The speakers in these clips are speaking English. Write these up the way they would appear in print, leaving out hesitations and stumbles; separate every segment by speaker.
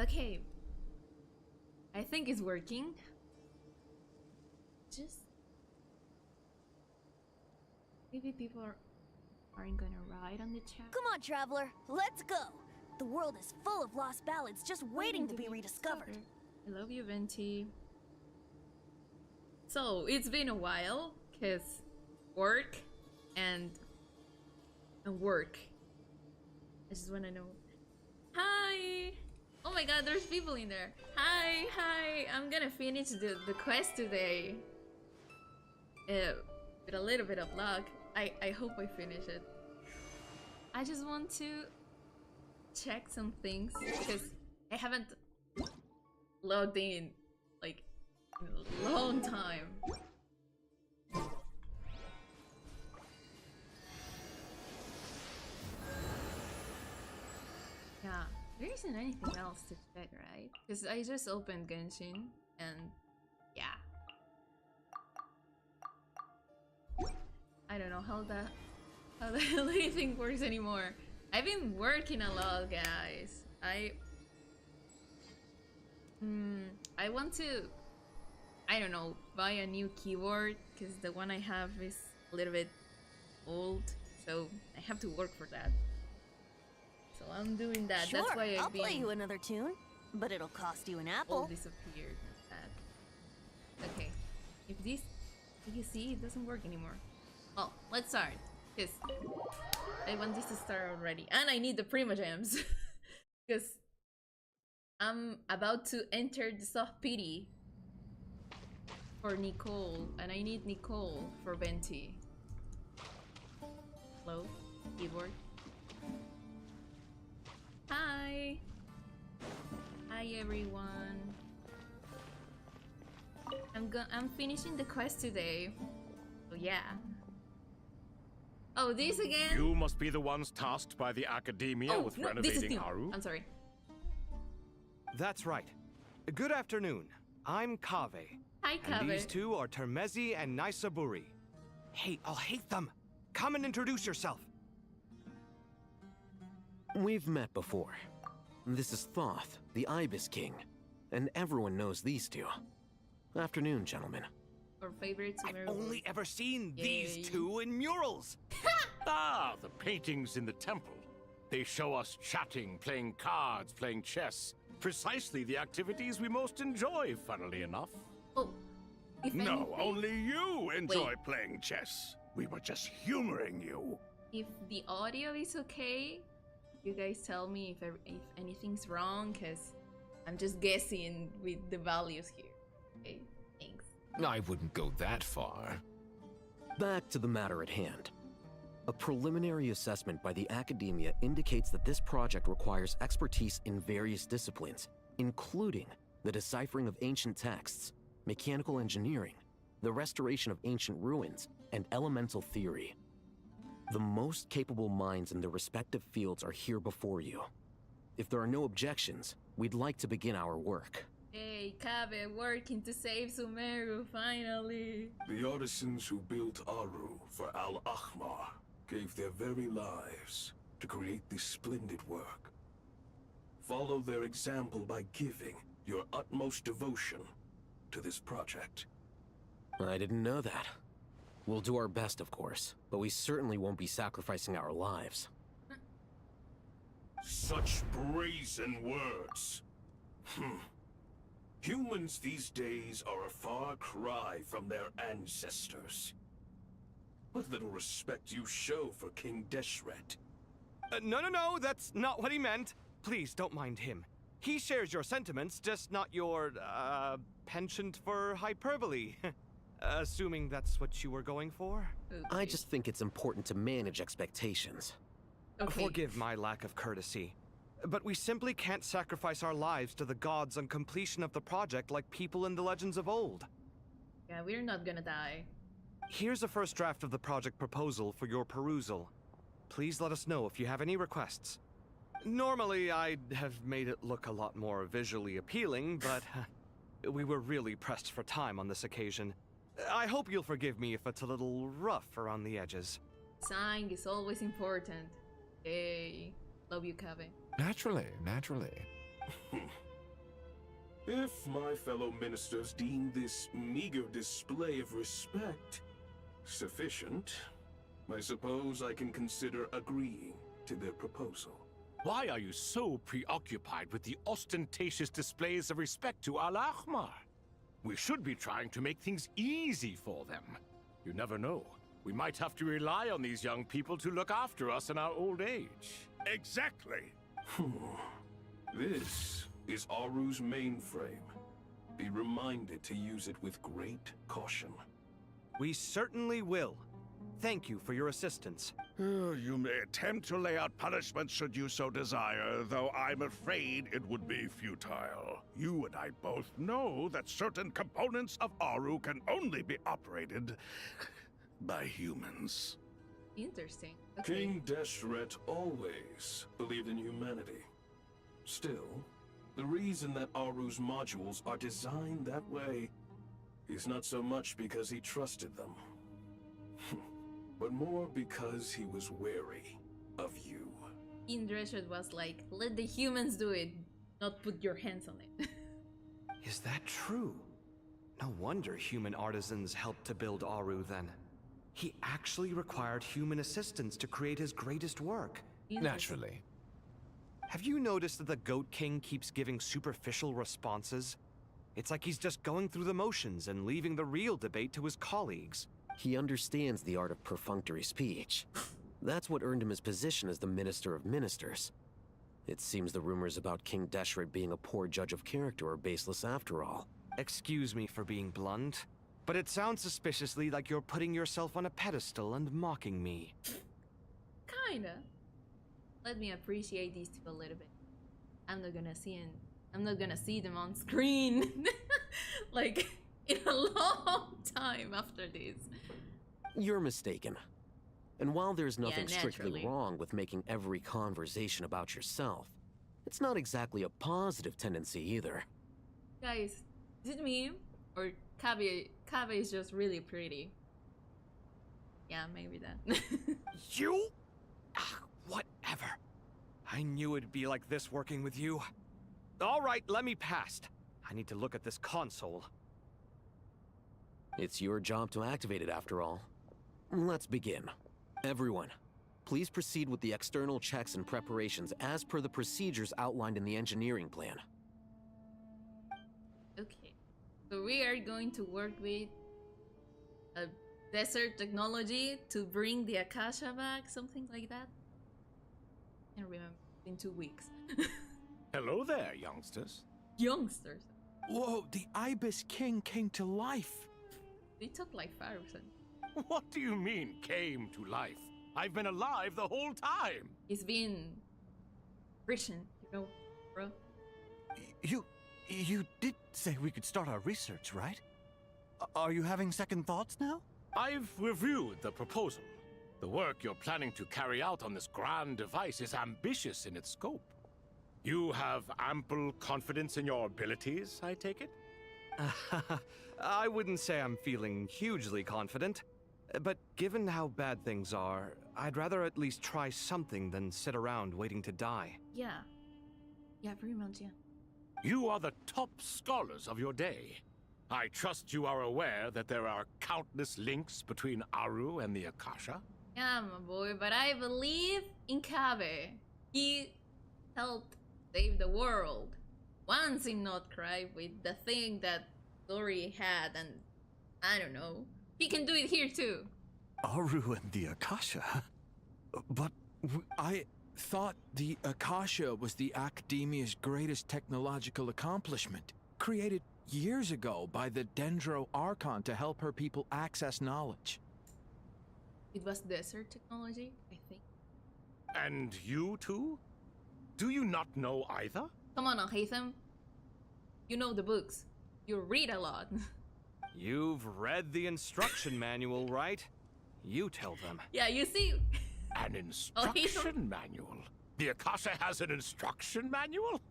Speaker 1: Okay. I think it's working. Just... maybe people aren't gonna ride on the chat.
Speaker 2: Come on, traveler, let's go. The world is full of lost ballads just waiting to be rediscovered.
Speaker 1: I love you, Venti. So, it's been a while, cause work and work. I just wanna know. Hi! Oh my god, there's people in there. Hi, hi! I'm gonna finish the quest today. With a little bit of luck. I hope I finish it. I just want to check some things because I haven't logged in like in a long time. Yeah, there isn't anything else to check, right? Because I just opened Genshin and yeah. I don't know how the hell anything works anymore. I've been working a lot, guys. I want to, I don't know, buy a new keyboard because the one I have is a little bit old, so I have to work for that. So I'm doing that.
Speaker 2: Sure,
Speaker 1: that's why
Speaker 2: I'll play you another tune, but it'll cost you an apple.
Speaker 1: All disappeared. Okay, if this, you see, it doesn't work anymore. Oh, let's start. Because I want this to start already. And I need the Prima Gems. Because I'm about to enter the soft pity for Nicole. And I need Nicole for Venti. Hello? Keyboard. Hi! Hi everyone. I'm finishing the quest today. So yeah. Oh, this again?
Speaker 3: You must be the ones tasked by the Academia with renovating Haru?
Speaker 1: I'm sorry.
Speaker 4: That's right. Good afternoon. I'm Kave.
Speaker 1: Hi, Kave.
Speaker 4: And these two are Termezi and Naisaburi. Hey, I'll hate them. Come and introduce yourself.
Speaker 5: We've met before. This is Thoth, the Ibis King. And everyone knows these two. Afternoon, gentlemen.
Speaker 1: Our favorite Sumeru.
Speaker 4: I've only ever seen these two in murals.
Speaker 3: Ah, the paintings in the temple. They show us chatting, playing cards, playing chess. Precisely the activities we most enjoy, funnily enough.
Speaker 1: Oh, if
Speaker 3: No,
Speaker 1: anything,
Speaker 3: only you enjoy
Speaker 1: Wait.
Speaker 3: playing chess. We were just humoring you.
Speaker 1: if the audio is okay, you guys tell me if anything's wrong, because I'm just guessing with the values here. Okay, thanks.
Speaker 6: I wouldn't go that far.
Speaker 5: Back to the matter at hand. A preliminary assessment by the Academia indicates that this project requires expertise in various disciplines, including the deciphering of ancient texts, mechanical engineering, the restoration of ancient ruins, and elemental theory. The most capable minds in their respective fields are here before you. If there are no objections, we'd like to begin our work.
Speaker 1: Hey, Kabe, working to save Sumeru, finally.
Speaker 7: The artisans who built Aru for Al-Ahmar gave their very lives to create this splendid work. Follow their example by giving your utmost devotion to this project.
Speaker 5: I didn't know that. We'll do our best, of course, but we certainly won't be sacrificing our lives.
Speaker 7: Such brazen words. Humans these days are a far cry from their ancestors. What little respect you show for King Deshret.
Speaker 4: No, that's not what he meant. Please, don't mind him. He shares your sentiments, just not your, penchant for hyperbole. Assuming that's what you were going for?
Speaker 5: I just think it's important to manage expectations.
Speaker 1: Okay.
Speaker 4: Forgive my lack of courtesy, but we simply can't sacrifice our lives to the gods on completion of the project like people in the legends of old.
Speaker 1: Yeah, we're not gonna die.
Speaker 4: Here's a first draft of the project proposal for your perusal. Please let us know if you have any requests. Normally, I'd have made it look a lot more visually appealing, but we were really pressed for time on this occasion. I hope you'll forgive me if it's a little rough around the edges.
Speaker 1: Sighing is always important. Hey, love you, Kabe.
Speaker 6: Naturally, naturally.
Speaker 7: If my fellow ministers deem this meager display of respect sufficient, I suppose I can consider agreeing to their proposal.
Speaker 3: Why are you so preoccupied with the ostentatious displays of respect to Al-Ahmar? We should be trying to make things easy for them. You never know. We might have to rely on these young people to look after us in our old age.
Speaker 8: Exactly.
Speaker 7: This is Aru's mainframe. Be reminded to use it with great caution.
Speaker 4: We certainly will. Thank you for your assistance.
Speaker 8: You may attempt to lay out punishment should you so desire, though I'm afraid it would be futile. You and I both know that certain components of Aru can only be operated by humans.
Speaker 1: Interesting. Okay.
Speaker 7: King Deshret always believed in humanity. Still, the reason that Aru's modules are designed that way is not so much because he trusted them, but more because he was wary of you.
Speaker 1: Indreshed was like, let the humans do it, not put your hands on it.
Speaker 4: Is that true? No wonder human artisans helped to build Aru then. He actually required human assistance to create his greatest work.
Speaker 6: Naturally.
Speaker 4: Have you noticed that the Goat King keeps giving superficial responses? It's like he's just going through the motions and leaving the real debate to his colleagues.
Speaker 5: He understands the art of perfunctory speech. That's what earned him his position as the Minister of Ministers. It seems the rumors about King Deshret being a poor judge of character are baseless after all.
Speaker 4: Excuse me for being blunt, but it sounds suspiciously like you're putting yourself on a pedestal and mocking me.
Speaker 1: Kinda. Let me appreciate these two a little bit. I'm not gonna see them on screen like in a long time after this.
Speaker 5: You're mistaken. And while there's nothing strictly
Speaker 1: naturally.
Speaker 5: wrong with making every conversation about yourself, it's not exactly a positive tendency either.
Speaker 1: Guys, is it me? Or Kabe is just really pretty? Yeah, maybe that.
Speaker 4: You? Whatever. I knew it'd be like this working with you. All right, let me past. I need to look at this console.
Speaker 5: It's your job to activate it after all. Let's begin. Everyone, please proceed with the external checks and preparations as per the procedures outlined in the engineering plan.
Speaker 1: Okay, so we are going to work with a desert technology to bring the Akasha back, something like that. I can't remember. In 2 weeks.
Speaker 3: Hello there, youngsters.
Speaker 1: Youngsters.
Speaker 9: Whoa, the Ibis King came to life.
Speaker 1: They took like 5%.
Speaker 3: What do you mean, came to life? I've been alive the whole time.
Speaker 1: He's been Christian, you know, bro.
Speaker 9: You did say we could start our research, right? Are you having second thoughts now?
Speaker 3: I've reviewed the proposal. The work you're planning to carry out on this grand device is ambitious in its scope. You have ample confidence in your abilities, I take it?
Speaker 4: I wouldn't say I'm feeling hugely confident, but given how bad things are, I'd rather at least try something than sit around waiting to die.
Speaker 1: Yeah. Yeah, pretty much, yeah.
Speaker 3: You are the top scholars of your day. I trust you are aware that there are countless links between Aru and the Akasha?
Speaker 1: Yeah, my boy, but I believe in Kabe. He helped save the world. Once in Notcry with the thing that Dory had, and I don't know. He can do it here too.
Speaker 9: Aru and the Akasha? But I thought the Akasha was the Academia's greatest technological accomplishment, created years ago by the Dendro Archon to help her people access knowledge.
Speaker 1: It was desert technology, I think.
Speaker 3: And you too? Do you not know either?
Speaker 1: Come on, Alhaitham. You know the books. You read a lot.
Speaker 4: You've read the instruction manual, right? You tell them.
Speaker 1: Yeah, you see.
Speaker 3: An instruction manual? The Akasha has an instruction manual?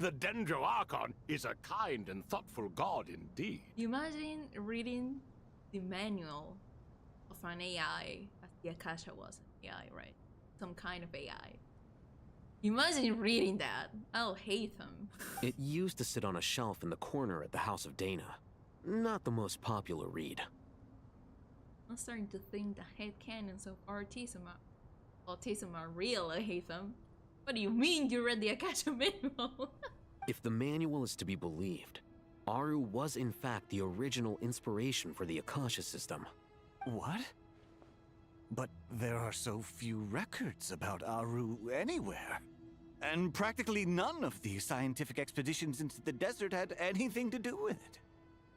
Speaker 3: The Dendro Archon is a kind and thoughtful god indeed.
Speaker 1: You imagine reading the manual of an AI, as the Akasha was an AI, right? Some kind of AI. Imagine reading that. I'll hate them.
Speaker 5: It used to sit on a shelf in the corner at the House of Dana. Not the most popular read.
Speaker 1: I'm starting to think the headcanons of autism are real, I hate them. What do you mean you read the Akasha manual?
Speaker 5: If the manual is to be believed, Aru was in fact the original inspiration for the Akasha system.
Speaker 10: What? But there are so few records about Aru anywhere. And practically none of the scientific expeditions into the desert had anything to do with it.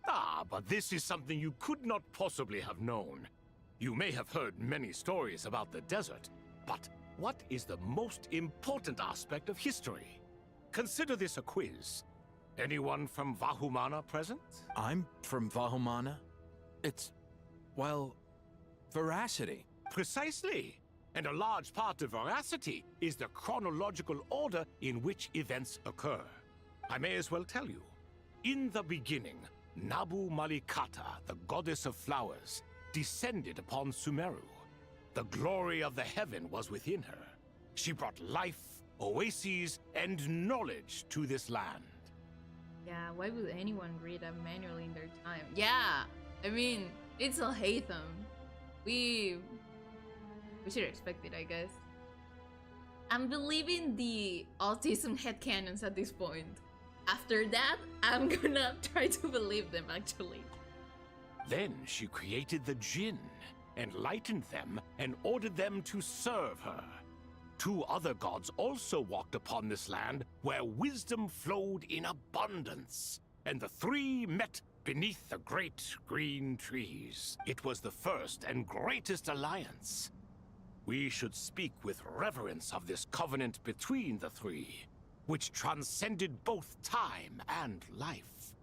Speaker 3: Ah, but this is something you could not possibly have known. You may have heard many stories about the desert, but what is the most important aspect of history? Consider this a quiz. Anyone from Vahumana present?
Speaker 9: I'm from Vahumana. It's, well, veracity.
Speaker 3: Precisely. And a large part of veracity is the chronological order in which events occur. I may as well tell you. In the beginning, Nabu Malikata, the goddess of flowers, descended upon Sumeru. The glory of the heaven was within her. She brought life, oases, and knowledge to this land.
Speaker 1: Yeah, why would anyone read a manual in their time? Yeah, I mean, it's a hate them. We should expect it, I guess. I'm believing the autism headcanons at this point. After that, I'm gonna try to believe them, actually.
Speaker 3: Then she created the Jinn, enlightened them, and ordered them to serve her. 2 other gods also walked upon this land where wisdom flowed in abundance, and the 3 met beneath the great green trees. It was the first and greatest alliance. We should speak with reverence of this covenant between the 3, which transcended both time and life.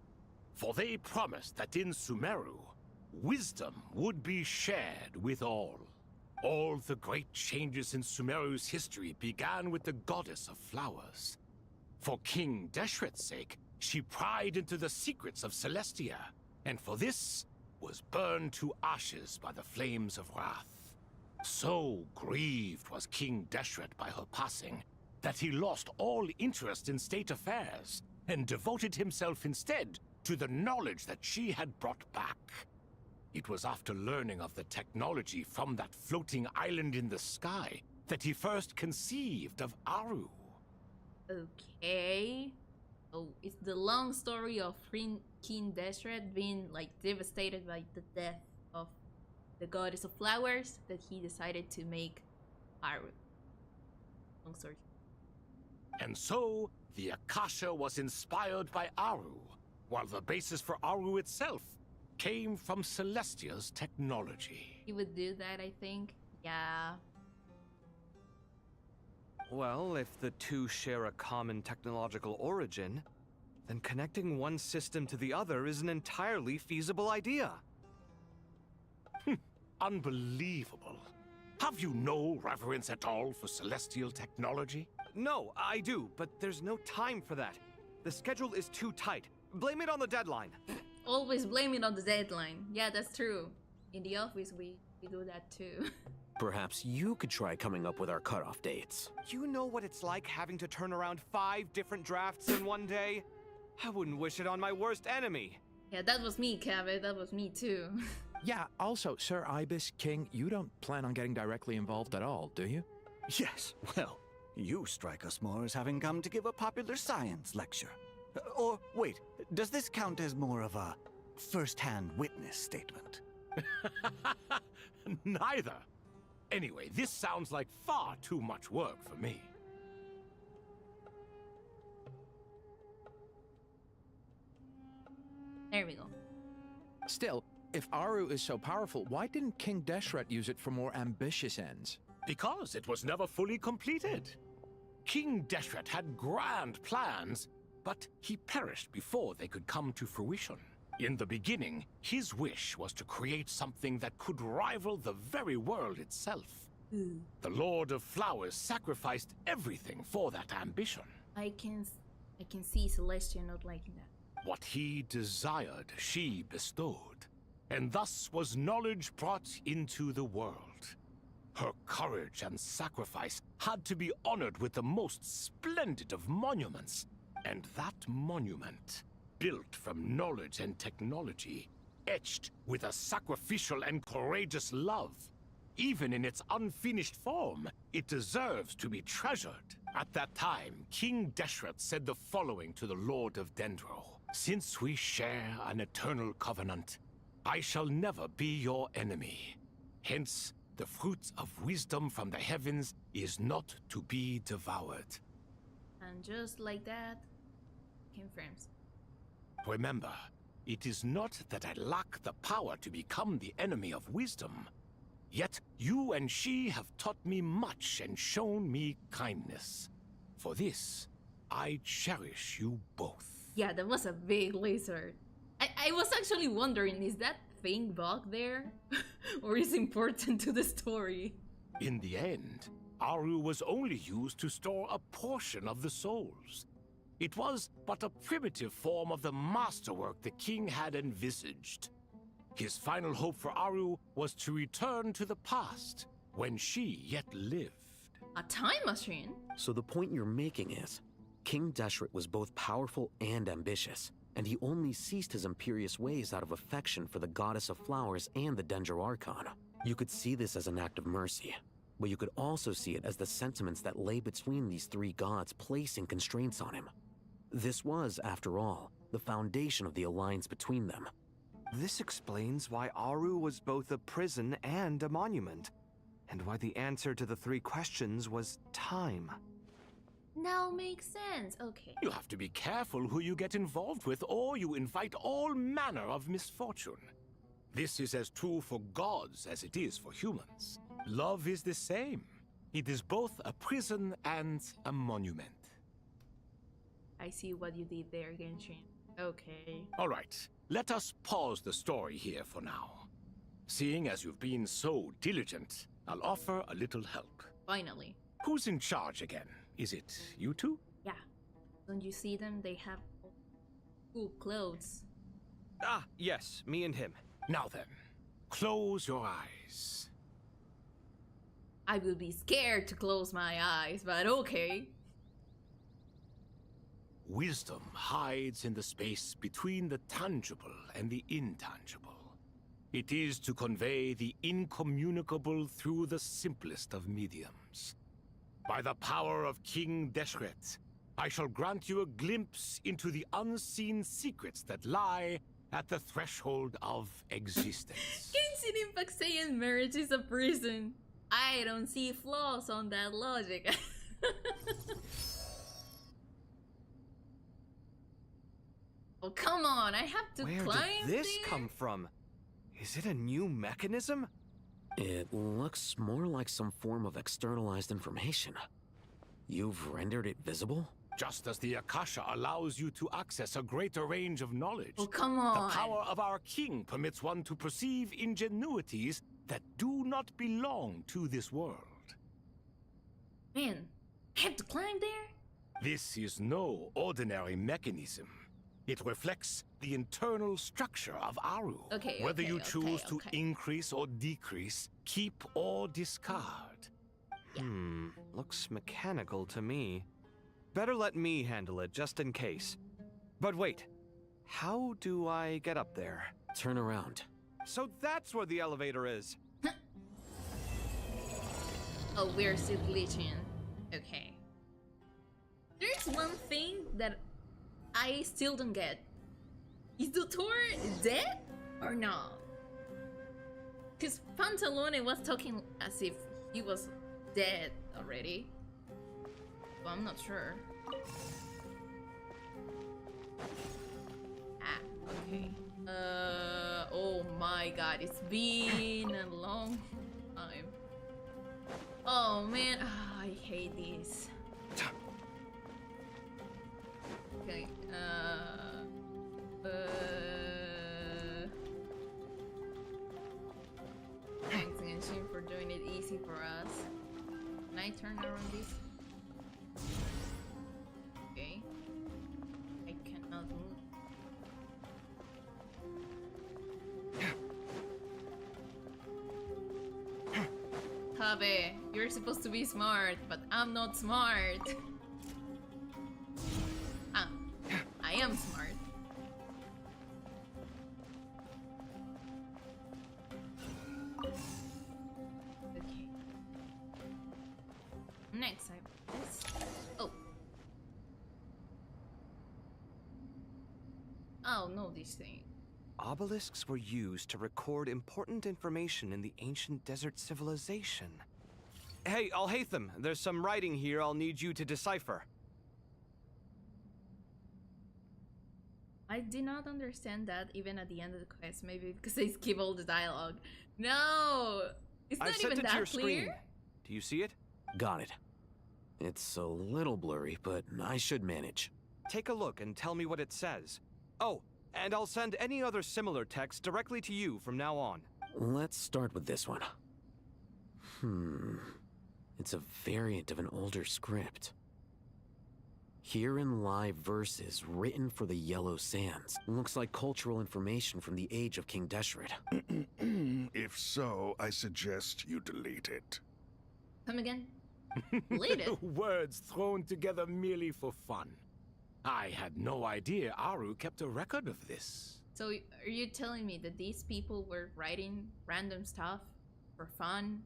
Speaker 3: For they promised that in Sumeru, wisdom would be shared with all. All the great changes in Sumeru's history began with the goddess of flowers. For King Deshret's sake, she pried into the secrets of Celestia, and for this was burned to ashes by the flames of wrath. So grieved was King Deshret by her passing, that he lost all interest in state affairs, and devoted himself instead to the knowledge that she had brought back. It was after learning of the technology from that floating island in the sky that he first conceived of Aru.
Speaker 1: Okay. Oh, it's the long story of King Deshret being like devastated by the death of the goddess of flowers that he decided to make Aru. Long story.
Speaker 3: And so, the Akasha was inspired by Aru, while the basis for Aru itself came from Celestia's technology.
Speaker 1: He would do that, I think. Yeah.
Speaker 4: Well, if the 2 share a common technological origin, then connecting one system to the other is an entirely feasible idea.
Speaker 3: Unbelievable. Have you no reverence at all for celestial technology?
Speaker 4: No, I do, but there's no time for that. The schedule is too tight. Blame it on the deadline.
Speaker 1: Always blame it on the deadline. Yeah, that's true. In the office, we do that too.
Speaker 5: Perhaps you could try coming up with our cutoff dates.
Speaker 4: You know what it's like having to turn around 5 different drafts in one day? I wouldn't wish it on my worst enemy.
Speaker 1: Yeah, that was me, Kaveh. That was me too.
Speaker 9: Yeah, also, Sir Ibis, King, you don't plan on getting directly involved at all, do you?
Speaker 10: Yes, well, you strike us more as having come to give a popular science lecture. Or, wait, does this count as more of a first-hand witness statement?
Speaker 3: Neither. Anyway, this sounds like far too much work for me.
Speaker 1: There we go.
Speaker 9: Still, if Aru is so powerful, why didn't King Deshret use it for more ambitious ends?
Speaker 3: Because it was never fully completed. King Deshret had grand plans, but he perished before they could come to fruition. In the beginning, his wish was to create something that could rival the very world itself. The Lord of Flowers sacrificed everything for that ambition.
Speaker 1: I can see Celestia not liking that.
Speaker 3: What he desired, she bestowed, and thus was knowledge brought into the world. Her courage and sacrifice had to be honored with the most splendid of monuments. And that monument, built from knowledge and technology, etched with a sacrificial and courageous love. Even in its unfinished form, it deserves to be treasured. At that time, King Deshret said the following to the Lord of Dendro. Since we share an eternal covenant, I shall never be your enemy. Hence, the fruit of wisdom from the heavens is not to be devoured.
Speaker 1: And just like that, confirms.
Speaker 3: Remember, it is not that I lack the power to become the enemy of wisdom. Yet you and she have taught me much and shown me kindness. For this, I cherish you both.
Speaker 1: Yeah, that was a big lizard. I was actually wondering, is that thing bug there? Or is it important to the story?
Speaker 3: In the end, Aru was only used to store a portion of the souls. It was but a primitive form of the masterwork the king had envisaged. His final hope for Aru was to return to the past, when she yet lived.
Speaker 1: A time machine?
Speaker 5: So the point you're making is, King Deshret was both powerful and ambitious, and he only ceased his imperious ways out of affection for the goddess of flowers and the Dendro Archon. You could see this as an act of mercy, but you could also see it as the sentiments that lay between these three gods placing constraints on him. This was, after all, the foundation of the alliance between them.
Speaker 4: This explains why Aru was both a prison and a monument, and why the answer to the three questions was time.
Speaker 1: Now makes sense, okay.
Speaker 3: You have to be careful who you get involved with, or you invite all manner of misfortune. This is as true for gods as it is for humans. Love is the same. It is both a prison and a monument.
Speaker 1: I see what you did there, Genshin. Okay.
Speaker 3: All right, let us pause the story here for now. Seeing as you've been so diligent, I'll offer a little help.
Speaker 1: Finally.
Speaker 3: Who's in charge again? Is it you two?
Speaker 1: Yeah. Don't you see them? They have cool clothes.
Speaker 4: Ah, yes, me and him.
Speaker 3: Now then, close your eyes.
Speaker 1: I will be scared to close my eyes, but okay.
Speaker 3: Wisdom hides in the space between the tangible and the intangible. It is to convey the incommunicable through the simplest of mediums. By the power of King Deshret, I shall grant you a glimpse into the unseen secrets that lie at the threshold of existence.
Speaker 1: Genshin Impact saying marriage is a prison. I don't see flaws on that logic. Oh, come on, I have to
Speaker 4: Where
Speaker 1: climb
Speaker 4: did this
Speaker 1: there?
Speaker 4: come from? Is it a new mechanism?
Speaker 5: It looks more like some form of externalized information. You've rendered it visible?
Speaker 3: Just as the Akasha allows you to access a greater range of knowledge,
Speaker 1: Oh, come on.
Speaker 3: the power of our king permits one to perceive ingenuities that do not belong to this world.
Speaker 1: Man, I have to climb there?
Speaker 3: This is no ordinary mechanism. It reflects the internal structure of Aru.
Speaker 1: Okay,
Speaker 3: Whether
Speaker 1: okay,
Speaker 3: you
Speaker 1: okay,
Speaker 3: choose to
Speaker 1: okay.
Speaker 3: increase or decrease, keep or discard.
Speaker 4: Looks mechanical to me. Better let me handle it, just in case. But wait, how do I get up there?
Speaker 5: Turn around.
Speaker 4: So that's where the elevator is.
Speaker 1: Oh, we're still glitching. Okay. There's one thing that I still don't get. Is the Tor dead or not? Because Pantalone was talking as if he was dead already. Well, I'm not sure. Ah, okay. Oh my god, it's been a long time. Oh man, I hate this. Okay, thanks Genshin for doing it easy for us. Can I turn around this? Okay. I cannot move. Kave, you're supposed to be smart, but I'm not smart. Ah, I am smart. Okay. Next, I this. Oh. Oh no, this thing.
Speaker 4: Obelisks were used to record important information in the ancient desert civilization. Hey, Alhaitham, there's some writing here I'll need you to decipher.
Speaker 1: I did not understand that even at the end of the quest, maybe because I skip all the dialogue. No! It's not
Speaker 4: I've sent
Speaker 1: even
Speaker 4: it to your
Speaker 1: that clear.
Speaker 4: screen. Do you see it?
Speaker 5: Got it. It's a little blurry, but I should manage.
Speaker 4: Take a look and tell me what it says. Oh, and I'll send any other similar text directly to you from now on.
Speaker 5: Let's start with this one. It's a variant of an older script. Herein lie verses written for the Yellow Sands. Looks like cultural information from the age of King Deshret.
Speaker 8: If so, I suggest you delete it.
Speaker 1: Come again? Delete it.
Speaker 3: Words thrown together merely for fun. I had no idea Aru kept a record of this.
Speaker 1: So are you telling me that these people were writing random stuff for fun?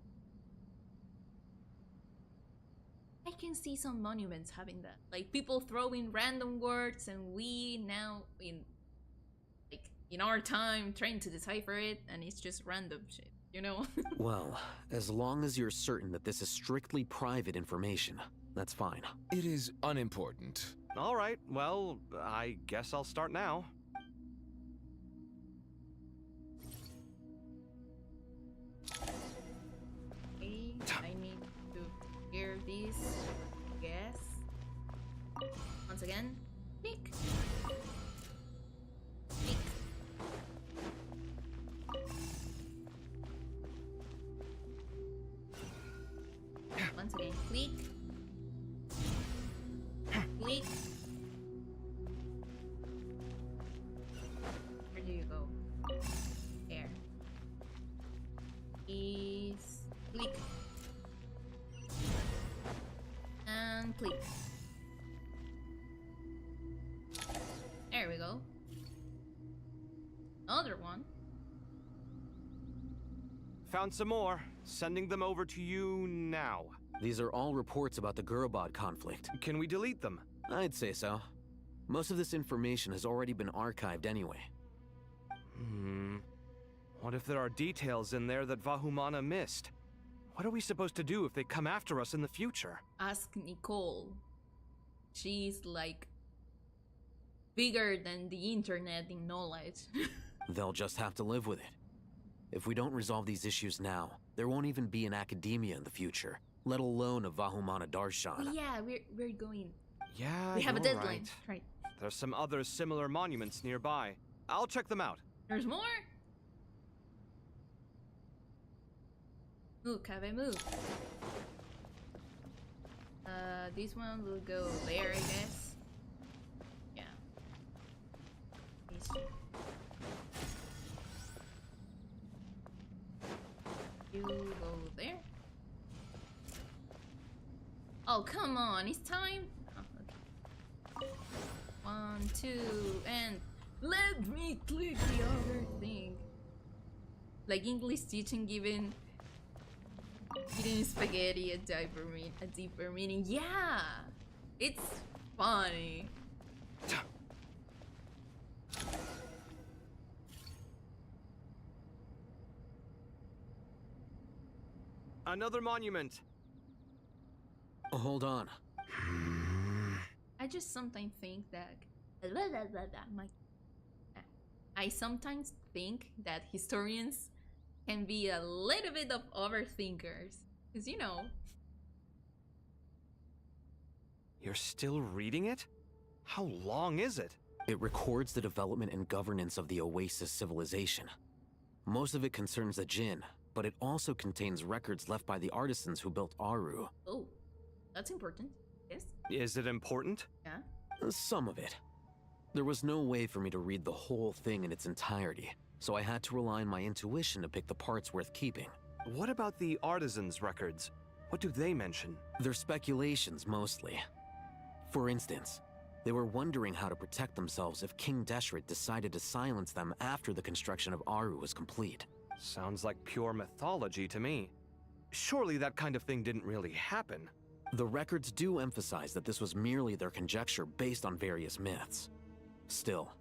Speaker 1: I can see some monuments having that. Like people throwing random words and we now in our time trying to decipher it and it's just random shit, you know?
Speaker 5: Well, as long as you're certain that this is strictly private information, that's fine.
Speaker 6: It is unimportant.
Speaker 4: All right, well, I guess I'll start now.
Speaker 1: Okay, I need to hear this, I guess. Once again, click. Click. Once again, click. Click. Where do you go? There. Is click. And click. There we go. Another one.
Speaker 4: Found some more. Sending them over to you now.
Speaker 5: These are all reports about the Gurubad conflict.
Speaker 4: Can we delete them?
Speaker 5: I'd say so. Most of this information has already been archived anyway.
Speaker 4: What if there are details in there that Vahumana missed? What are we supposed to do if they come after us in the future?
Speaker 1: Ask Nicole. She's like bigger than the internet in knowledge.
Speaker 5: They'll just have to live with it. If we don't resolve these issues now, there won't even be an academia in the future, let alone a Vahumana Darshan.
Speaker 1: Yeah, we're going.
Speaker 4: Yeah,
Speaker 1: We have a
Speaker 4: you're
Speaker 1: deadline.
Speaker 4: right.
Speaker 1: Right.
Speaker 4: There's some other similar monuments nearby. I'll check them out.
Speaker 1: There's more? Move, Kave, move. This one will go there, I guess. Yeah. These two. You go there. Oh, come on, it's time. Oh, okay. 1, 2, and let me click the other thing. Like English teaching giving spaghetti a deeper meaning. Yeah, it's funny.
Speaker 4: Another monument.
Speaker 5: Hold on.
Speaker 1: I just sometimes think that I sometimes think that historians can be a little bit of overthinkers. Because, you know.
Speaker 4: You're still reading it? How long is it?
Speaker 5: It records the development and governance of the Oasis civilization. Most of it concerns the Jinn, but it also contains records left by the artisans who built Aru.
Speaker 1: Oh, that's important. Yes?
Speaker 4: Is it important?
Speaker 1: Yeah?
Speaker 5: Some of it. There was no way for me to read the whole thing in its entirety, so I had to rely on my intuition to pick the parts worth keeping.
Speaker 4: What about the artisans' records? What do they mention?
Speaker 5: They're speculations, mostly. For instance, they were wondering how to protect themselves if King Deshret decided to silence them after the construction of Aru was complete.
Speaker 4: Sounds like pure mythology to me. Surely that kind of thing didn't really happen.
Speaker 5: The records do emphasize that this was merely their conjecture based on various myths. Still,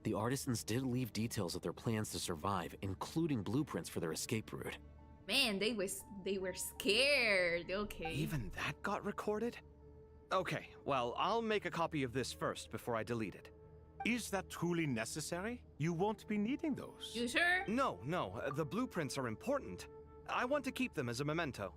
Speaker 5: the artisans did leave details of their plans to survive, including blueprints for their escape route.
Speaker 1: Man, they were scared. Okay.
Speaker 4: Even that got recorded? Okay, well, I'll make a copy of this first before I delete it.
Speaker 3: Is that truly necessary? You won't be needing those.
Speaker 1: You sure?
Speaker 4: No, the blueprints are important. I want to keep them as a memento.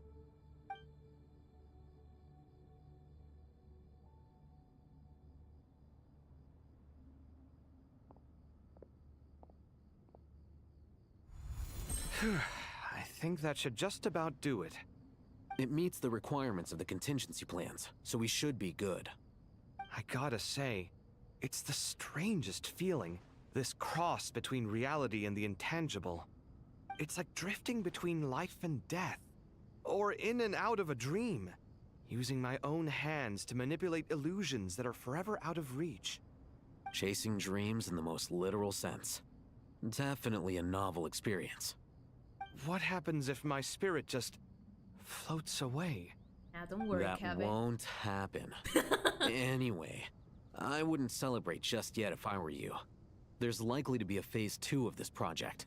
Speaker 4: I think that should just about do it.
Speaker 5: It meets the requirements of the contingency plans, so we should be good.
Speaker 4: I gotta say, it's the strangest feeling, this cross between reality and the intangible. It's like drifting between life and death, or in and out of a dream, using my own hands to manipulate illusions that are forever out of reach.
Speaker 5: Chasing dreams in the most literal sense. Definitely a novel experience.
Speaker 4: What happens if my spirit just floats away?
Speaker 1: Now don't worry,
Speaker 5: That
Speaker 1: Kevin.
Speaker 5: won't happen. Anyway, I wouldn't celebrate just yet if I were you. There's likely to be a phase 2 of this project.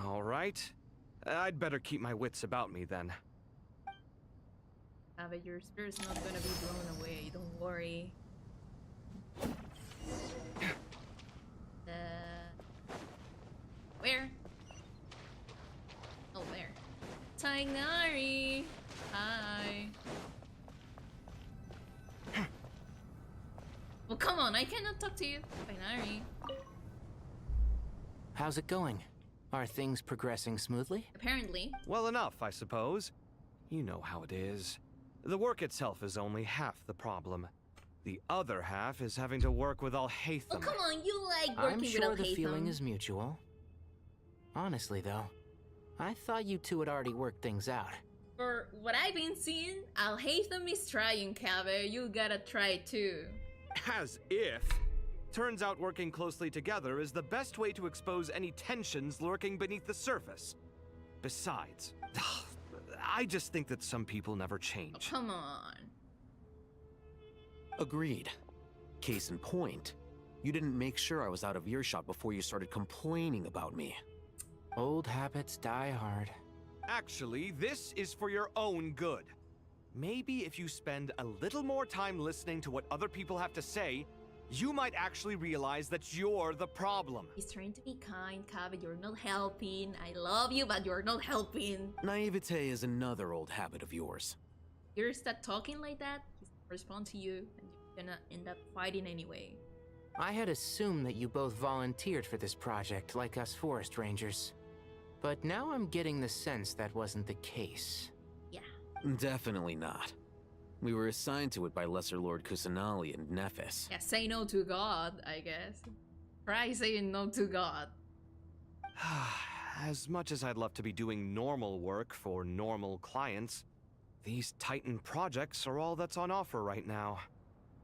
Speaker 4: All right. I'd better keep my wits about me then.
Speaker 1: But your spirit's not gonna be blown away, don't worry. Where? Oh, there. Tainari! Hi. Well, come on, I cannot talk to you. Tainari.
Speaker 11: How's it going? Are things progressing smoothly?
Speaker 1: Apparently.
Speaker 4: Well enough, I suppose. You know how it is. The work itself is only half the problem. The other half is having to work with Al-Haytham.
Speaker 1: Oh, come on, you like working
Speaker 11: I'm
Speaker 1: with
Speaker 11: sure the
Speaker 1: Al-Haytham.
Speaker 11: feeling is mutual. Honestly, though, I thought you two had already worked things out.
Speaker 1: For what I've been seeing, Al-Haytham is trying, Kaveh. You gotta try too.
Speaker 4: As if. Turns out working closely together is the best way to expose any tensions lurking beneath the surface. Besides, I just think that some people never change.
Speaker 1: Oh, come on.
Speaker 5: Agreed. Case in point, you didn't make sure I was out of earshot before you started complaining about me.
Speaker 11: Old habits die hard.
Speaker 4: Actually, this is for your own good. Maybe if you spend a little more time listening to what other people have to say, you might actually realize that you're the problem.
Speaker 1: He's trying to be kind, Kaveh. You're not helping. I love you, but you're not helping.
Speaker 5: Naivete is another old habit of yours.
Speaker 1: You're start talking like that, he's gonna respond to you, and you're gonna end up fighting anyway.
Speaker 11: I had assumed that you both volunteered for this project, like us forest rangers. But now I'm getting the sense that wasn't the case.
Speaker 1: Yeah.
Speaker 5: Definitely not. We were assigned to it by Lesser Lord Kusanali and Nephis.
Speaker 1: Yeah, say no to God, I guess. Try saying no to God.
Speaker 4: As much as I'd love to be doing normal work for normal clients, these Titan projects are all that's on offer right now.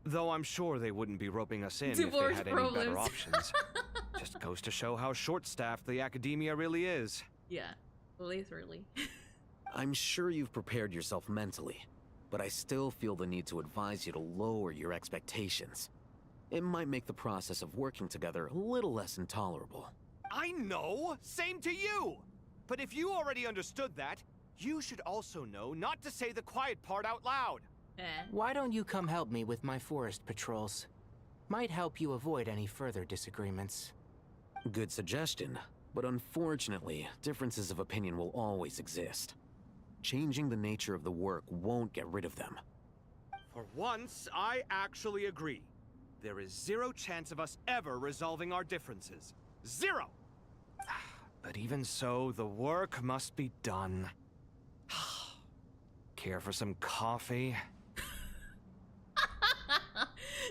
Speaker 4: Though I'm sure they wouldn't be roping us in
Speaker 1: Divorce
Speaker 4: if they had
Speaker 1: problems.
Speaker 4: any better options. Just goes to show how short-staffed the academia really is.
Speaker 1: Yeah, literally.
Speaker 5: I'm sure you've prepared yourself mentally, but I still feel the need to advise you to lower your expectations. It might make the process of working together a little less intolerable.
Speaker 4: I know! Same to you! But if you already understood that, you should also know not to say the quiet part out loud.
Speaker 11: Why don't you come help me with my forest patrols? Might help you avoid any further disagreements.
Speaker 5: Good suggestion, but unfortunately, differences of opinion will always exist. Changing the nature of the work won't get rid of them.
Speaker 4: For once, I actually agree. There is zero chance of us ever resolving our differences. Zero! But even so, the work must be done. Care for some coffee?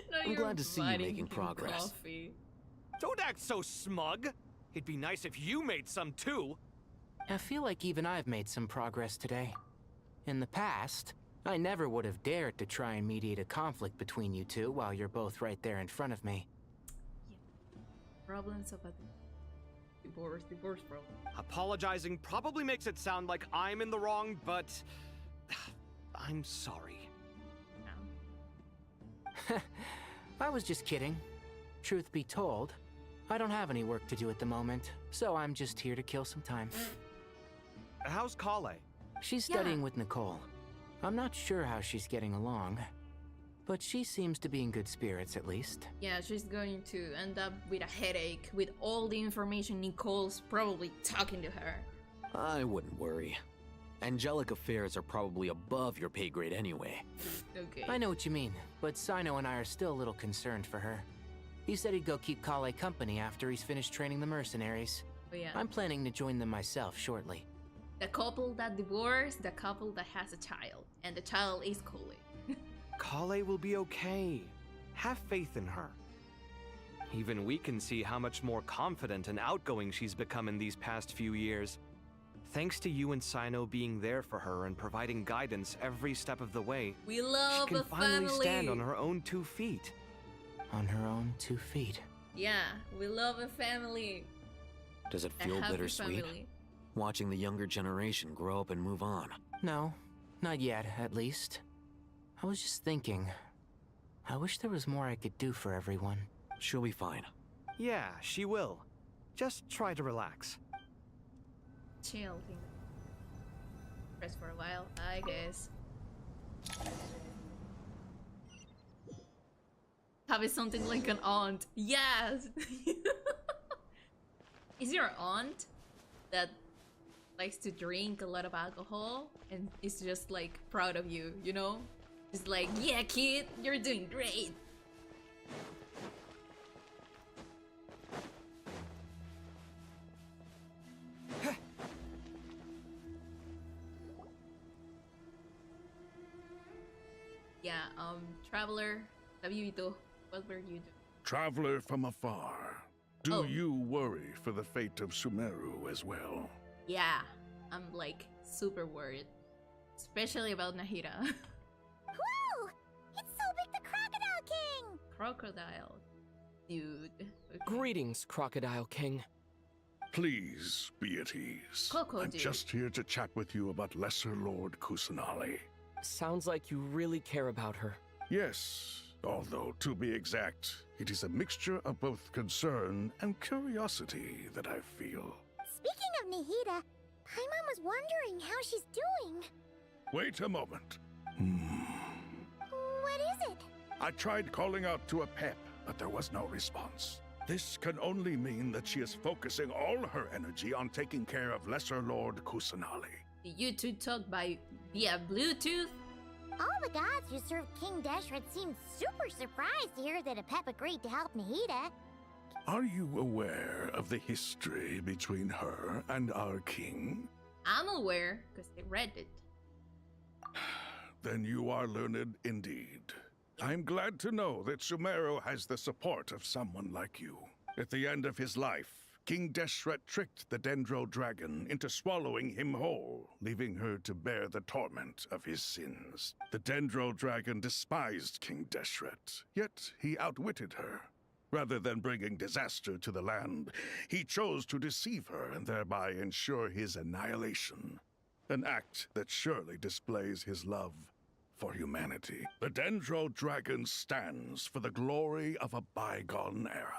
Speaker 1: No,
Speaker 5: I'm
Speaker 1: you're
Speaker 5: glad to see you
Speaker 1: inviting
Speaker 5: making
Speaker 1: him
Speaker 5: progress.
Speaker 1: Coffee.
Speaker 4: Don't act so smug! It'd be nice if you made some too!
Speaker 11: I feel like even I've made some progress today. In the past, I never would have dared to try and mediate a conflict between you two while you're both right there in front of me.
Speaker 1: Problems of a divorce problem.
Speaker 4: Apologizing probably makes it sound like I'm in the wrong, but I'm sorry.
Speaker 11: I was just kidding. Truth be told, I don't have any work to do at the moment, so I'm just here to kill some time.
Speaker 4: How's Kale?
Speaker 11: She's studying with Nicole. I'm not sure how she's getting along, but she seems to be in good spirits at least.
Speaker 1: Yeah, she's going to end up with a headache with all the information Nicole's probably talking to her.
Speaker 5: I wouldn't worry. Angelic affairs are probably above your pay grade anyway.
Speaker 1: Okay.
Speaker 11: I know what you mean, but Sino and I are still a little concerned for her. He said he'd go keep Kale company after he's finished training the mercenaries.
Speaker 1: Oh, yeah.
Speaker 11: I'm planning to join them myself shortly.
Speaker 1: The couple that divorced, the couple that has a child, and the child is Kale.
Speaker 4: Kale will be okay. Have faith in her. Even we can see how much more confident and outgoing she's become in these past few years. Thanks to you and Sino being there for her and providing guidance every step of the way,
Speaker 1: We love
Speaker 4: she can
Speaker 1: a
Speaker 4: finally
Speaker 1: family.
Speaker 4: stand on her own 2 feet.
Speaker 11: On her own 2 feet.
Speaker 1: Yeah, we love a family.
Speaker 5: Does it
Speaker 1: A
Speaker 5: feel
Speaker 1: happy
Speaker 5: bittersweet?
Speaker 1: family.
Speaker 5: Watching the younger generation grow up and move on.
Speaker 11: No, not yet, at least. I was just thinking, I wish there was more I could do for everyone.
Speaker 5: She'll be fine.
Speaker 4: Yeah, she will. Just try to relax.
Speaker 1: Chill. Rest for a while, I guess. Have something like an aunt. Yes! Is your aunt that likes to drink a lot of alcohol and is just like proud of you, you know? It's like, yeah, kid, you're doing great. Yeah, Traveler, Tabibito, what were you doing?
Speaker 8: Traveler from afar, do
Speaker 1: Oh.
Speaker 8: you worry for the fate of Sumeru as well?
Speaker 1: Yeah, I'm like super worried. Especially about Nahida.
Speaker 2: Whoa! It's so big, the Crocodile King!
Speaker 1: Crocodile. Dude. Okay.
Speaker 12: Greetings, Crocodile King.
Speaker 8: Please be at ease.
Speaker 1: Coco,
Speaker 8: I'm
Speaker 1: dude.
Speaker 8: just here to chat with you about Lesser Lord Kusanali.
Speaker 12: Sounds like you really care about her.
Speaker 8: Yes, although to be exact, it is a mixture of both concern and curiosity that I feel.
Speaker 2: Speaking of Nahida, Paimon was wondering how she's doing.
Speaker 8: Wait a moment.
Speaker 2: What is it?
Speaker 8: I tried calling out to a pep, but there was no response. This can only mean that she is focusing all her energy on taking care of Lesser Lord Kusanali.
Speaker 1: You two talk via Bluetooth?
Speaker 2: All the gods who served King Deshret seemed super surprised to hear that Apep agreed to help Nahida.
Speaker 8: Are you aware of the history between her and our king?
Speaker 1: I'm aware, because I read it.
Speaker 8: Then you are learned indeed. I'm glad to know that Sumeru has the support of someone like you. At the end of his life, King Deshret tricked the Dendro Dragon into swallowing him whole, leaving her to bear the torment of his sins. The Dendro Dragon despised King Deshret, yet he outwitted her. Rather than bringing disaster to the land, he chose to deceive her and thereby ensure his annihilation. An act that surely displays his love for humanity. The Dendro Dragon stands for the glory of a bygone era.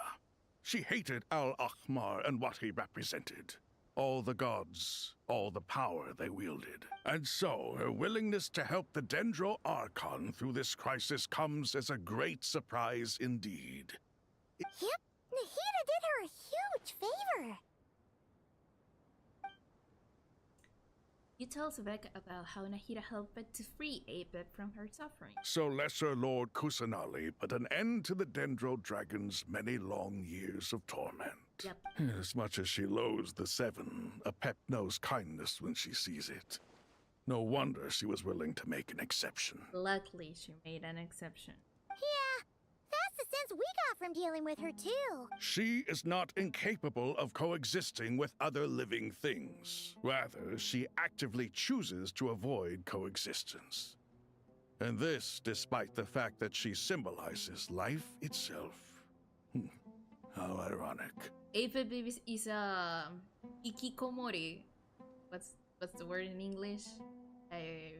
Speaker 8: She hated Al-Ahmar and what he represented. All the gods, all the power they wielded. And so, her willingness to help the Dendro Archon through this crisis comes as a great surprise indeed.
Speaker 2: Yep, Nahida did her a huge favor.
Speaker 1: You tell Svek about how Nahida helped to free Apep from her suffering.
Speaker 8: So Lesser Lord Kusanali put an end to the Dendro Dragon's many long years of torment.
Speaker 1: Yep.
Speaker 8: As much as she loathes the Seven, Apep knows kindness when she sees it. No wonder she was willing to make an exception.
Speaker 1: Luckily, she made an exception.
Speaker 2: Yeah, that's the sense lessons we got from dealing with her, too.
Speaker 8: She is not incapable of coexisting with other living things. Rather, she actively chooses to avoid coexistence. And this despite the fact that she symbolizes life itself. How ironic.
Speaker 1: Aphid is a ikikomori. What's the word in English? A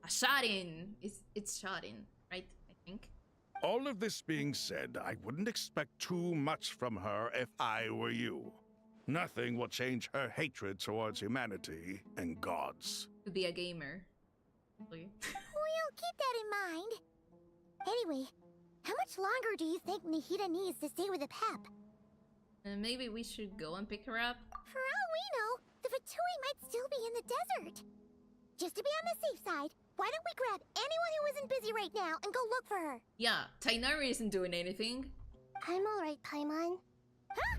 Speaker 1: shot-in. It's shot-in, right? I think.
Speaker 8: All of this being said, I wouldn't expect too much from her if I were you. Nothing will change her hatred towards humanity and gods.
Speaker 1: To be a gamer.
Speaker 2: We'll keep that in mind. Anyway, how much longer do you think Nahida needs to stay with the Pep?
Speaker 1: Maybe we should go and pick her up.
Speaker 2: For all we know, the Fatui might still be in the desert. Just to be on the safe side, why don't we grab anyone who isn't busy right now and go look for her?
Speaker 1: Yeah, Tainari isn't doing anything.
Speaker 2: I'm alright, Paimon. Huh?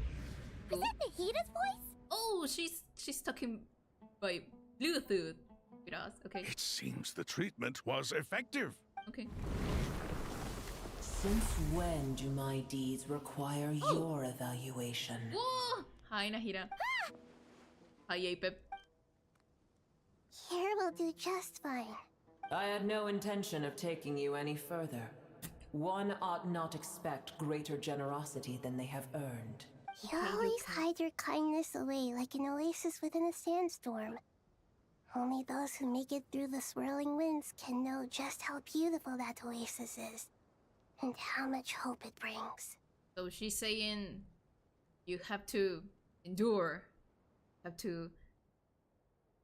Speaker 2: Was that Nahida's voice?
Speaker 1: Oh, she's talking by Bluetooth with us. Okay.
Speaker 8: It seems the treatment was effective.
Speaker 1: Okay.
Speaker 13: Since when do my deeds require your evaluation?
Speaker 1: Whoa! Hi, Nahida. Hi, Apep.
Speaker 2: Here will do just fine.
Speaker 13: I had no intention of taking you any further. One ought not expect greater generosity than they have earned.
Speaker 2: You always hide your kindness away like an oasis within a sandstorm. Only those who make it through the swirling winds can know just how beautiful that oasis is, and how much hope it brings.
Speaker 1: So she's saying you have to endure.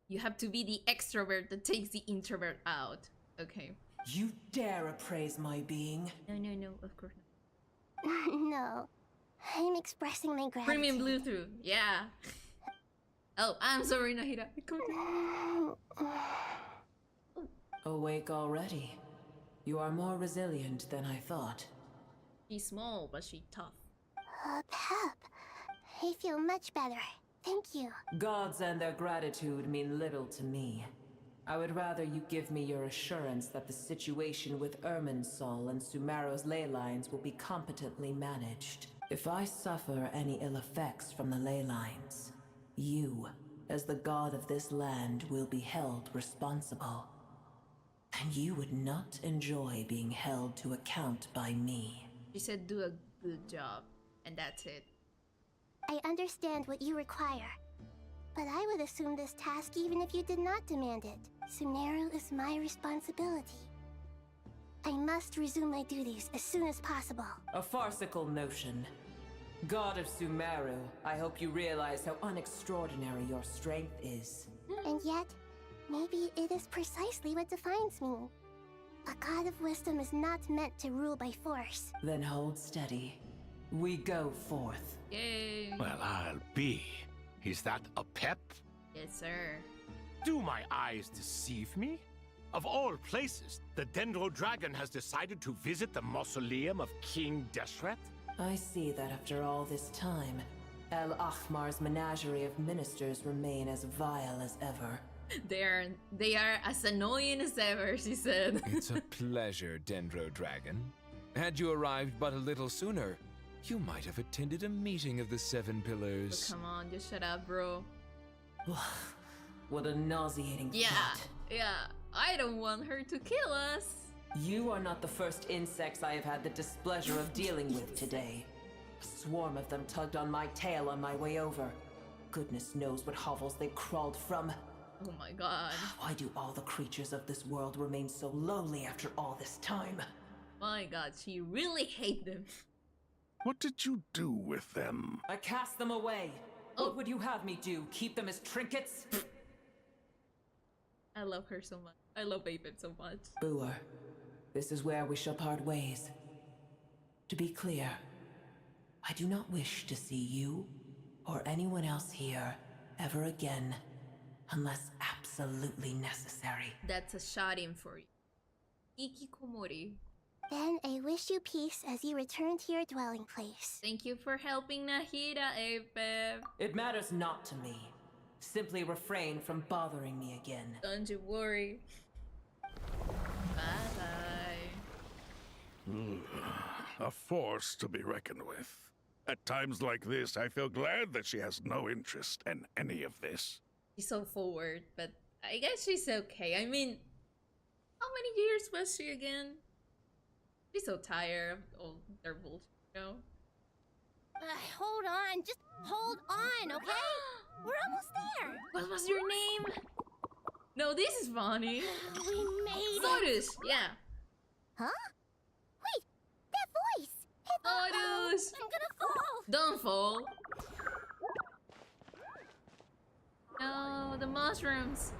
Speaker 1: You have to be the extrovert that takes the introvert out. Okay.
Speaker 13: You dare appraise my being?
Speaker 1: No, of course
Speaker 2: not. No. I'm expressing my gratitude.
Speaker 1: Premium Bluetooth, yeah. Oh, I'm sorry, Nahida.
Speaker 13: Awake already. You are more resilient than I thought.
Speaker 1: She's small, but she's tough.
Speaker 2: Pep. I feel much better. Thank you.
Speaker 13: Gods and their gratitude mean little to me. I would rather you give me your assurance that the situation with Irminsul and Sumeru's ley lines will be competently managed. If I suffer any ill effects from the ley lines, you, as the god of this land, will be held responsible. And you would not enjoy being held to account by me.
Speaker 1: She said do a good job, and that's it.
Speaker 2: I understand what you require, but I would assume this task even if you did not demand it. Sumeru is my responsibility. I must resume my duties as soon as possible.
Speaker 13: A farcical notion. God of Sumeru, I hope you realize how unextraordinary your strength is.
Speaker 2: And yet, maybe it is precisely what defines me. A god of wisdom is not meant to rule by force.
Speaker 13: Then hold steady. We go forth.
Speaker 1: Yay!
Speaker 3: Well, I'll be. Is that a pep?
Speaker 1: Yes, sir.
Speaker 3: Do my eyes deceive me? Of all places, the Dendro Dragon has decided to visit the mausoleum of King Deshret?
Speaker 13: I see that after all this time, El Ahmar's menagerie of ministers remain as vile as ever.
Speaker 1: They are as annoying as ever, she said.
Speaker 6: It's a pleasure, Dendro Dragon. Had you arrived but a little sooner, you might have attended a meeting of the Seven Pillars.
Speaker 1: Oh, come on, just shut up, bro.
Speaker 13: What a nauseating thought.
Speaker 1: Yeah. I don't want her to kill us.
Speaker 13: You are not the first insects I have had the displeasure of dealing with today. A swarm of them tugged on my tail on my way over. Goodness knows what hovels they crawled from.
Speaker 1: Oh my god.
Speaker 13: Why do all the creatures of this world remain so lowly after all this time?
Speaker 1: My god, she really hates them.
Speaker 8: What did you do with them?
Speaker 13: I cast them away. What would you have me do? Keep them as trinkets?
Speaker 1: I love her so much. I love Apep so much.
Speaker 13: Booer, this is where we shall part ways. To be clear, I do not wish to see you or anyone else here ever again, unless absolutely necessary.
Speaker 1: That's a shot in for you. Ikikomori.
Speaker 2: Then I wish you peace as you return to your dwelling place.
Speaker 1: Thank you for helping Nahida, Apep.
Speaker 13: It matters not to me. Simply refrain from bothering me again.
Speaker 1: Don't you worry. Bye-bye.
Speaker 8: a force to be reckoned with. At times like this, I feel glad that she has no interest in any of this.
Speaker 1: She's so forward, but I guess she's okay. I mean, how many years was she again? She's so tired of all their bullshit, you know?
Speaker 2: Hold on, just hold on, okay? We're almost there.
Speaker 1: What was your name? No, this is funny.
Speaker 2: We made it.
Speaker 1: Lotus, yeah.
Speaker 2: Huh? Wait, that voice.
Speaker 1: Lotus.
Speaker 2: I'm gonna fall.
Speaker 1: Don't fall. No, the mushrooms.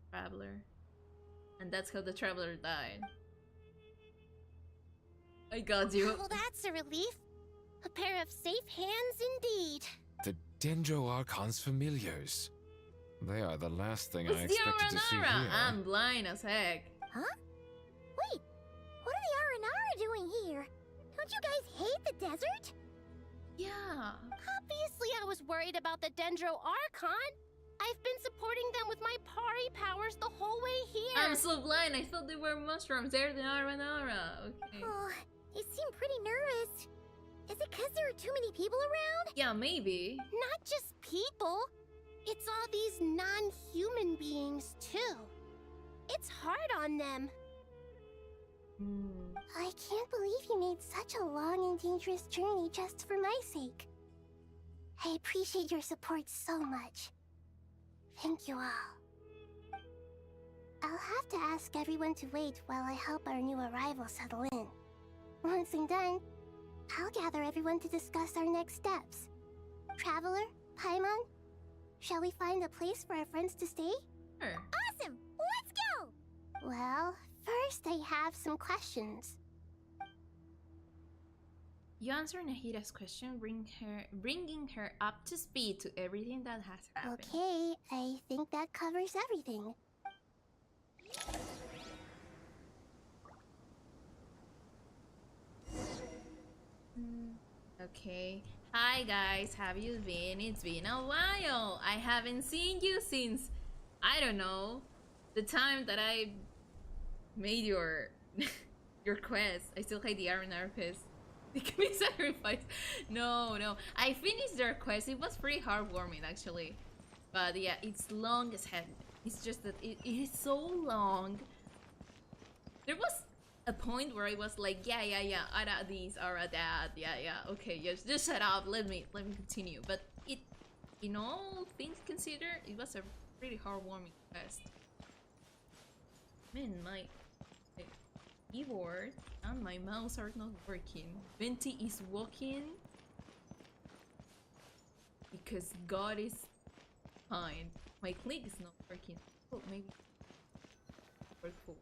Speaker 1: Traveler. And that's how the traveler died. I got you.
Speaker 2: Well, that's a relief. A pair of safe hands indeed.
Speaker 6: The Dendro Archon's familiars. They are the last thing I
Speaker 1: It's the
Speaker 6: expected to see here.
Speaker 1: Aranara. I'm blind as heck.
Speaker 2: Huh? Wait, what are the Aranara doing here? Don't you guys hate the desert?
Speaker 1: Yeah.
Speaker 2: Obviously, I was worried about the Dendro Archon. I've been supporting them with my Pari powers the whole way here.
Speaker 1: I'm so blind. I thought they were mushrooms. They're the Aranara. Okay.
Speaker 2: Oh, you seem pretty nervous. Is it because there are too many people around?
Speaker 1: Yeah, maybe.
Speaker 2: Not just people. It's all these non-human beings, too. It's hard on them. I can't believe you made such a long and dangerous journey just for my sake. I appreciate your support so much. Thank you all. I'll have to ask everyone to wait while I help our new arrival settle in. Once I'm done, I'll gather everyone to discuss our next steps. Traveler, Paimon, shall we find a place for our friends to stay?
Speaker 1: Sure.
Speaker 2: Awesome! Let's go! Well, first I have some questions.
Speaker 1: You answer Nahida's question, bringing her up to speed to everything that has happened.
Speaker 2: Okay, I think that covers everything.
Speaker 1: Okay. Hi guys, have you been? It's been a while. I haven't seen you since, I don't know, the time that I made your your quest. I still hate the Aranara quest. They can be sacrificed. No. I finished their quest. It was pretty heartwarming actually. But yeah, it's long as heck. It's just that it is so long. There was a point where I was like, yeah, ara this, ara that, yeah, okay, just shut up, let me continue. But it, in all things considered, it was a pretty heartwarming quest. Man, my keyboard and my mouse are not working. Venti is walking because God is fine. My click is not working. Oh, maybe work for.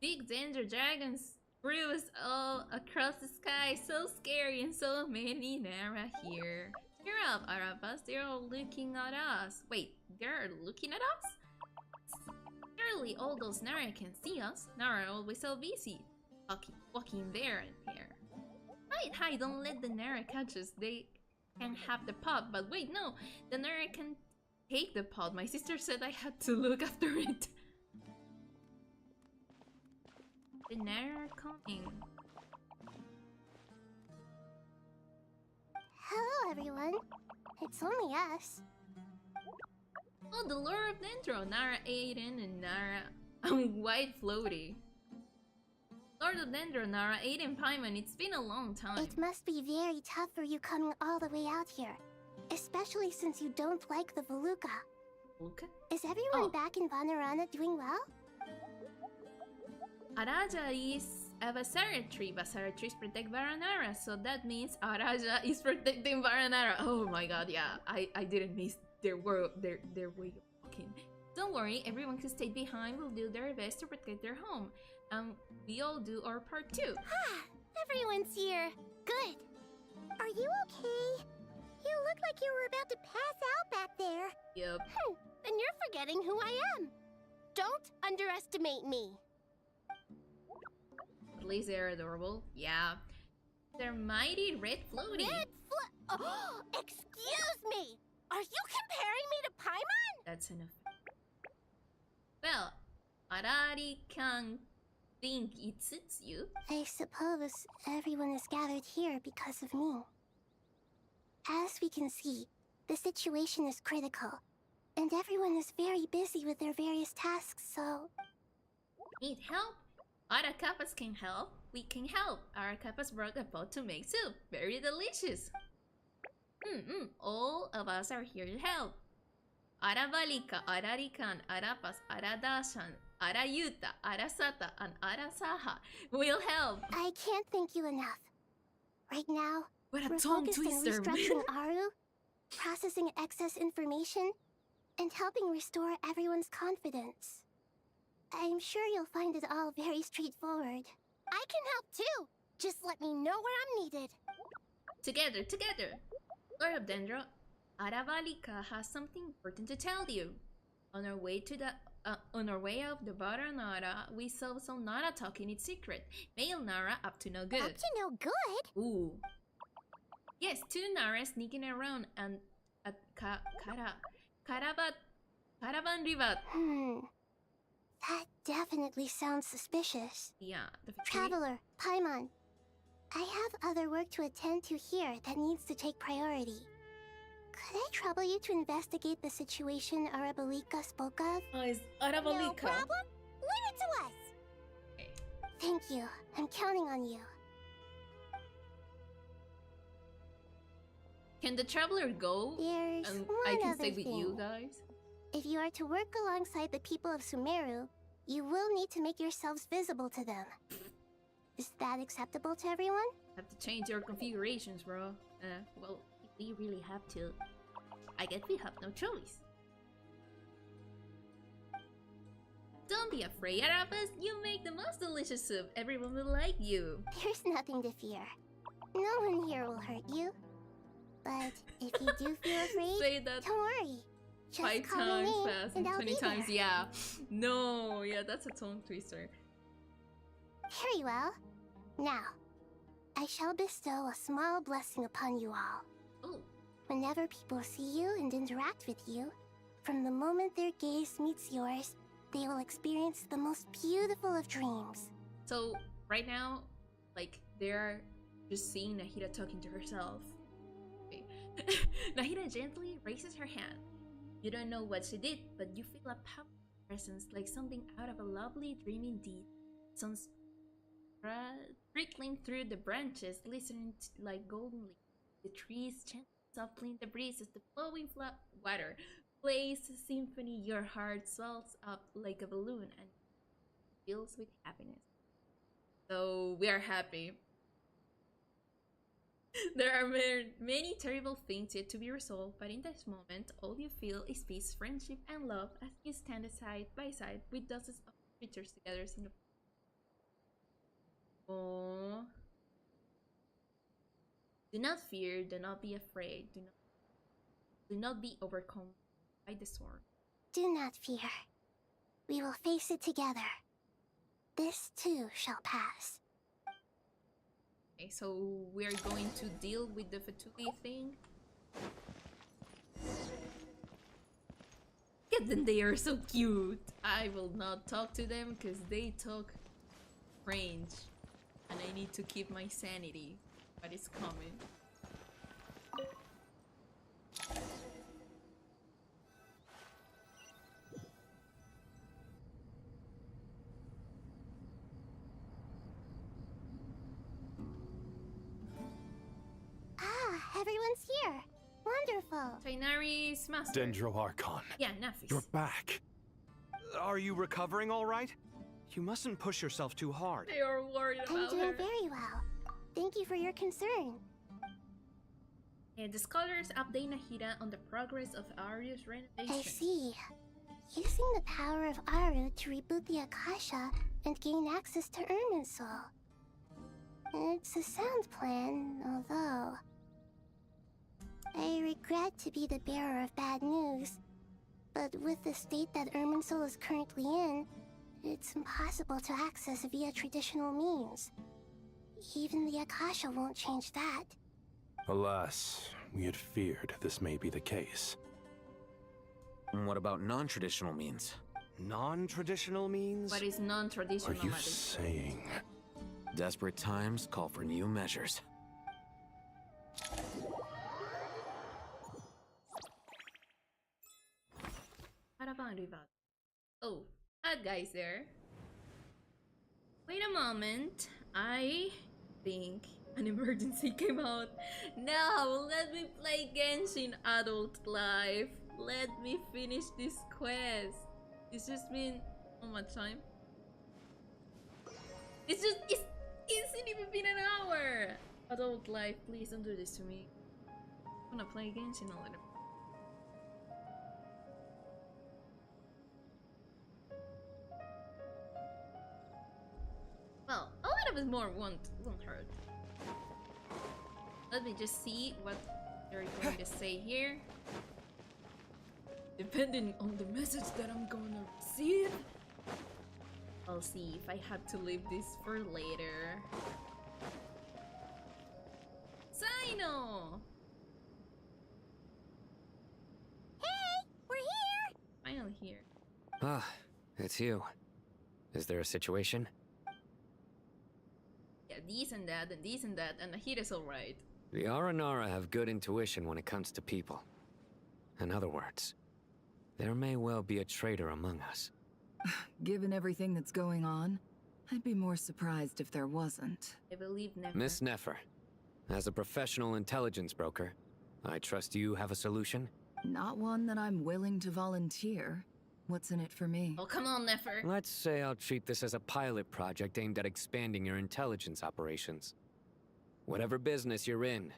Speaker 1: Big danger dragons cruise all across the sky. So scary and so many Nara here. Cheer up, Arabas. They're all looking at us. Wait, they're looking at us? Surely all those Nara can see us. Nara are always so busy. Walking there and here. Hi, don't let the Nara catch us. They can have the pot. But wait, no. The Nara can take the pot. My sister said I had to look after it. The Nara are coming.
Speaker 2: Hello, everyone. It's only us.
Speaker 1: Oh, the lure of Dendro, Nara Aiden and Nara White Floaty. Lord of Dendro, Nara Aiden Paimon, it's been a long time.
Speaker 2: It must be very tough for you coming all the way out here. Especially since you don't like the Voluka.
Speaker 1: Voluka?
Speaker 2: Is everyone back in Vanarana doing well?
Speaker 1: Araja is a Vasaratri. Vasaratris protect Varanara, so that means Araja is protecting Varanara. Oh my god, yeah. I didn't miss their way of walking. Don't worry, everyone who stayed behind will do their best to protect their home. We all do our part too.
Speaker 2: Everyone's here. Good. Are you okay? You look like you were about to pass out back there.
Speaker 1: Yep.
Speaker 2: Then you're forgetting who I am. Don't underestimate me.
Speaker 1: At least they're adorable. Yeah. They're mighty red floaty.
Speaker 2: Oh, excuse me! Are you comparing me to Paimon?
Speaker 1: That's enough. Well, Arari can think it suits you.
Speaker 2: I suppose everyone is gathered here because of me. As we can see, the situation is critical, and everyone is very busy with their various tasks, so...
Speaker 1: Need help? Other kappas can help. We can help. Our kappas brought a pot to make soup. Very delicious. All of us are here to help. Ara Valika, Ara Rikan, Ara Pas, Ara Dashan, Ara Yuta, Ara Sata, and Ara Saha will help.
Speaker 2: I can't thank you enough. Right now,
Speaker 1: What a
Speaker 2: we're
Speaker 1: tongue
Speaker 2: focused on
Speaker 1: twister, man.
Speaker 2: restructuring Aru, processing excess information, and helping restore everyone's confidence. I'm sure you'll find it all very straightforward. I can help too! Just let me know where I'm needed.
Speaker 1: Together. Lord of Dendro, Aravalika has something important to tell you. On our way of the Vara Nara, we saw some Nara talking in secret. Male Nara up to no good.
Speaker 2: Up to no good?
Speaker 1: Ooh. Yes, 2 Nara sneaking around and at Caravan Rivat.
Speaker 2: That definitely sounds suspicious.
Speaker 1: Yeah,
Speaker 2: Traveler, Paimon. I have other work to attend to here that needs to take priority. Could I trouble you to investigate the situation Arabalika spoke of?
Speaker 1: Oh, it's Arabalika.
Speaker 2: No problem. Leave it to us.
Speaker 1: Okay.
Speaker 2: Thank you. I'm counting on you.
Speaker 1: Can the traveler go?
Speaker 2: There's
Speaker 1: And
Speaker 2: one
Speaker 1: I can
Speaker 2: other
Speaker 1: stay with
Speaker 2: thing.
Speaker 1: you guys?
Speaker 2: If you are to work alongside the people of Sumeru, you will need to make yourselves visible to them. Is that acceptable to everyone?
Speaker 1: Have to change your configurations, bro. Well, we really have to. I guess we have no choice. Don't be afraid, Arabas. You make the most delicious soup. Everyone will like you.
Speaker 2: There's nothing to fear. No one here will hurt you. But if you do feel afraid,
Speaker 1: Say that
Speaker 2: don't worry. Just
Speaker 1: 5
Speaker 2: call my
Speaker 1: times
Speaker 2: name
Speaker 1: fast
Speaker 2: and
Speaker 1: and
Speaker 2: I'll
Speaker 1: 20
Speaker 2: be
Speaker 1: times,
Speaker 2: there.
Speaker 1: yeah. No, yeah, that's a tongue twister.
Speaker 2: Very well. Now, I shall bestow a small blessing upon you all.
Speaker 1: Oh.
Speaker 2: Whenever people see you and interact with you, from the moment their gaze meets yours, they will experience the most beautiful of dreams.
Speaker 1: So, right now, like, they're just seeing Nahida talking to herself. Okay. Nahida gently raises her hand. You don't know what she did, but you feel a powerful presence, like something out of a lovely dream indeed. Sounds trickling through the branches, listening to, like golden leaves. The trees chant softly in the breeze as the flowing water plays a symphony. Your heart swells up like a balloon and fills with happiness. So we are happy. There are many terrible things yet to be resolved, but in this moment, all you feel is peace, friendship, and love as you stand side by side with dozens of creatures together in the... Oh. Do not fear, do not be afraid, do not be overcome by the storm.
Speaker 2: Do not fear. We will face it together. This too shall pass.
Speaker 1: Okay, so we're going to deal with the Fatuli thing. Look at them, they are so cute. I will not talk to them because they talk French. And I need to keep my sanity. But it's coming.
Speaker 2: Ah, everyone's here. Wonderful.
Speaker 1: Tainari's master.
Speaker 4: Dendro Archon.
Speaker 1: Yeah, Nafis.
Speaker 4: You're back. Are you recovering all right? You mustn't push yourself too hard.
Speaker 1: They are worried
Speaker 2: I'm
Speaker 1: about
Speaker 2: doing
Speaker 1: her.
Speaker 2: very well. Thank you for your concern.
Speaker 1: And the scholars update Nahida on the progress of Aru's renovation.
Speaker 2: I see. Using the power of Aru to reboot the Akasha and gain access to Irminsul. It's a sound plan, although... I regret to be the bearer of bad news, but with the state that Irminsul is currently in, it's impossible to access via traditional means. Even the Akasha won't change that.
Speaker 3: Alas, we had feared this may be the case.
Speaker 5: And what about non-traditional means?
Speaker 4: Non-traditional means?
Speaker 1: What is non-traditional?
Speaker 3: Are you saying...
Speaker 5: Desperate times call for new measures.
Speaker 1: Oh, bad guys there. Wait a moment. I think an emergency came out. No, let me play Genshin Adult Life. Let me finish this quest. It's just been how much time? It hasn't even been an hour. Adult Life, please don't do this to me. I'm gonna play Genshin a little. Well, a little bit more won't hurt. Let me just see what they're going to say here. Depending on the message that I'm gonna receive, I'll see if I have to leave this for later. Sino!
Speaker 2: Hey, we're here!
Speaker 1: Finally here.
Speaker 5: Ah, it's you. Is there a situation?
Speaker 1: Yeah, these and that, and these and that, and the heat is alright.
Speaker 5: The Aranara have good intuition when it comes to people. In other words, there may well be a traitor among us.
Speaker 14: Given everything that's going on, I'd be more surprised if there wasn't.
Speaker 1: I believe never.
Speaker 5: Miss Nefer, as a professional intelligence broker, I trust you have a solution?
Speaker 14: Not one that I'm willing to volunteer. What's in it for me?
Speaker 1: Oh, come on, Nefer.
Speaker 5: Let's say I'll treat this as a pilot project aimed at expanding your intelligence operations. Whatever business you're in,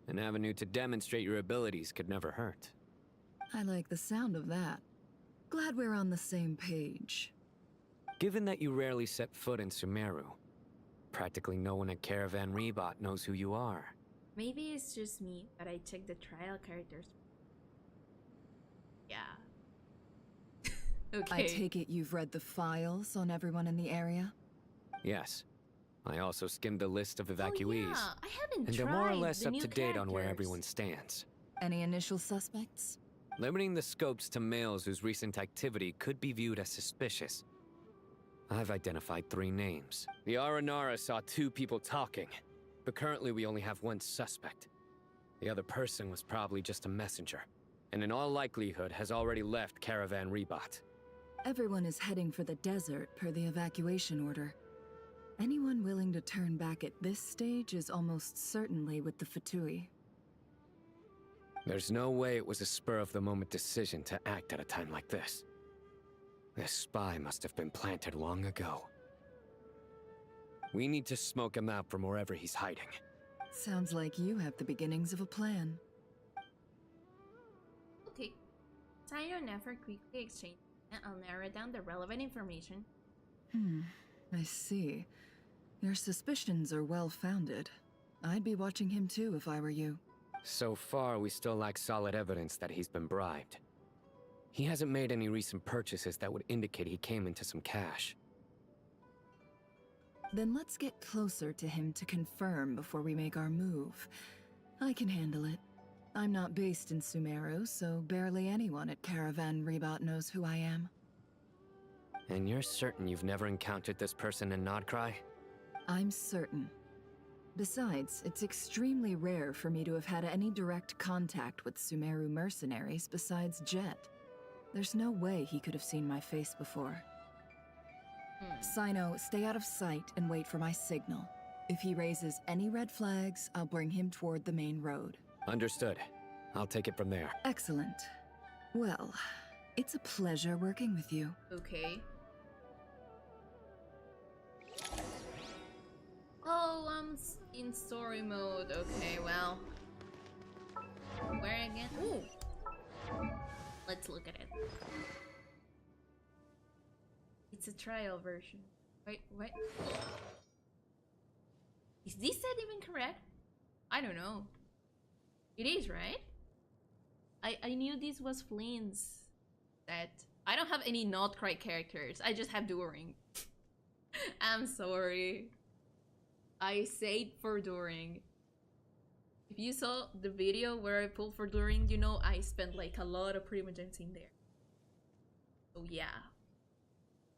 Speaker 5: an avenue to demonstrate your abilities could never hurt.
Speaker 14: I like the sound of that. Glad we're on the same page.
Speaker 5: Given that you rarely set foot in Sumeru, practically no one at Caravan Rebot knows who you are.
Speaker 1: Maybe it's just me, but I checked the trial characters. Yeah. Okay.
Speaker 14: I take it you've read the files on everyone in the area?
Speaker 5: Yes. I also skimmed the list of evacuees.
Speaker 1: Oh, yeah. I haven't
Speaker 5: and
Speaker 1: tried
Speaker 5: they're more or less
Speaker 1: the
Speaker 5: up
Speaker 1: new
Speaker 5: to date on where
Speaker 1: characters.
Speaker 5: everyone stands.
Speaker 14: Any initial suspects?
Speaker 5: Limiting the scopes to males whose recent activity could be viewed as suspicious. I've identified 3 names. The Aranara saw 2 people talking, but currently we only have 1 suspect. The other person was probably just a messenger, and in all likelihood has already left Caravan Rebot.
Speaker 14: Everyone is heading for the desert per the evacuation order. Anyone willing to turn back at this stage is almost certainly with the Fatui.
Speaker 5: There's no way it was a spur-of-the-moment decision to act at a time like this. This spy must have been planted long ago. We need to smoke him out from wherever he's hiding.
Speaker 14: Sounds like you have the beginnings of a plan.
Speaker 1: Okay. Sino and Nefer quickly exchange, and I'll narrow down the relevant information.
Speaker 14: I see. Your suspicions are well-founded. I'd be watching him too if I were you.
Speaker 5: So far, we still lack solid evidence that he's been bribed. He hasn't made any recent purchases that would indicate he came into some cash.
Speaker 14: Then let's get closer to him to confirm before we make our move. I can handle it. I'm not based in Sumeru, so barely anyone at Caravan Rebot knows who I am.
Speaker 5: And you're certain you've never encountered this person in Nodcry?
Speaker 14: I'm certain. Besides, it's extremely rare for me to have had any direct contact with Sumeru mercenaries besides Jet. There's no way he could have seen my face before. Sino, stay out of sight and wait for my signal. If he raises any red flags, I'll bring him toward the main road.
Speaker 5: Understood. I'll take it from there.
Speaker 14: Excellent. Well, it's a pleasure working with you.
Speaker 1: Okay. Oh, I'm in story mode. Okay, well. Where again? Ooh. Let's look at it. It's a trial version. Wait, what? Is this set even correct? I don't know. It is, right? I knew this was Flynn's set. I don't have any Notcry characters. I just have During. I'm sorry. I saved for During. If you saw the video where I pulled for Durin, you know I spent like a lot of primogens in there. So yeah.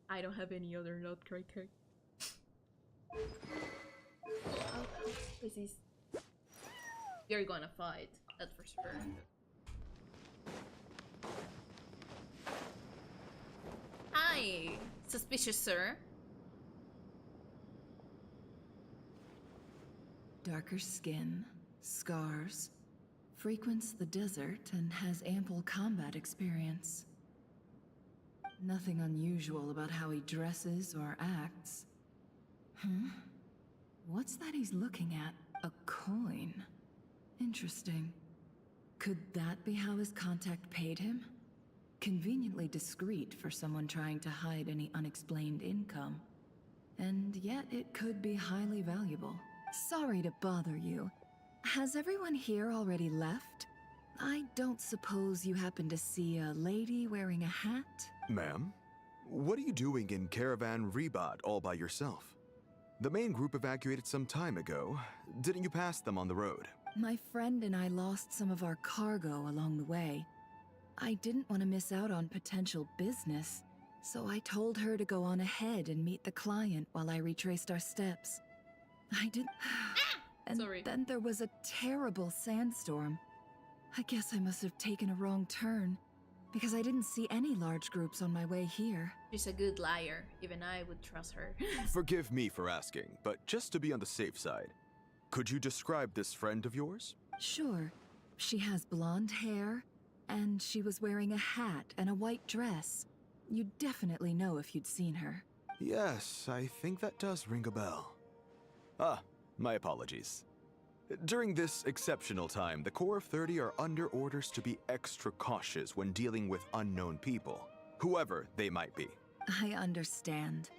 Speaker 1: I don't have any other note character. This is... You're gonna fight, that's for sure. Hi, suspicious sir.
Speaker 14: Darker skin, scars, frequents the desert and has ample combat experience. Nothing unusual about how he dresses or acts. What's that he's looking at? A coin. Interesting. Could that be how his contact paid him? Conveniently discreet for someone trying to hide any unexplained income. And yet it could be highly valuable. Sorry to bother you. Has everyone here already left? I don't suppose you happen to see a lady wearing a hat?
Speaker 15: Ma'am, what are you doing in Caravan Rebot all by yourself? The main group evacuated some time ago. Didn't you pass them on the road?
Speaker 14: My friend and I lost some of our cargo along the way. I didn't want to miss out on potential business, so I told her to go on ahead and meet the client while I retraced our steps. I did... And
Speaker 1: Sorry.
Speaker 14: then there was a terrible sandstorm. I guess I must have taken a wrong turn, because I didn't see any large groups on my way here.
Speaker 1: She's a good liar. Even I would trust her.
Speaker 15: Forgive me for asking, but just to be on the safe side, could you describe this friend of yours?
Speaker 14: Sure. She has blonde hair, and she was wearing a hat and a white dress. You'd definitely know if you'd seen her.
Speaker 15: Yes, I think that does ring a bell. Ah, my apologies. During this exceptional time, the Corps of 30 are under orders to be extra cautious when dealing with unknown people, whoever they might be.
Speaker 14: I understand.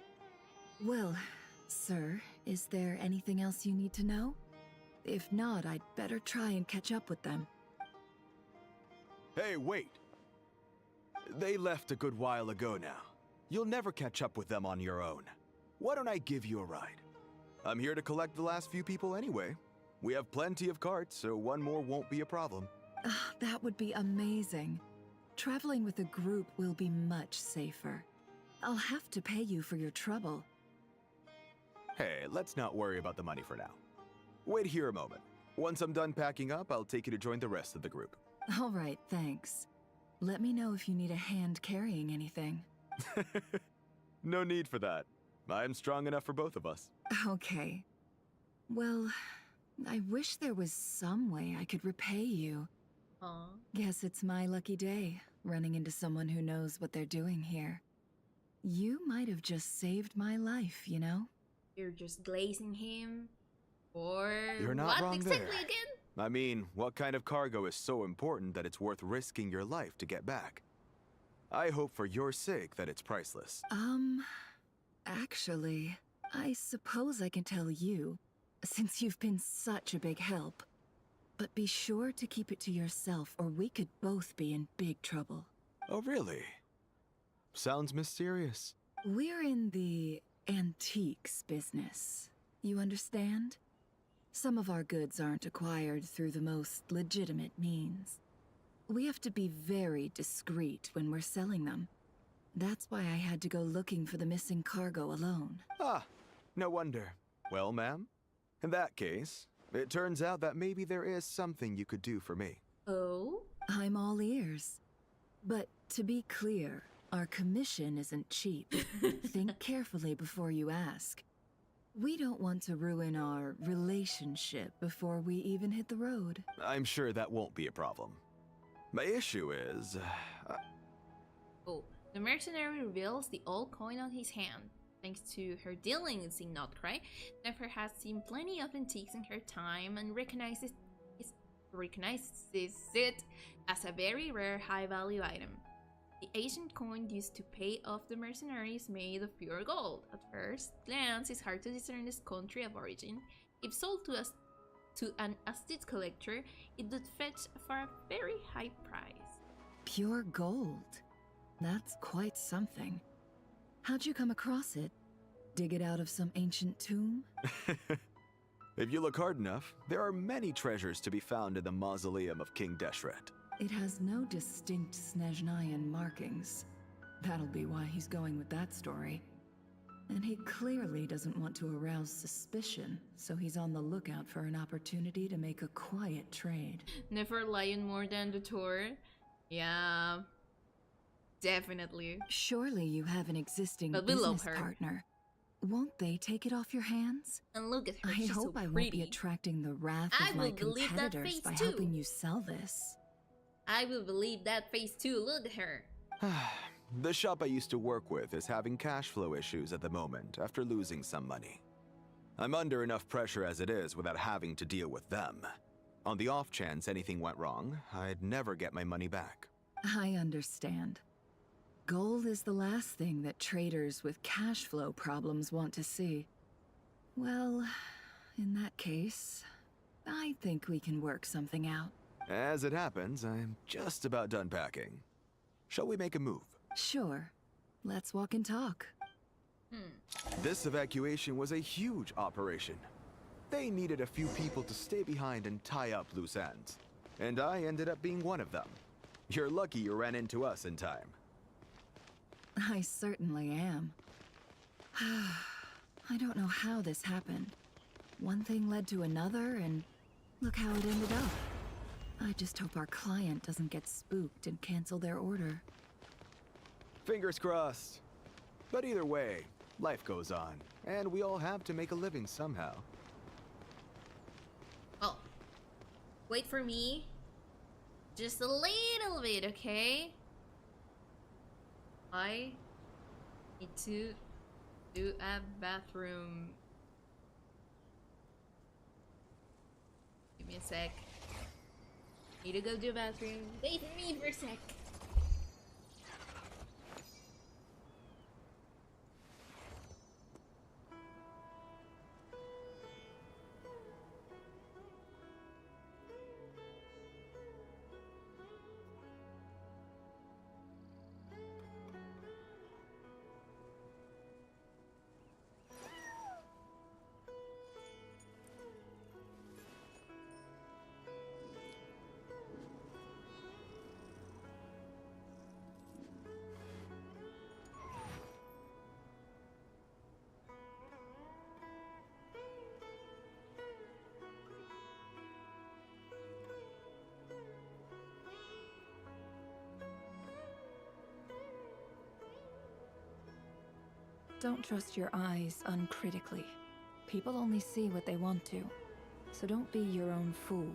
Speaker 14: Well, sir, is there anything else you need to know? If not, I'd better try and catch up with them.
Speaker 15: Hey, wait! They left a good while ago now. You'll never catch up with them on your own. Why don't I give you a ride? I'm here to collect the last few people anyway. We have plenty of carts, so one more won't be a problem.
Speaker 14: That would be amazing. Traveling with a group will be much safer. I'll have to pay you for your trouble.
Speaker 15: Hey, let's not worry about the money for now. Wait here a moment. Once I'm done packing up, I'll take you to join the rest of the group.
Speaker 14: All right, thanks. Let me know if you need a hand carrying anything.
Speaker 15: No need for that. I'm strong enough for both of us.
Speaker 14: Okay. Well, I wish there was some way I could repay you.
Speaker 1: Aww.
Speaker 14: Guess it's my lucky day, running into someone who knows what they're doing here. You might have just saved my life, you know?
Speaker 1: You're just glazing him? Or
Speaker 15: You're not
Speaker 1: what
Speaker 15: wrong
Speaker 1: exactly
Speaker 15: there.
Speaker 1: again?
Speaker 15: I mean, what kind of cargo is so important that it's worth risking your life to get back? I hope for your sake that it's priceless.
Speaker 14: Actually, I suppose I can tell you, since you've been such a big help. But be sure to keep it to yourself, or we could both be in big trouble.
Speaker 15: Oh, really? Sounds mysterious.
Speaker 14: We're in the antiques business. You understand? Some of our goods aren't acquired through the most legitimate means. We have to be very discreet when we're selling them. That's why I had to go looking for the missing cargo alone.
Speaker 15: Ah, no wonder. Well, ma'am, in that case, it turns out that maybe there is something you could do for me.
Speaker 1: Oh?
Speaker 14: I'm all ears. But to be clear, our commission isn't cheap. Think carefully before you ask. We don't want to ruin our relationship before we even hit the road.
Speaker 15: I'm sure that won't be a problem. My issue is...
Speaker 1: Oh, the mercenary reveals the old coin on his hand. Thanks to her dealings in Notcry, Nefer has seen plenty of antiques in her time and recognizes it as a very rare high-value item. The ancient coin used to pay off the mercenaries made of pure gold. At first glance, it's hard to discern its country of origin. If sold to an astute collector, it would fetch for a very high price.
Speaker 14: Pure gold? That's quite something. How'd you come across it? Dig it out of some ancient tomb?
Speaker 15: If you look hard enough, there are many treasures to be found in the mausoleum of King Deshret.
Speaker 14: It has no distinct Snezhnayan markings. That'll be why he's going with that story. And he clearly doesn't want to arouse suspicion, so he's on the lookout for an opportunity to make a quiet trade.
Speaker 1: Never lion more than the tour. Yeah, definitely.
Speaker 14: Surely you have an existing
Speaker 1: But we love
Speaker 14: business
Speaker 1: her.
Speaker 14: partner. Won't they take it off your hands?
Speaker 1: And look at her,
Speaker 14: I
Speaker 1: she's
Speaker 14: hope
Speaker 1: so
Speaker 14: I won't
Speaker 1: pretty.
Speaker 14: be attracting the wrath
Speaker 1: I
Speaker 14: of my
Speaker 1: will believe that
Speaker 14: competitors
Speaker 1: face
Speaker 14: by
Speaker 1: too.
Speaker 14: helping you sell this.
Speaker 1: I will believe that face too, look at her.
Speaker 15: The shop I used to work with is having cash flow issues at the moment after losing some money. I'm under enough pressure as it is without having to deal with them. On the off chance anything went wrong, I'd never get my money back.
Speaker 14: I understand. Gold is the last thing that traders with cash flow problems want to see. Well, in that case, I think we can work something out.
Speaker 15: As it happens, I'm just about done packing. Shall we make a move?
Speaker 14: Sure. Let's walk and talk.
Speaker 15: This evacuation was a huge operation. They needed a few people to stay behind and tie up loose ends. And I ended up being one of them. You're lucky you ran into us in time.
Speaker 14: I certainly am. I don't know how this happened. One thing led to another, and look how it ended up. I just hope our client doesn't get spooked and cancel their order.
Speaker 15: Fingers crossed. But either way, life goes on, and we all have to make a living somehow.
Speaker 1: Oh, wait for me. Just a little bit, okay? I need to do a bathroom. Give me a sec. Need to go do a bathroom. Wait for me for a sec.
Speaker 14: Don't trust your eyes uncritically. People only see what they want to, so don't be your own fool.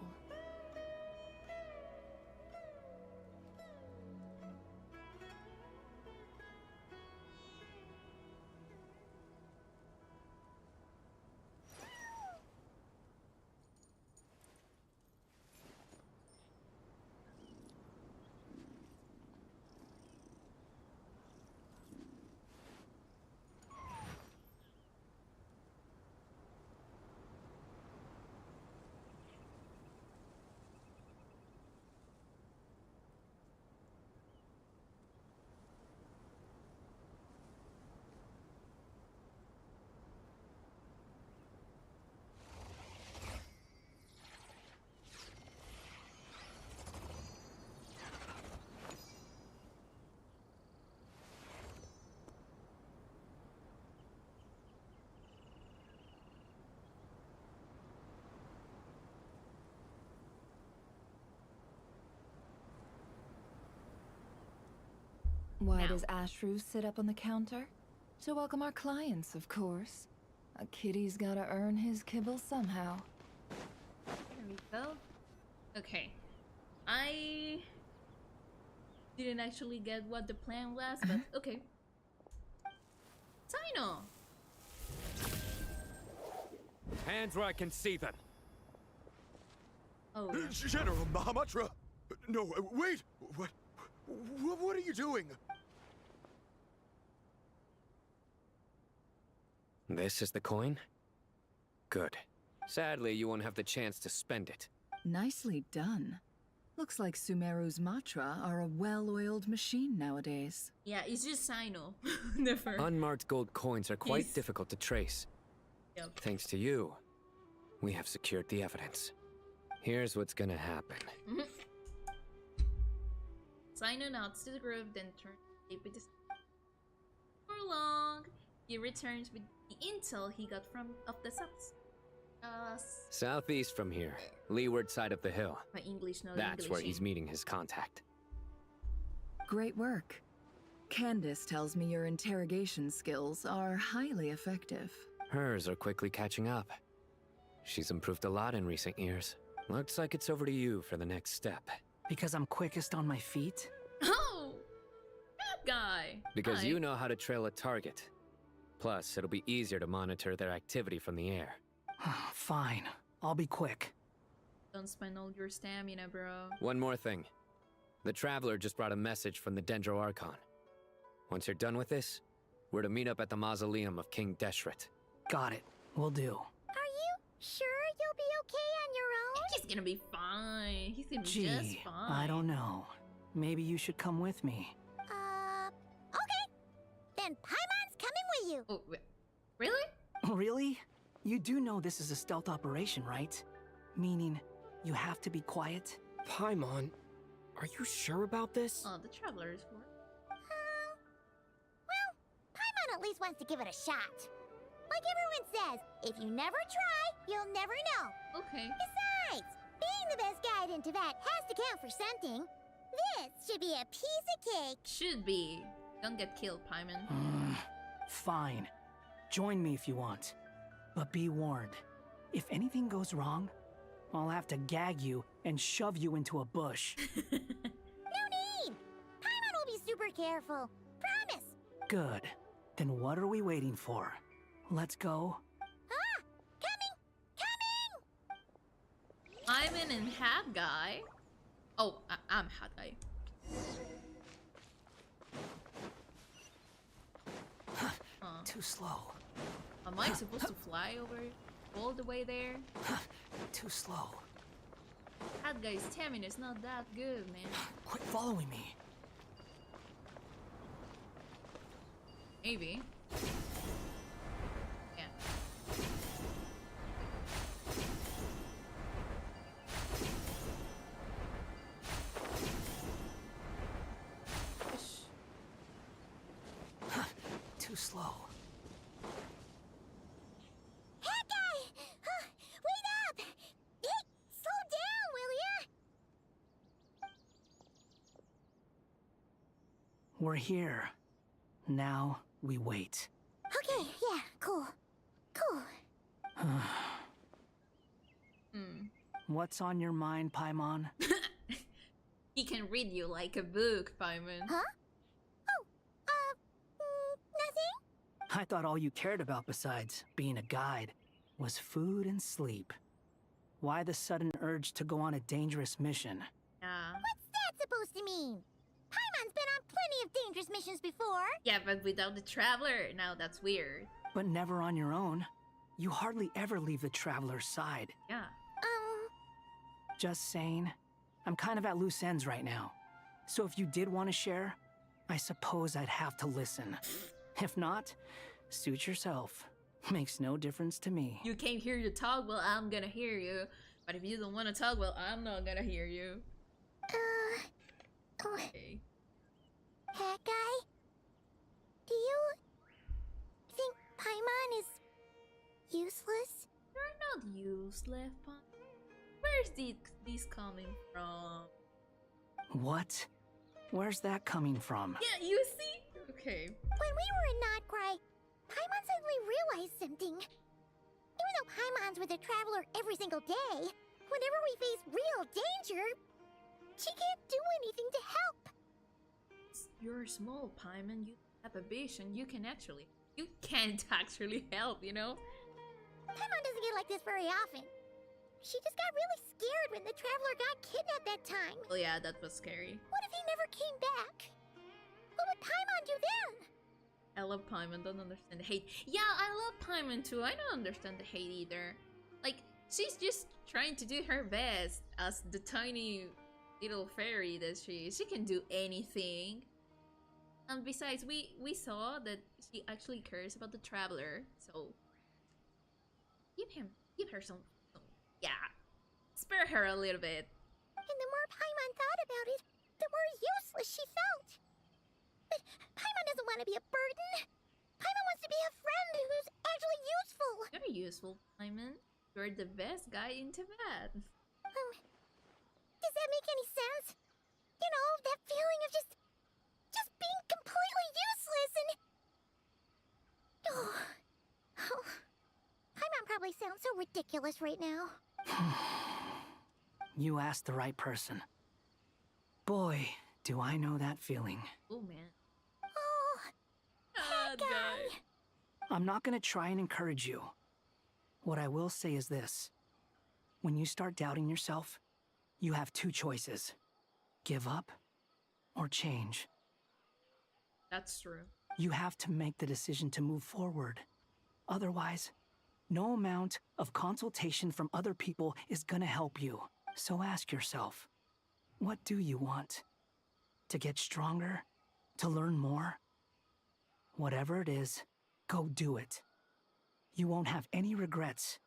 Speaker 14: Why does Ashru sit up on the counter? To welcome our clients, of course. A kitty's gotta earn his kibble somehow.
Speaker 1: There we go. Okay. I didn't actually get what the plan was, but okay. Tino!
Speaker 16: Hands where I can see them.
Speaker 1: Oh,
Speaker 15: General Mahamatra! No, wait! What are you doing?
Speaker 12: This is the coin? Good. Sadly, you won't have the chance to spend it.
Speaker 14: Nicely done. Looks like Sumeru's Matra are a well-oiled machine nowadays.
Speaker 1: yeah, it's just Sino. Never.
Speaker 12: Unmarked gold coins are quite
Speaker 1: Yes.
Speaker 12: difficult to trace.
Speaker 1: Yep.
Speaker 12: Thanks to you, We have secured the evidence. Here's what's gonna happen.
Speaker 1: Sign nods to the group, then turn to with the for long. He returns with the intel he got from of the subs.
Speaker 12: Southeast from here, leeward side of the hill.
Speaker 1: My English, no
Speaker 12: That's where
Speaker 1: English.
Speaker 12: he's meeting his contact.
Speaker 14: Great work. Candace tells me your interrogation skills are highly effective.
Speaker 12: Hers are quickly catching up. She's improved a lot in recent years. Looks like it's over to you for the next step.
Speaker 17: Because I'm quickest on my feet?
Speaker 1: Oh! That guy!
Speaker 12: Because
Speaker 1: Hi.
Speaker 12: you know how to trail a target. Plus, it'll be easier to monitor their activity from the air.
Speaker 17: Fine. I'll be quick.
Speaker 1: Don't spend all your stamina, bro.
Speaker 12: One more thing. The Traveler just brought a message from the Dendro Archon. Once you're done with this, we're to meet up at the mausoleum of King Deshret.
Speaker 17: Got it. Will do.
Speaker 2: Are you sure you'll be okay on your own?
Speaker 1: He's gonna be fine. He's gonna be
Speaker 17: Gee,
Speaker 1: just fine.
Speaker 17: I don't know. Maybe you should come with me.
Speaker 2: Okay. Then Paimon's coming with you.
Speaker 1: Oh, really?
Speaker 17: Really? You do know this is a stealth operation, right? Meaning, you have to be quiet?
Speaker 16: Paimon, are you sure about this?
Speaker 1: Oh, the Traveler's for.
Speaker 2: Well, Paimon at least wants to give it a shot. Like everyone says, if you never try, you'll never know.
Speaker 1: Okay.
Speaker 2: Besides, being the best guide in Tibet has to count for something. This should be a piece of cake.
Speaker 1: Should be. Don't get killed, Paimon.
Speaker 17: Fine. Join me if you want. But be warned, if anything goes wrong, I'll have to gag you and shove you into a bush.
Speaker 2: No need! Paimon will be super careful. Promise!
Speaker 17: Good. Then what are we waiting for? Let's go.
Speaker 1: Paimon and Hat Guy. Oh, I'm Hat Guy.
Speaker 17: Too slow.
Speaker 1: Am I supposed to fly over all the way there?
Speaker 17: Too slow.
Speaker 1: Hat Guy's stamina is not that good, man.
Speaker 17: Quit following me.
Speaker 1: Maybe. Yeah.
Speaker 17: Too slow.
Speaker 2: Hat Guy! Wait up! Hey, slow down, will ya?
Speaker 17: We're here. Now we wait.
Speaker 2: Okay, yeah, cool. Cool.
Speaker 17: What's on your mind, Paimon?
Speaker 1: He can read you like a book, Paimon.
Speaker 2: Huh? Nothing?
Speaker 17: I thought all you cared about besides being a guide was food and sleep. Why the sudden urge to go on a dangerous mission?
Speaker 2: What's that supposed to mean? Paimon's been on plenty of dangerous missions before.
Speaker 1: Yeah, but without the Traveler, now that's weird.
Speaker 17: But never on your own. You hardly ever leave the Traveler's side.
Speaker 1: Yeah.
Speaker 17: Just saying, I'm kind of at loose ends right now. So if you did want to share, I suppose I'd have to listen. If not, suit yourself. Makes no difference to me.
Speaker 1: You came here to talk, well, I'm gonna hear you. But if you don't want to talk, well, I'm not gonna hear you. Okay.
Speaker 2: Hat Guy? Do you think Paimon is useless?
Speaker 1: You're not useless, Paimon. Where's these coming from?
Speaker 17: What? Where's that coming from?
Speaker 1: Yeah, you see? Okay.
Speaker 2: When we were in Notcry, Paimon suddenly realized something. Even though Paimon's with a Traveler every single day, whenever we face real danger, she can't do anything to help.
Speaker 1: You're small, Paimon. You have a vision. You can't actually help, you know?
Speaker 2: Paimon doesn't get like this very often. She just got really scared when the Traveler got kidnapped that time.
Speaker 1: Oh yeah, that was scary.
Speaker 2: What if he never came back? What would Paimon do then?
Speaker 1: I love Paimon, don't understand the hate. Yeah, I love Paimon too. I don't understand the hate either. Like, she's just trying to do her best as the tiny little fairy that she is. She can do anything. And besides, we saw that she actually cares about the Traveler, so give her some Yeah. Spare her a little bit.
Speaker 2: And the more Paimon thought about it, the more useless she felt. But Paimon doesn't want to be a burden. Paimon wants to be a friend who's actually useful.
Speaker 1: You're useful, Paimon. You're the best guy in Tibet.
Speaker 2: Does that make any sense? You know, that feeling of just being completely useless and... Oh, Paimon probably sounds so ridiculous right now.
Speaker 17: You asked the right person. Boy, do I know that feeling.
Speaker 1: Oh, man.
Speaker 2: Oh, that guy.
Speaker 17: I'm not gonna try and encourage you. What I will say is this. When you start doubting yourself, you have two choices. Give up or change.
Speaker 1: That's true.
Speaker 17: You have to make the decision to move forward. Otherwise, no amount of consultation from other people is gonna help you. So ask yourself, what do you want? To get stronger? To learn more? Whatever it is, go do it. You won't have any regrets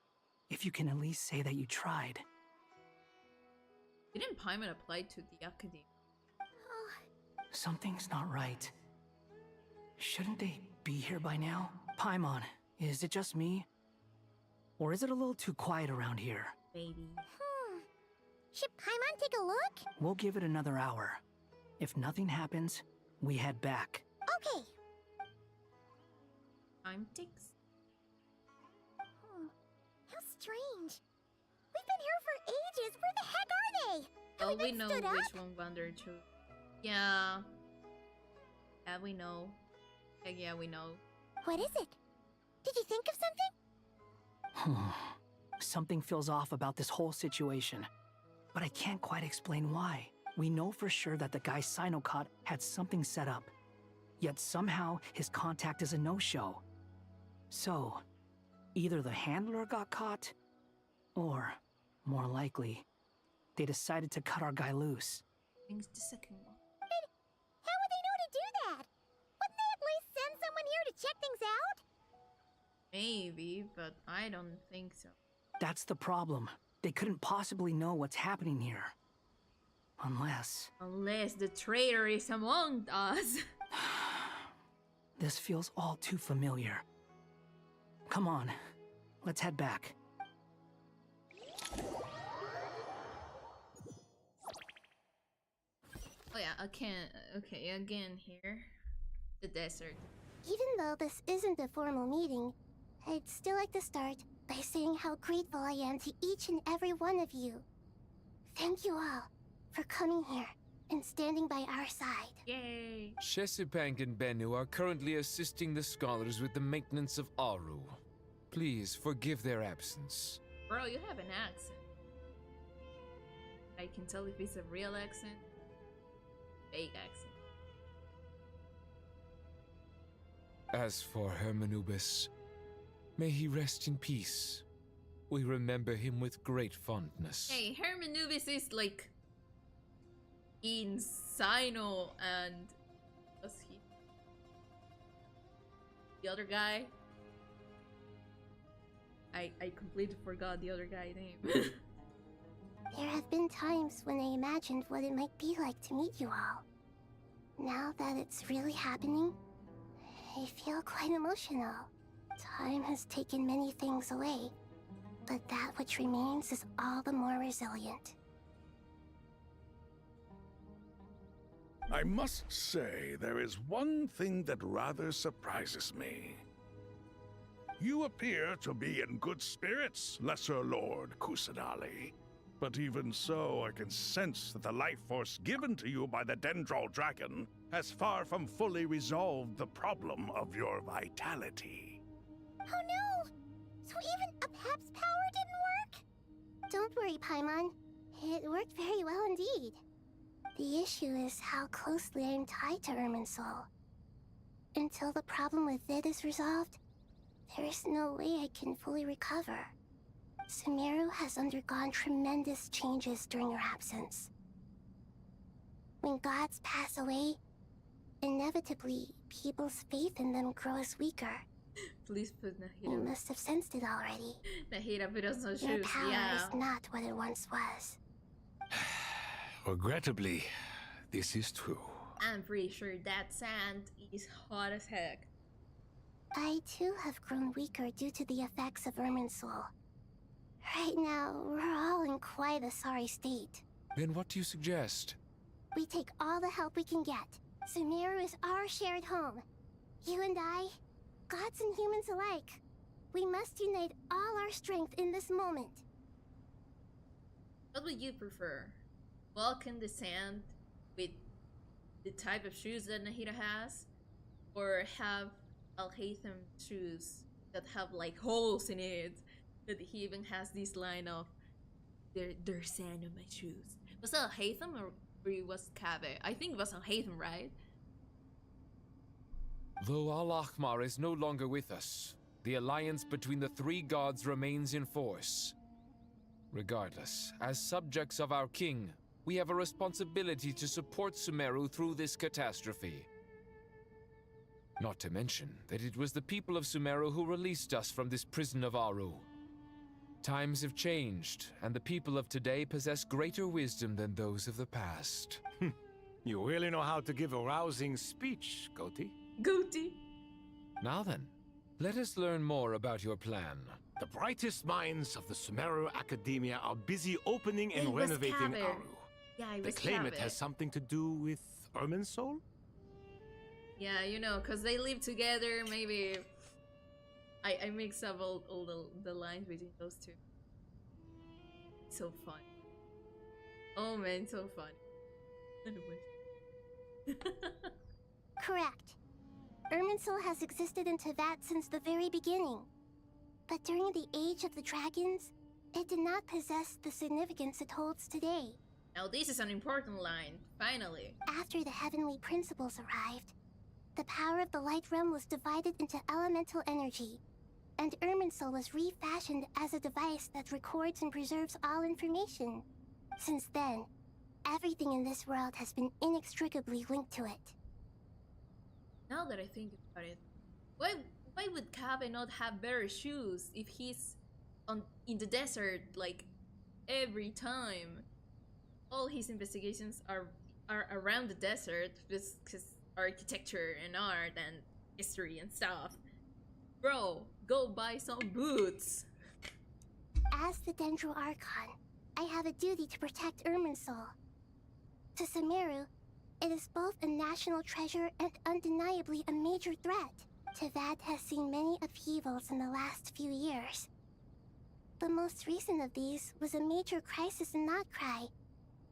Speaker 17: if you can at least say that you tried.
Speaker 1: Didn't Paimon apply to the academy?
Speaker 17: Something's not right. Shouldn't they be here by now? Paimon, is it just me? Or is it a little too quiet around here?
Speaker 1: Baby.
Speaker 2: Should Paimon take a look?
Speaker 17: We'll give it another hour. If nothing happens, we head back.
Speaker 2: Okay.
Speaker 1: Time ticks.
Speaker 2: How strange. We've been here for ages. Where the heck are they?
Speaker 1: Oh,
Speaker 2: Have
Speaker 1: we
Speaker 2: been
Speaker 1: know
Speaker 2: stood
Speaker 1: which
Speaker 2: up?
Speaker 1: one wandered to. Yeah. Yeah, we know. Yeah, we know.
Speaker 2: What is it? Did you think of something?
Speaker 17: Something feels off about this whole situation. But I can't quite explain why. We know for sure that the guy Sinocot had something set up. Yet somehow his contact is a no-show. So, either the handler got caught, or, more likely, they decided to cut our guy loose.
Speaker 1: I think it's the second one.
Speaker 2: How would they know to do that? Wouldn't they at least send someone here to check things out?
Speaker 1: Maybe, but I don't think so.
Speaker 17: That's the problem. They couldn't possibly know what's happening here. Unless...
Speaker 1: Unless the traitor is among us.
Speaker 17: This feels all too familiar. Come on, let's head back.
Speaker 1: Oh yeah, I can't... Okay, again here. The desert.
Speaker 2: Even though this isn't a formal meeting, I'd still like to start by saying how grateful I am to each and every one of you. Thank you all for coming here and standing by our side.
Speaker 1: Yay!
Speaker 6: Shesipank and Bennu are currently assisting the scholars with the maintenance of Aru. Please forgive their absence.
Speaker 1: Bro, you have an accent. I can tell if it's a real accent. Fake accent.
Speaker 6: As for Hermanubis, may he rest in peace. We remember him with great fondness.
Speaker 1: Hey, Hermanubis is like in Sino and what's he? The other guy? I completely forgot the other guy's name.
Speaker 2: There have been times when I imagined what it might be like to meet you all. Now that it's really happening, I feel quite emotional. Time has taken many things away, but that which remains is all the more resilient.
Speaker 8: I must say, there is one thing that rather surprises me. You appear to be in good spirits, Lesser Lord Kusanali. But even so, I can sense that the life force given to you by the Dendral Dragon has far from fully resolved the problem of your vitality.
Speaker 2: Oh no! So even a Pep's power didn't work? Don't worry, Paimon. It worked very well indeed. The issue is how closely I'm tied to Irminsul. Until the problem with it is resolved, there is no way I can fully recover. Sumeru has undergone tremendous changes during your absence. When gods pass away, inevitably, people's faith in them grows weaker.
Speaker 1: Please put
Speaker 2: You
Speaker 1: Nahida.
Speaker 2: must have sensed it already.
Speaker 1: Nahida put on some
Speaker 2: Your
Speaker 1: shoes.
Speaker 2: power
Speaker 1: Yeah.
Speaker 2: is not what it once was.
Speaker 3: Regrettably, this is true.
Speaker 1: I'm pretty sure that sand is hot as heck.
Speaker 2: I too have grown weaker due to the effects of Irminsul. Right now, we're all in quite a sorry state.
Speaker 6: Then what do you suggest?
Speaker 2: We take all the help we can get. Sumeru is our shared home. You and I, gods and humans alike. We must unite all our strength in this moment.
Speaker 1: What would you prefer? Walk in the sand with the type of shoes that Nahida has? Or have Alhaitham shoes that have like holes in it? That he even has this line of there's sand on my shoes. Was it Alhaitham or it was Kabe? I think it was Alhaitham, right?
Speaker 6: Though Al-Ahmar is no longer with us, the alliance between the three gods remains in force. Regardless, as subjects of our king, we have a responsibility to support Sumeru through this catastrophe. Not to mention that it was the people of Sumeru who released us from this prison of Aru. Times have changed, and the people of today possess greater wisdom than those of the past.
Speaker 3: You really know how to give a rousing speech, Goatee.
Speaker 1: Goatee.
Speaker 6: Now then, let us learn more about your plan.
Speaker 3: The brightest minds of the Sumeru Academia are busy opening and
Speaker 1: It was
Speaker 3: renovating
Speaker 1: Kabe.
Speaker 3: Aru.
Speaker 1: Yeah, it
Speaker 3: They
Speaker 1: was
Speaker 3: claim it
Speaker 1: Kabe.
Speaker 3: has something to do with Irminsul?
Speaker 1: Yeah, you know, because they live together, maybe... I mix up all the lines between those two. So fun. Oh man, so fun.
Speaker 2: Correct. Irminsul has existed in Teyvat since the very beginning. But during the Age of the Dragons, it did not possess the significance it holds today.
Speaker 1: Now this is an important line, finally.
Speaker 2: After the heavenly principles arrived, the power of the Light Realm was divided into elemental energy, and Irminsul was refashioned as a device that records and preserves all information. Since then, everything in this world has been inextricably linked to it.
Speaker 1: Now that I think about it, why would Kabe not have better shoes if he's in the desert like every time? All his investigations are around the desert because architecture and art and history and stuff. Bro, go buy some boots.
Speaker 2: As the Dendro Archon, I have a duty to protect Irminsul. To Sumeru, it is both a national treasure and undeniably a major threat. Teyvat has seen many upheavals in the last few years. The most recent of these was a major crisis in Notcry,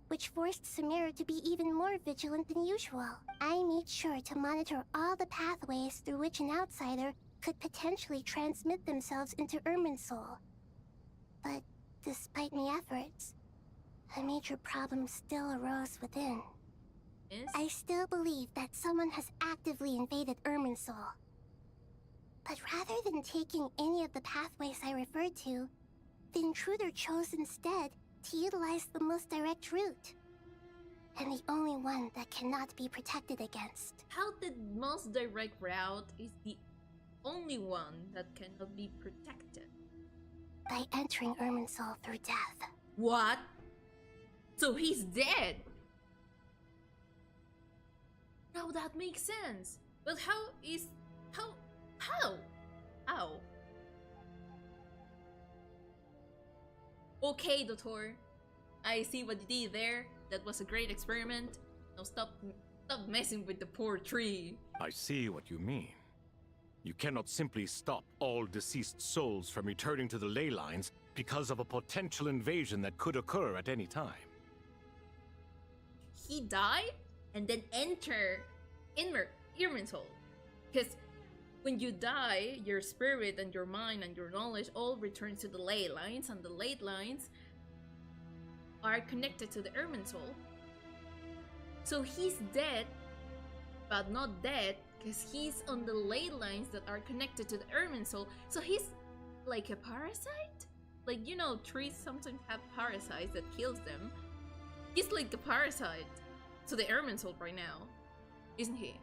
Speaker 2: which forced Sumeru to be even more vigilant than usual. I made sure to monitor all the pathways through which an outsider could potentially transmit themselves into Irminsul. But despite my efforts, a major problem still arose within.
Speaker 1: Yes?
Speaker 2: I still believe that someone has actively invaded Irminsul. But rather than taking any of the pathways I referred to, the intruder chose instead to utilize the most direct route. And the only one that cannot be protected against.
Speaker 1: How the most direct route is the only one that cannot be protected?
Speaker 2: By entering Irminsul through death.
Speaker 1: What? So he's dead? Now that makes sense. But how? Okay, Doctor. I see what you did there. That was a great experiment. Now stop messing with the poor tree.
Speaker 3: I see what you mean. You cannot simply stop all deceased souls from returning to the ley lines because of a potential invasion that could occur at any time.
Speaker 1: He died and then enter Irminsul. Because when you die, your spirit and your mind and your knowledge all returns to the ley lines, and the ley lines are connected to the Irminsul. So he's dead, but not dead, because he's on the ley lines that are connected to the Irminsul. So he's like a parasite? Like, you know, trees sometimes have parasites that kills them. He's like a parasite to the Irminsul right now, isn't he?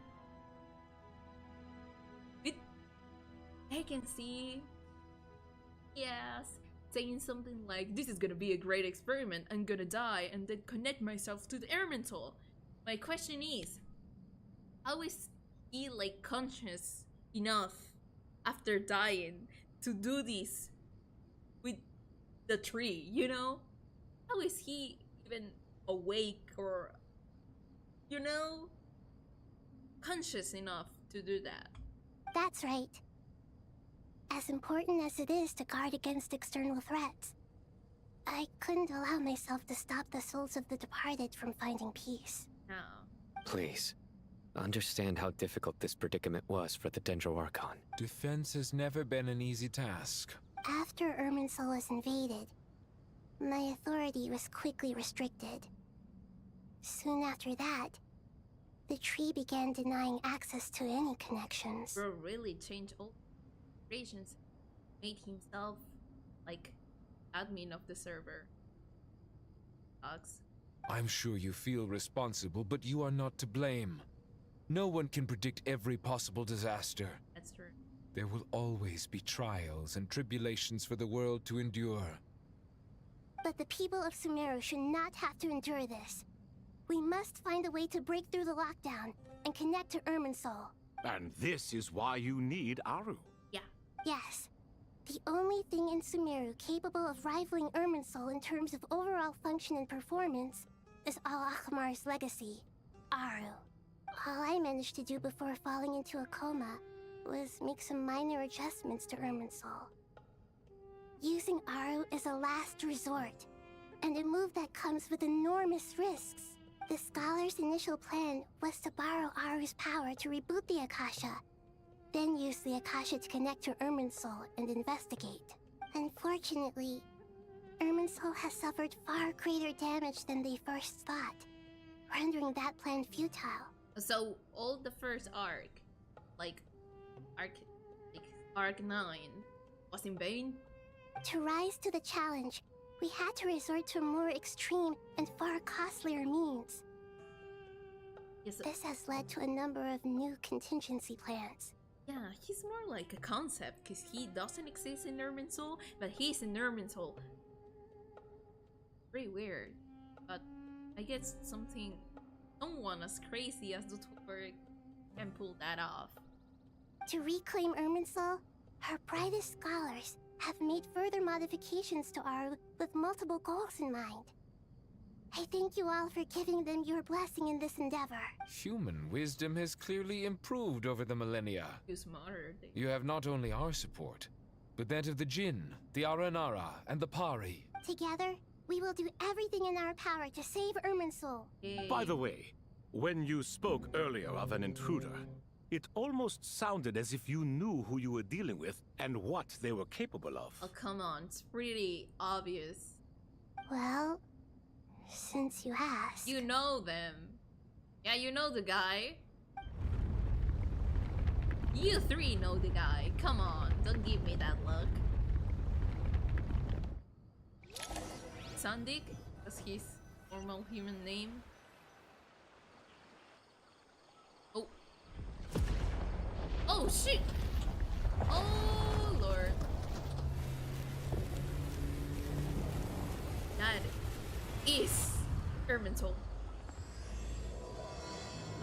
Speaker 1: I can see, yes, saying something like, this is gonna be a great experiment, I'm gonna die, and then connect myself to the airman soul. My question is, how is he like conscious enough after dying to do this with the tree, you know? How is he even awake or, you know, conscious enough to do that?
Speaker 2: That's right. As important as it is to guard against external threats, I couldn't allow myself to stop the souls of the departed from finding peace.
Speaker 1: No.
Speaker 12: Please, understand how difficult this predicament was for the Dendro Archon.
Speaker 6: Defense has never been an easy task.
Speaker 2: After Irminsul was invaded, my authority was quickly restricted. Soon after that, the tree began denying access to any connections.
Speaker 1: Bro really changed all operations, made himself like admin of the server. Sucks.
Speaker 6: I'm sure you feel responsible, but you are not to blame. No one can predict every possible disaster.
Speaker 1: That's true.
Speaker 6: There will always be trials and tribulations for the world to endure.
Speaker 2: But the people of Sumeru should not have to endure this. We must find a way to break through the lockdown and connect to Irminsul.
Speaker 3: And this is why you need Aru.
Speaker 1: Yeah.
Speaker 2: Yes. The only thing in Sumeru capable of rivaling Irminsul in terms of overall function and performance is Al-Akhmar's legacy, Aru. All I managed to do before falling into a coma was make some minor adjustments to Irminsul. Using Aru is a last resort, and a move that comes with enormous risks. The scholar's initial plan was to borrow Aru's power to reboot the Akasha, then use the Akasha to connect to Irminsul and investigate. Unfortunately, Irminsul has suffered far greater damage than they first thought, rendering that plan futile.
Speaker 1: So all the first arc, like arc 9, was in vain?
Speaker 2: To rise to the challenge, we had to resort to more extreme and far costlier means.
Speaker 1: Yes,
Speaker 2: This has led to a number of new contingency plans.
Speaker 1: yeah, he's more like a concept, because he doesn't exist in Irminsul, but he's in Irminsul. Pretty weird. But I guess someone as crazy as the Tutor can pull that off.
Speaker 2: To reclaim Irminsul, our brightest scholars have made further modifications to Aru with multiple goals in mind. I thank you all for giving them your blessing in this endeavor.
Speaker 6: Human wisdom has clearly improved over the millennia.
Speaker 1: You're smarter.
Speaker 6: You have not only our support, but that of the Jinn, the Aranara, and the Pari.
Speaker 2: Together, we will do everything in our power to save Irminsul.
Speaker 3: By the way, when you spoke earlier of an intruder, it almost sounded as if you knew who you were dealing with and what they were capable of.
Speaker 1: Oh, come on. It's pretty obvious.
Speaker 2: Well, since you asked...
Speaker 1: You know them. Yeah, you know the guy. You three know the guy. Come on, don't give me that look. Sandik? That's his normal human name. Oh. Oh, shit! Oh, Lord. That is Irminsul.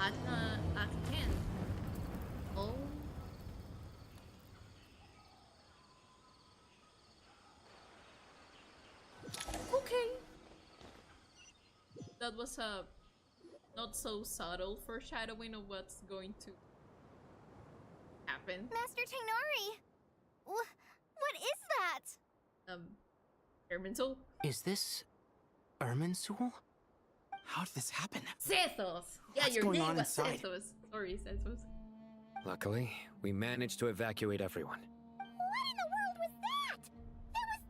Speaker 1: Act 10. Oh. Okay. That was a not so subtle foreshadowing of what's going to happen.
Speaker 2: Master Tainari! What is that?
Speaker 1: Irminsul?
Speaker 11: Is this Irminsul?
Speaker 9: How did this happen?
Speaker 1: Sethos! Yeah,
Speaker 9: What's
Speaker 1: your
Speaker 9: going
Speaker 1: name
Speaker 9: on
Speaker 1: was
Speaker 9: inside?
Speaker 1: Sethos. Sorry, Sethos.
Speaker 12: Luckily, we managed to evacuate everyone.
Speaker 2: What in the world was that? That was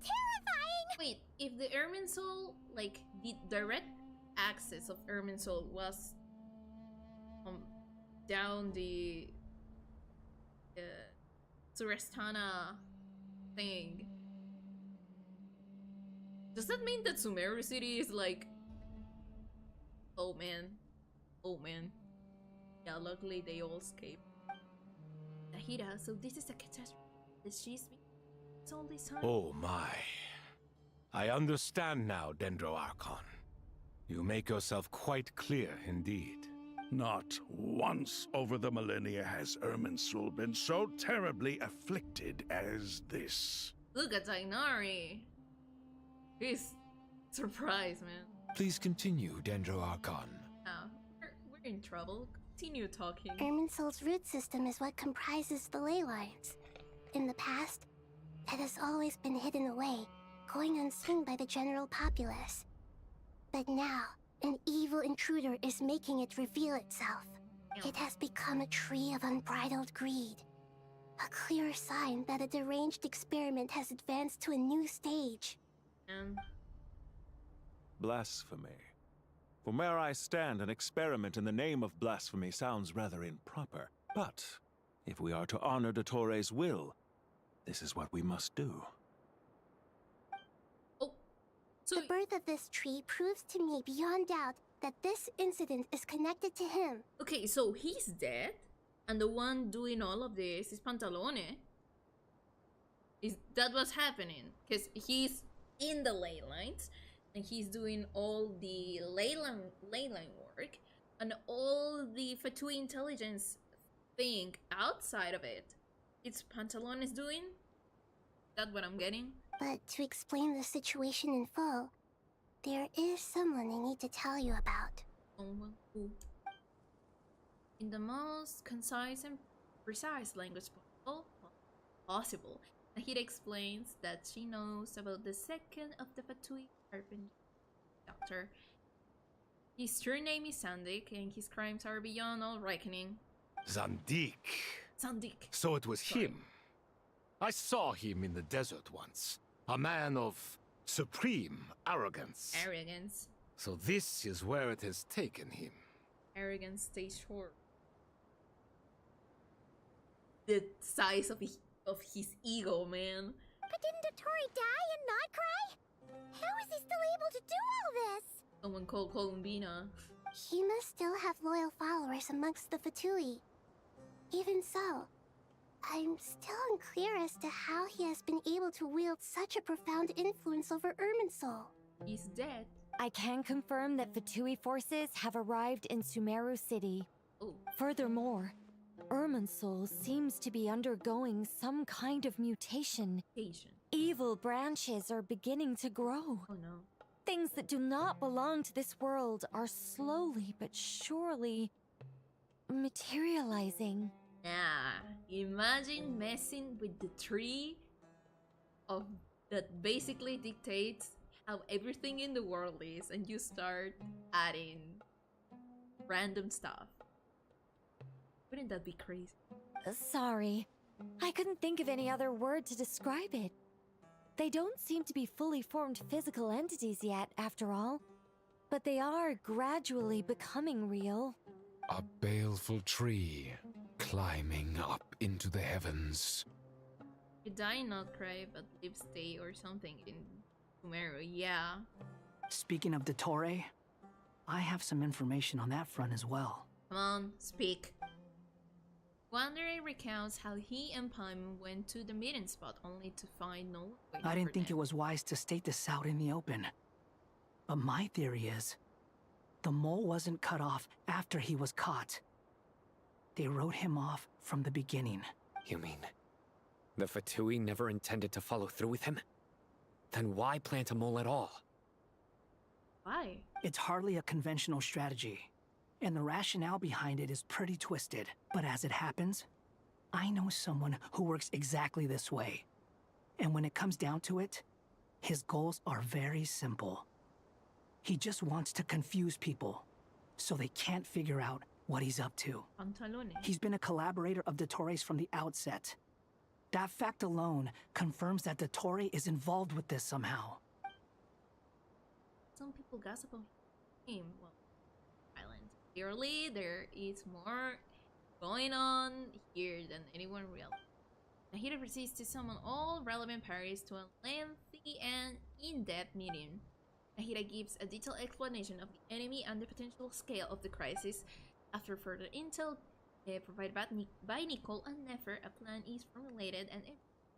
Speaker 2: terrifying!
Speaker 1: Wait, if the Irminsul, like, the direct access of Irminsul was down the Surestana thing, does that mean that Sumeru City is like... Oh man. Oh man. Yeah, luckily they all escaped. Nahida, so this is a catastrophe that she's been all this time?
Speaker 3: Oh my. I understand now, Dendro Archon. You make yourself quite clear indeed.
Speaker 8: Not once over the millennia has Irminsul been so terribly afflicted as this.
Speaker 1: Look at Dainari. He's surprised, man.
Speaker 6: Please continue, Dendro Archon.
Speaker 1: Now, we're in trouble. Continue talking.
Speaker 2: Irminsul's root system is what comprises the ley lines. In the past, it has always been hidden away, going unseen by the general populace. But now, an evil intruder is making it reveal itself. It has become a tree of unbridled greed. A clear sign that a deranged experiment has advanced to a new stage.
Speaker 15: Blasphemy. From where I stand, an experiment in the name of blasphemy sounds rather improper. But if we are to honor Dottore will, this is what we must do.
Speaker 2: The birth of this tree proves to me beyond doubt that this incident is connected to him.
Speaker 1: Okay, so he's dead, and the one doing all of this is Pantalone. Is that what's happening? Because he's in the ley lines, and he's doing all the ley line work, and all the Fatui intelligence thing outside of it. It's Pantalone's doing? That's what I'm getting?
Speaker 2: But to explain the situation in full, there is someone I need to tell you about.
Speaker 1: Someone who? In the most concise and precise language possible, Nahida explains that she knows about the second of the Fatui Carpenter Doctor. His true name is Sandik, and his crimes are beyond all reckoning.
Speaker 3: Zandik.
Speaker 1: Sandik.
Speaker 3: So it was him. I saw him in the desert once. A man of supreme arrogance.
Speaker 1: Arrogance.
Speaker 3: So this is where it has taken him.
Speaker 1: Arrogance stays short. The size of his ego, man.
Speaker 2: But didn't Dottore die and not cry? How is he still able to do all this?
Speaker 1: Someone called Columbina.
Speaker 2: He must still have loyal followers amongst the Fatui. Even so, I'm still unclear as to how he has been able to wield such a profound influence over Irminsul.
Speaker 1: He's dead.
Speaker 18: I can confirm that Fatui forces have arrived in Sumeru City.
Speaker 1: Oh.
Speaker 18: Furthermore, Irminsul seems to be undergoing some kind of mutation. Evil branches are beginning to grow.
Speaker 1: Oh no.
Speaker 18: Things that do not belong to this world are slowly but surely materializing.
Speaker 1: Nah, imagine messing with the tree of that basically dictates how everything in the world is, and you start adding random stuff. Wouldn't that be crazy?
Speaker 18: Sorry, I couldn't think of any other word to describe it. They don't seem to be fully formed physical entities yet, after all, but they are gradually becoming real.
Speaker 6: A baleful tree climbing up into the heavens.
Speaker 1: You die not cry, but live stay or something in Sumeru, yeah.
Speaker 17: Speaking of Dottore, I have some information on that front as well.
Speaker 1: Come on, speak. Wanderer recounts how he and Paimon went to the meeting spot only to find no way.
Speaker 17: I didn't think it was wise to state this out in the open. But my theory is, the mole wasn't cut off after he was caught. They wrote him off from the beginning.
Speaker 12: You mean the Fatui never intended to follow through with him? Then why plant a mole at all?
Speaker 1: Why?
Speaker 17: It's hardly a conventional strategy, and the rationale behind it is pretty twisted. But as it happens, I know someone who works exactly this way. And when it comes down to it, his goals are very simple. He just wants to confuse people, so they can't figure out what he's up to.
Speaker 1: Pantalone.
Speaker 17: He's been a collaborator of Dottore's from the outset. That fact alone confirms that Dottore is involved with this somehow.
Speaker 1: Some people gossip on him. Well, island. Clearly, there is more going on here than anyone realized. Nahida proceeds to summon all relevant parties to a lengthy and in-depth meeting. Nahida gives a detailed explanation of the enemy and the potential scale of the crisis. After further intel, provided by Nicole and Nefer. A plan is formulated and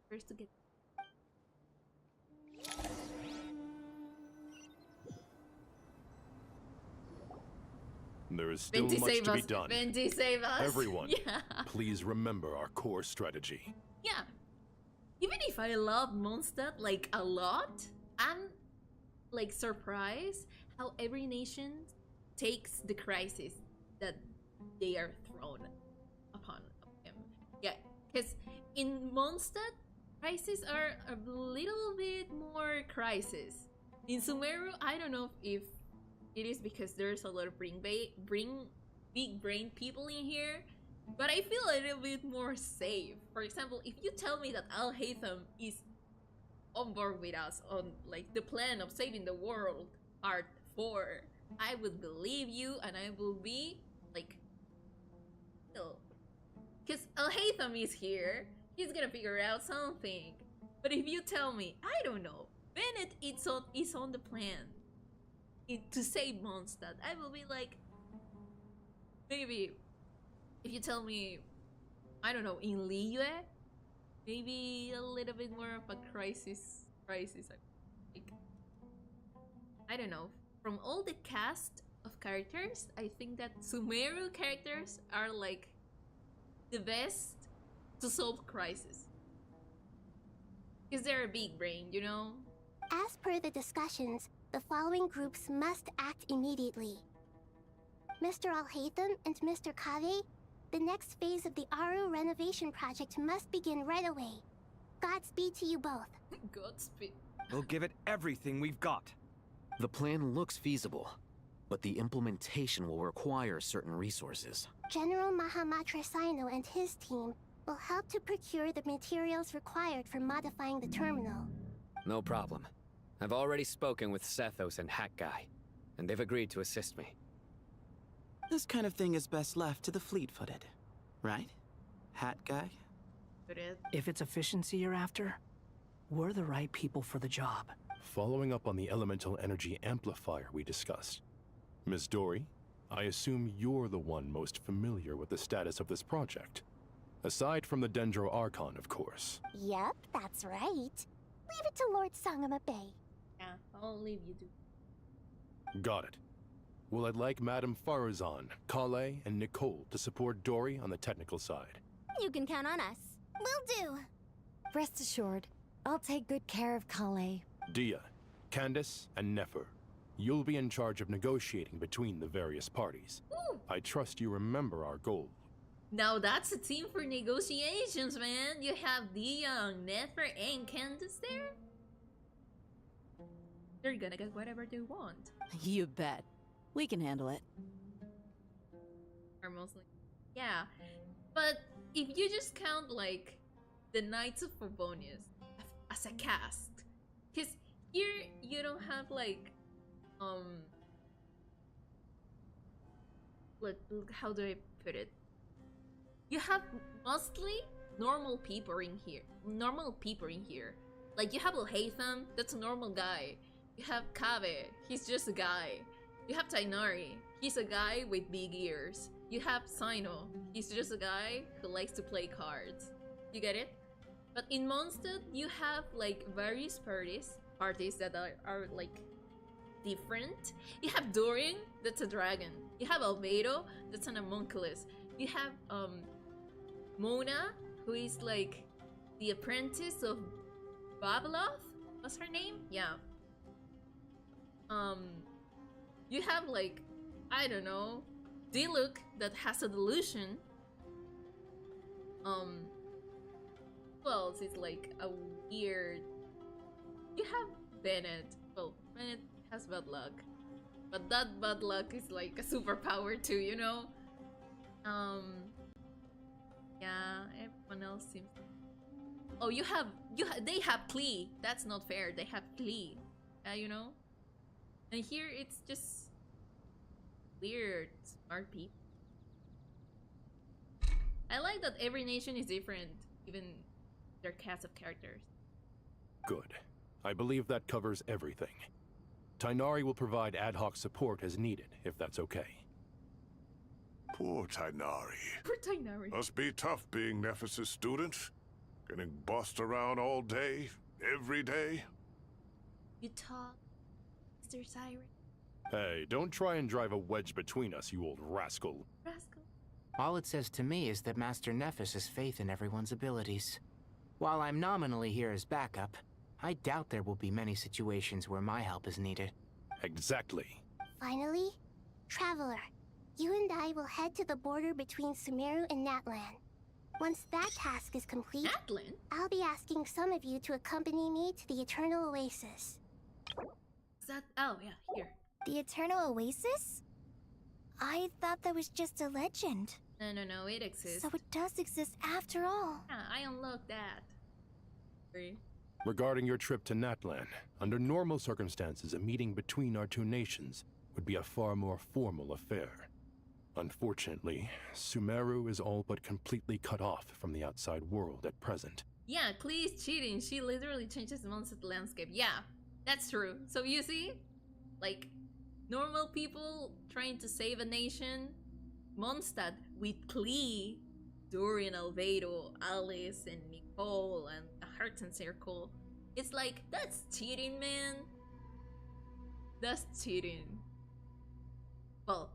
Speaker 1: first to get.
Speaker 3: There is still
Speaker 1: Venti,
Speaker 3: much
Speaker 1: save
Speaker 3: to be
Speaker 1: us.
Speaker 3: done.
Speaker 1: Venti, save us.
Speaker 3: Everyone,
Speaker 1: Yeah.
Speaker 3: please remember our core strategy.
Speaker 1: Yeah. Even if I love Mondstadt like a lot, I'm like surprised how every nation takes the crisis that they are thrown upon him. Yeah, because in Mondstadt, crises are a little bit more crisis. In Sumeru, I don't know if it is because there's a lot of big brain people in here, but I feel a little bit more safe. For example, if you tell me that Al Haytham is on board with us on like the plan of saving the world Part 4, I would believe you and I will be like, no, because Al Haytham is here, he's gonna figure out something. But if you tell me, I don't know, Bennett is on the plan to save Mondstadt, I will be like, maybe. If you tell me, I don't know, in Liyue, maybe a little bit more of a crisis. Like, I don't know. From all the cast of characters, I think that Sumeru characters are like the best to solve crisis. Because they're a big brain, you know?
Speaker 2: As per the discussions, the following groups must act immediately. Mr. Alhaitham and Mr. Kave, the next phase of the Aru renovation project must begin right away. Godspeed to you both.
Speaker 1: Godspeed.
Speaker 4: We'll give it everything we've got.
Speaker 5: The plan looks feasible, but the implementation will require certain resources.
Speaker 2: General Mahamatra Sino and his team will help to procure the materials required for modifying the terminal.
Speaker 12: No problem. I've already spoken with Sethos and Hat Guy, and they've agreed to assist me.
Speaker 19: This kind of thing is best left to the fleet-footed, right? Hat Guy?
Speaker 17: If it's efficiency you're after, we're the right people for the job.
Speaker 20: Following up on the elemental energy amplifier we discussed, Ms. Dory, I assume you're the one most familiar with the status of this project. Aside from the Dendro Archon, of course.
Speaker 2: Yep, that's right. Leave it to Lord Sangama Bay.
Speaker 1: Yeah, I'll leave you to.
Speaker 20: Got it. Well, I'd like Madame Farazan, Kale, and Nicole to support Dory on the technical side.
Speaker 2: You can count on us. Will do.
Speaker 18: Rest assured, I'll take good care of Kale.
Speaker 20: Dia, Candace, and Nefer, you'll be in charge of negotiating between the various parties.
Speaker 1: Ooh.
Speaker 20: I trust you remember our goal.
Speaker 1: Now that's a team for negotiations, man. You have Dia, Nefer, and Candace there. They're gonna get whatever they want.
Speaker 21: You bet. We can handle it.
Speaker 1: Or mostly. Yeah. But if you just count like the Knights of Favonius as a cast, because here you don't have like how do I put it? You have mostly normal people in here. Like you have Alhaitham, that's a normal guy. You have Kave, he's just a guy. You have Tainari, he's a guy with big ears. You have Sino, he's just a guy who likes to play cards. You get it? But in Mondstadt, you have like various parties that are like different. You have Dorian, that's a dragon. You have Albedo, that's an homunculus. You have Mona, who is like the apprentice of Babeloth? What's her name? Yeah. You have like, I don't know, Diluc that has a delusion. Who else is like a weird... You have Bennett. Well, Bennett has bad luck. But that bad luck is like a superpower too, you know? Yeah, everyone else seems... Oh, they have Klee. That's not fair. They have Klee. You know? And here it's just weird, smart people. I like that every nation is different, even their cast of characters.
Speaker 20: Good. I believe that covers everything. Tainari will provide ad hoc support as needed, if that's okay.
Speaker 8: Poor Tainari.
Speaker 1: Poor Tainari.
Speaker 8: Must be tough being Nephis' student. Getting bossed around all day, every day.
Speaker 1: You talk, Mr. Siren.
Speaker 20: Hey, don't try and drive a wedge between us, you old rascal.
Speaker 1: Rascal.
Speaker 11: All it says to me is that Master Nephis has faith in everyone's abilities. While I'm nominally here as backup, I doubt there will be many situations where my help is needed.
Speaker 20: Exactly.
Speaker 2: Finally, Traveler, you and I will head to the border between Sumeru and Natlan. Once that task is complete,
Speaker 1: Natlan?
Speaker 2: I'll be asking some of you to accompany me to the Eternal Oasis.
Speaker 1: Is that... Oh, yeah, here.
Speaker 18: The Eternal Oasis? I thought that was just a legend.
Speaker 1: No, it exists.
Speaker 18: So it does exist after all.
Speaker 1: Yeah, I unlocked that. Sorry.
Speaker 20: Regarding your trip to Natlan, under normal circumstances, a meeting between our two nations would be a far more formal affair. Unfortunately, Sumeru is all but completely cut off from the outside world at present.
Speaker 1: Yeah, Klee's cheating. She literally changes Mondstadt landscape. Yeah, that's true. So you see, like, normal people trying to save a nation, Mondstadt with Klee, Dorian, Albedo, Alice, and Nicole, and the Hearts and Circle. It's like, that's cheating, man. That's cheating. Well,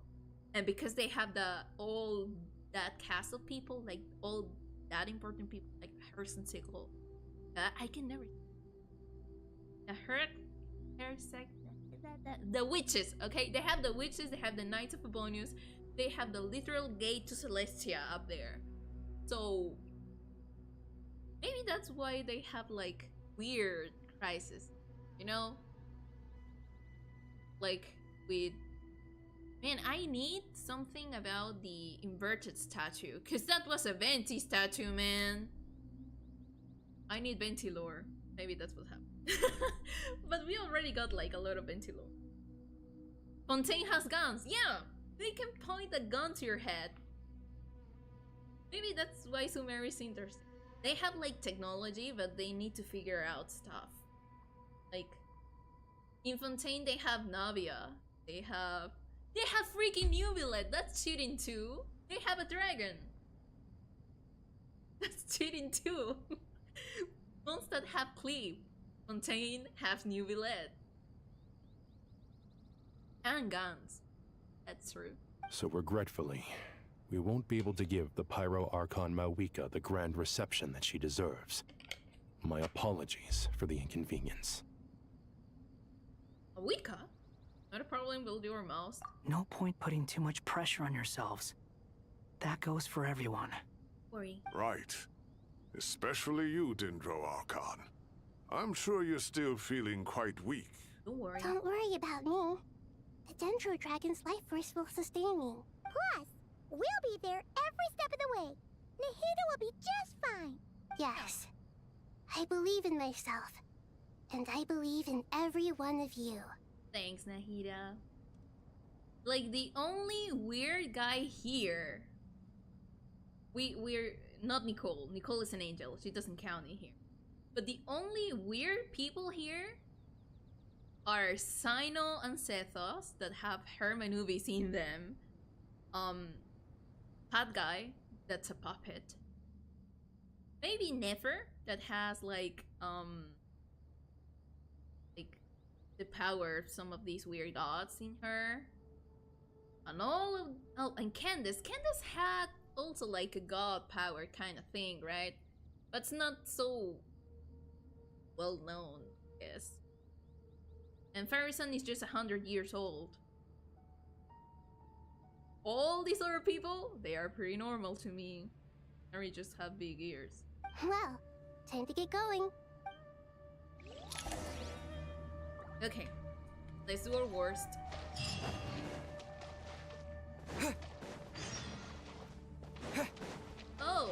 Speaker 1: and because they have all that cast of people, like all that important people, like Hearts and Circle, I can never. The witches, okay? They have the witches, they have the Knights of Ebonius, they have the literal gate to Celestia up there. So maybe that's why they have like weird crises, you know? Like with... Man, I need something about the inverted statue, because that was a Venti statue, man. I need Venti lore. Maybe that's what happened. But we already got like a lot of Venti lore. Fontaine has guns. Yeah, they can point a gun to your head. Maybe that's why Sumeru is interesting. They have like technology, but they need to figure out stuff. Like in Fontaine, they have Navia. They have freaking Nubilet. That's cheating too. They have a dragon. That's cheating too. Mondstadt have Cleve. Fontaine have Nubilet. And guns. That's true.
Speaker 20: So regretfully, we won't be able to give the Pyro Archon Mawika the grand reception that she deserves. My apologies for the inconvenience.
Speaker 1: Mawika? Not a problem, we'll do our most.
Speaker 17: No point putting too much pressure on yourselves. That goes for everyone.
Speaker 1: Worry.
Speaker 8: Right. Especially you, Dendro Archon. I'm sure you're still feeling quite weak.
Speaker 1: Don't worry.
Speaker 2: Don't worry about me. The Dendro Dragon's life force will sustain me.
Speaker 7: Plus, we'll be there every step of the way. Nahida will be just fine.
Speaker 2: Yes. I believe in myself. And I believe in every one of you.
Speaker 1: Thanks, Nahida. Like, the only weird guy here... We're... Not Nicole. Nicole is an angel. She doesn't count in here. But the only weird people here are Sino and Sethos that have Hermanubis in them. Pat Guy, that's a puppet. Maybe Nefer, that has like the power of some of these weird gods in her. And and Candace. Candace had also like a god power kind of thing, right? But it's not so well known, I guess. And Farrison is just 100 years old. All these other people, they are pretty normal to me. They just have big ears.
Speaker 2: Well, time to get going.
Speaker 1: Okay, let's do our worst. Oh,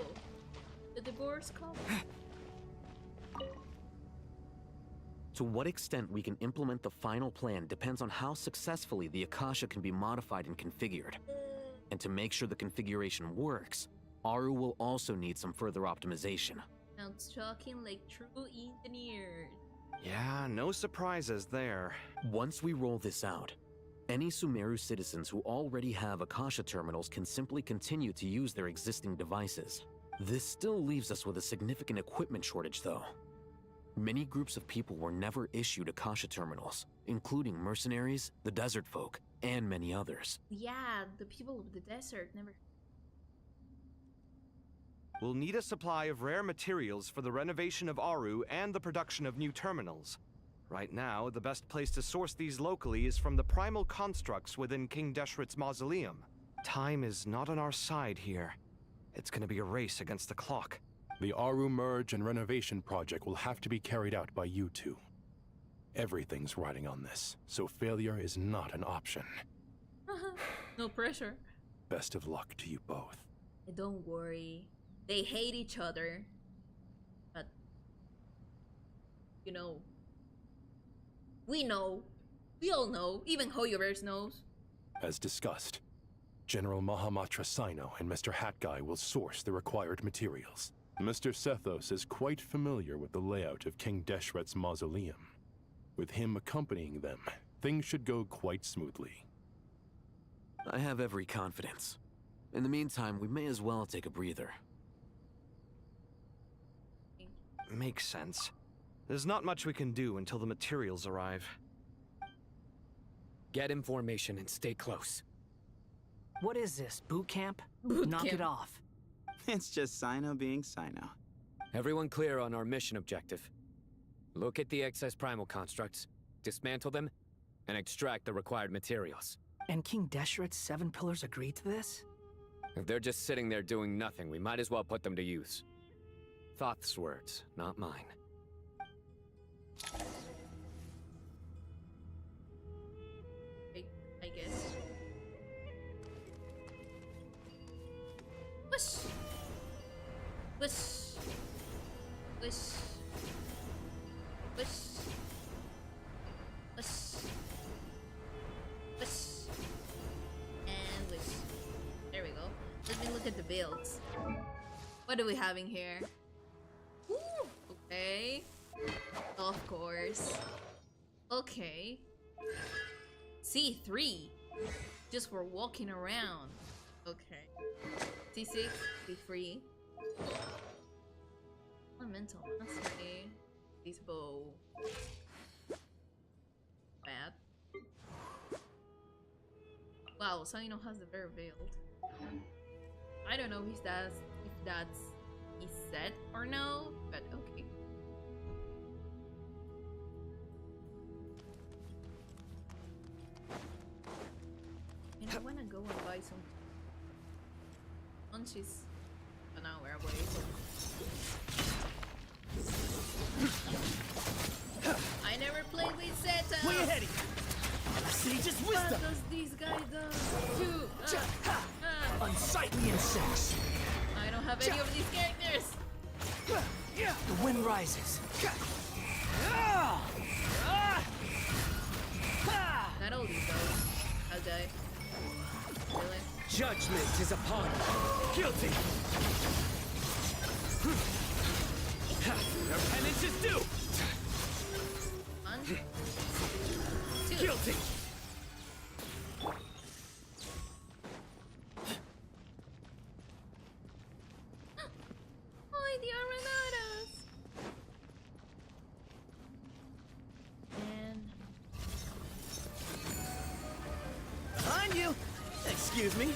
Speaker 1: the divorce couple.
Speaker 5: To what extent we can implement the final plan depends on how successfully the Akasha can be modified and configured. And to make sure the configuration works, Aru will also need some further optimization.
Speaker 1: Now talking like true engineers.
Speaker 4: Yeah, no surprises there.
Speaker 5: Once we roll this out, Any Sumeru citizens who already have Akasha terminals can simply continue to use their existing devices. This still leaves us with a significant equipment shortage, though. Many groups of people were never issued Akasha terminals, including mercenaries, the desert folk, and many others.
Speaker 1: Yeah, the people of the desert never.
Speaker 4: We'll need a supply of rare materials for the renovation of Aru and the production of new terminals. Right now, the best place to source these locally is from the primal constructs within King Deshret's mausoleum. Time is not on our side here. It's gonna be a race against the clock.
Speaker 20: The Aru merge and renovation project will have to be carried out by you two. Everything's riding on this, so failure is not an option.
Speaker 1: No pressure.
Speaker 20: Best of luck to you both.
Speaker 1: Don't worry. They hate each other. But, you know, we know. We all know. Even HoYoverse knows.
Speaker 20: As discussed, General Mahamatra Sino and Mr. Hat Guy will source the required materials. Mr. Sethos is quite familiar with the layout of King Deshret's mausoleum. With him accompanying them, things should go quite smoothly.
Speaker 5: I have every confidence. In the meantime, we may as well take a breather.
Speaker 4: Makes sense. There's not much we can do until the materials arrive.
Speaker 12: Get information and stay close.
Speaker 17: What is this, boot camp?
Speaker 1: Boot
Speaker 17: Knock
Speaker 1: camp.
Speaker 17: it off.
Speaker 19: It's just Sino being Sino.
Speaker 12: Everyone clear on our mission objective. Look at the excess primal constructs, dismantle them, and extract the required materials.
Speaker 17: And King Deshret's 7 pillars agreed to this?
Speaker 12: If they're just sitting there doing nothing, we might as well put them to use. Thoth's words, not mine.
Speaker 1: I guess. Push! Push! Push! Push! Push! Push! And push. There we go. Let me look at the builds. What are we having here? Ooh, okay. Of course. Okay. C3. Just for walking around. Okay. C6, C3. Elemental mastery. This bow. Bad. Wow, Sino has the very veiled. I don't know if that's is set or no, but okay. And I wanna go and buy some lunches an hour away. I never played with Zeta.
Speaker 10: Way ahead of you. Sage's wisdom.
Speaker 1: What does these guys do?
Speaker 10: Unsightly insects.
Speaker 1: I don't have any of these characters.
Speaker 17: The wind rises.
Speaker 1: Not all these though. I'll die. Really?
Speaker 10: Judgment is upon you. Guilty. Your penance is due.
Speaker 1: 1, 2.
Speaker 10: Guilty.
Speaker 1: Oh, the Arenados. And
Speaker 10: Behind you. Excuse me.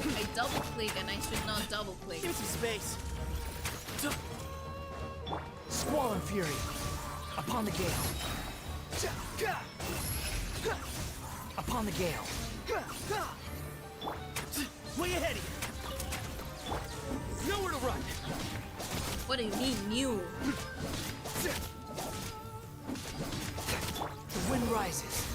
Speaker 1: I double click and I should not double click.
Speaker 10: Give me some space. Squall and fury. Upon the gale. Upon the gale. Way ahead of you. Nowhere to run.
Speaker 1: What do you mean, new?
Speaker 17: The wind rises.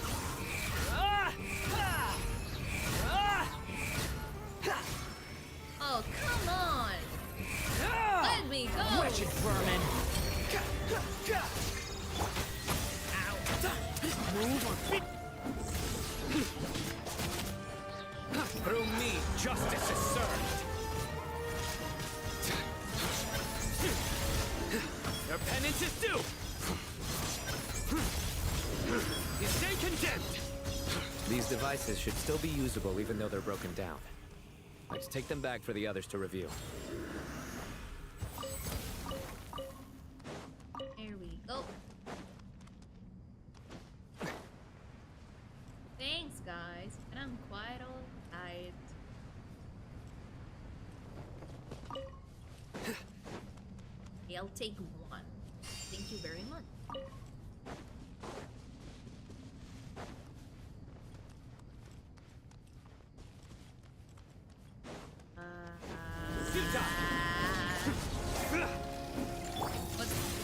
Speaker 1: Oh, come on! Let me go!
Speaker 17: Wretched vermin.
Speaker 10: Move or fit.
Speaker 12: Through me, justice is served. Your penance is due. You stay condemned. These devices should still be usable even though they're broken down. Let's take them back for the others to review.
Speaker 1: Here we go. Thanks, guys. And I'm quite all tired. Okay, I'll take one. Thank you very much.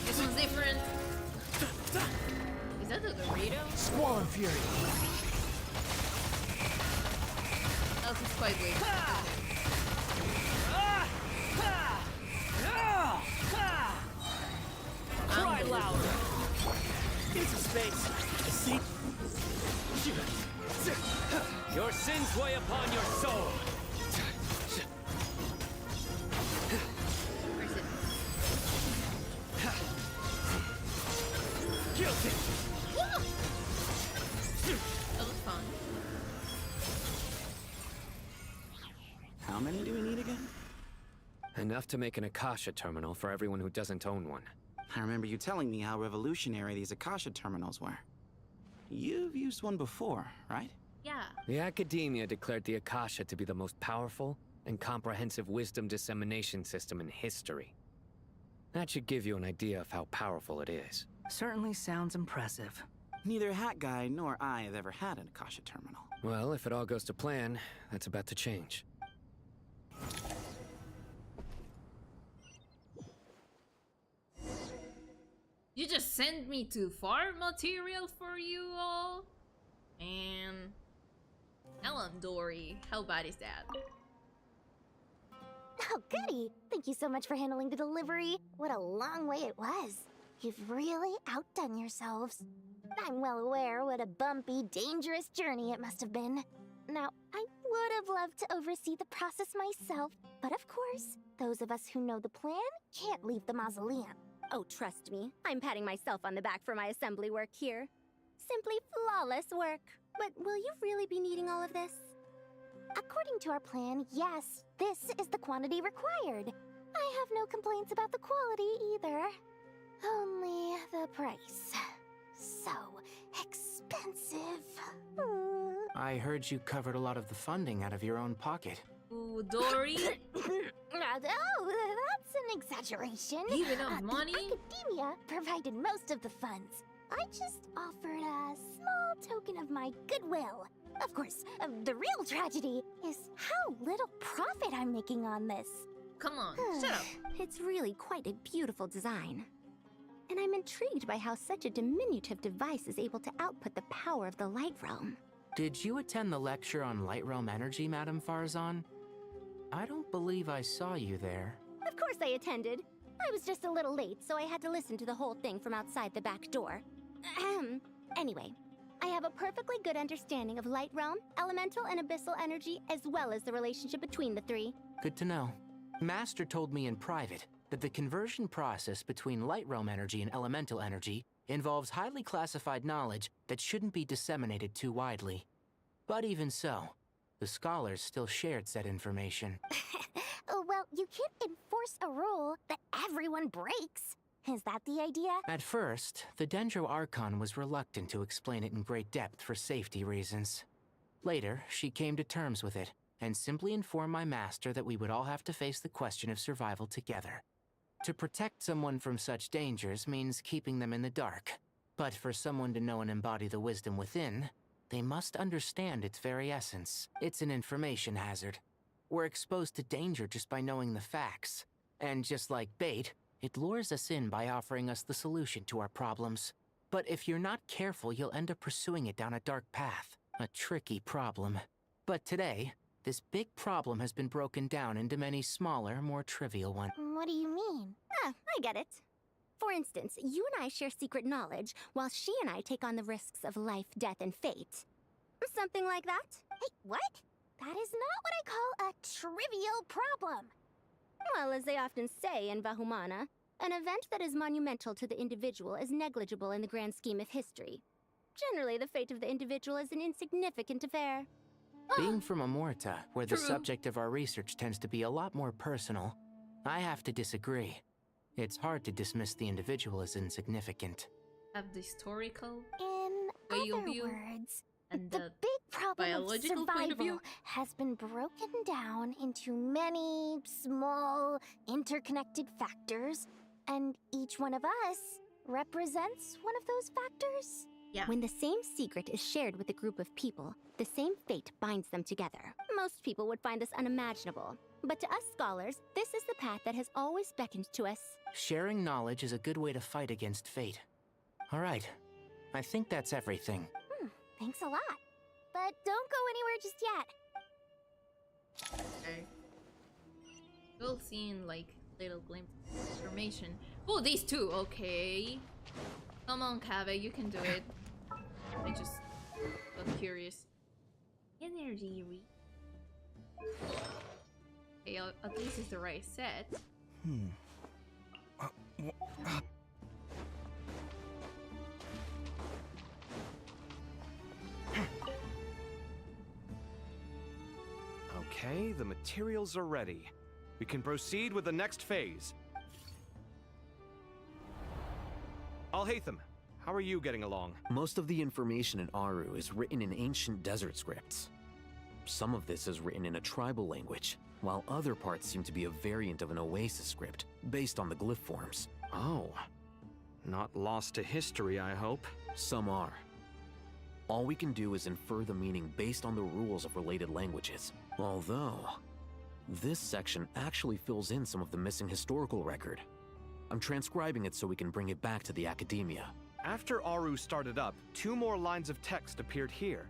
Speaker 1: This one's different. Is that the Dorito?
Speaker 10: Squall and Fury.
Speaker 1: Oh, this is quite weak.
Speaker 10: Cry louder. Get some space. See?
Speaker 12: Your sins weigh upon your soul.
Speaker 1: Where's it?
Speaker 12: Guilty.
Speaker 1: That was fun.
Speaker 19: How many do we need again?
Speaker 12: Enough to make an Akasha terminal for everyone who doesn't own one.
Speaker 19: I remember you telling me how revolutionary these Akasha terminals were. You've used one before, right?
Speaker 1: Yeah.
Speaker 12: The Academia declared the Akasha to be the most powerful and comprehensive wisdom dissemination system in history. That should give you an idea of how powerful it is.
Speaker 17: Certainly sounds impressive.
Speaker 19: Neither Hat Guy nor I have ever had an Akasha terminal.
Speaker 12: Well, if it all goes to plan, that's about to change.
Speaker 1: You just sent me to farm material for you all? And Ellen Dory, how bad is that?
Speaker 7: Oh, goody! Thank you so much for handling the delivery. What a long way it was. You've really outdone yourselves. I'm well aware what a bumpy, dangerous journey it must have been. Now, I would have loved to oversee the process myself, but of course, those of us who know the plan can't leave the mausoleum.
Speaker 13: Oh, trust me, I'm patting myself on the back for my assembly work here. Simply flawless work. But will you really be needing all of this?
Speaker 7: According to our plan, yes, this is the quantity required. I have no complaints about the quality either. Only the price. So expensive.
Speaker 11: I heard you covered a lot of the funding out of your own pocket.
Speaker 1: Ooh, Dory?
Speaker 7: Oh, that's an exaggeration.
Speaker 1: Even of money?
Speaker 7: The Academia provided most of the funds. I just offered a small token of my goodwill. Of course, the real tragedy is how little profit I'm making on this.
Speaker 1: Come on, shut up.
Speaker 13: It's really quite a beautiful design. And I'm intrigued by how such a diminutive device is able to output the power of the Light Realm.
Speaker 11: Did you attend the lecture on Light Realm energy, Madame Farzan? I don't believe I saw you there.
Speaker 13: Of course I attended. I was just a little late, so I had to listen to the whole thing from outside the back door. Ahem. Anyway, I have a perfectly good understanding of Light Realm, elemental and abyssal energy, as well as the relationship between the three.
Speaker 11: Good to know. Master told me in private that the conversion process between Light Realm energy and elemental energy involves highly classified knowledge that shouldn't be disseminated too widely. But even so, the scholars still shared said information.
Speaker 7: Well, you can't enforce a rule that everyone breaks. Is that the idea?
Speaker 11: At first, the Dendro Archon was reluctant to explain it in great depth for safety reasons. Later, she came to terms with it, and simply informed my master that we would all have to face the question of survival together. To protect someone from such dangers means keeping them in the dark. But for someone to know and embody the wisdom within, they must understand its very essence. It's an information hazard. We're exposed to danger just by knowing the facts. And just like bait, it lures us in by offering us the solution to our problems. But if you're not careful, you'll end up pursuing it down a dark path. A tricky problem. But today, this big problem has been broken down into many smaller, more trivial ones.
Speaker 7: What do you mean?
Speaker 13: Ah, I get it. For instance, you and I share secret knowledge, while she and I take on the risks of life, death, and fate. Something like that?
Speaker 7: Hey, what?
Speaker 13: That is not what I call a trivial problem. Well, as they often say in Vahumana, an event that is monumental to the individual is negligible in the grand scheme of history. Generally, the fate of the individual is an insignificant affair.
Speaker 11: Being from Amorta, where the
Speaker 13: True.
Speaker 11: subject of our research tends to be a lot more personal, I have to disagree. It's hard to dismiss the individual as insignificant.
Speaker 1: Have the historical
Speaker 13: In
Speaker 1: way of
Speaker 13: other
Speaker 1: view
Speaker 13: words,
Speaker 1: and
Speaker 13: the big problem of
Speaker 1: biological point of view.
Speaker 13: survival has been broken down into many small, interconnected factors, and each one of us represents one of those factors.
Speaker 1: Yeah.
Speaker 13: When the same secret is shared with a group of people, the same fate binds them together. Most people would find this unimaginable, but to us scholars, this is the path that has always beckoned to us.
Speaker 11: Sharing knowledge is a good way to fight against fate. All right, I think that's everything.
Speaker 13: Thanks a lot. But don't go anywhere just yet.
Speaker 1: Okay. We'll see in like little glimpse of information. Oh, these two. Okay. Come on, Kave, you can do it. I just got curious. Energy read. Okay, at least it's the right set.
Speaker 4: Okay, the materials are ready. We can proceed with the next phase. Alhaitham, how are you getting along?
Speaker 5: Most of the information in Aru is written in ancient desert scripts. Some of this is written in a tribal language, while other parts seem to be a variant of an oasis script, based on the glyph forms.
Speaker 4: Oh. Not lost to history, I hope.
Speaker 5: Some are. All we can do is infer the meaning based on the rules of related languages. Although, this section actually fills in some of the missing historical record. I'm transcribing it so we can bring it back to the academia.
Speaker 4: After Aru started up, 2 more lines of text appeared here.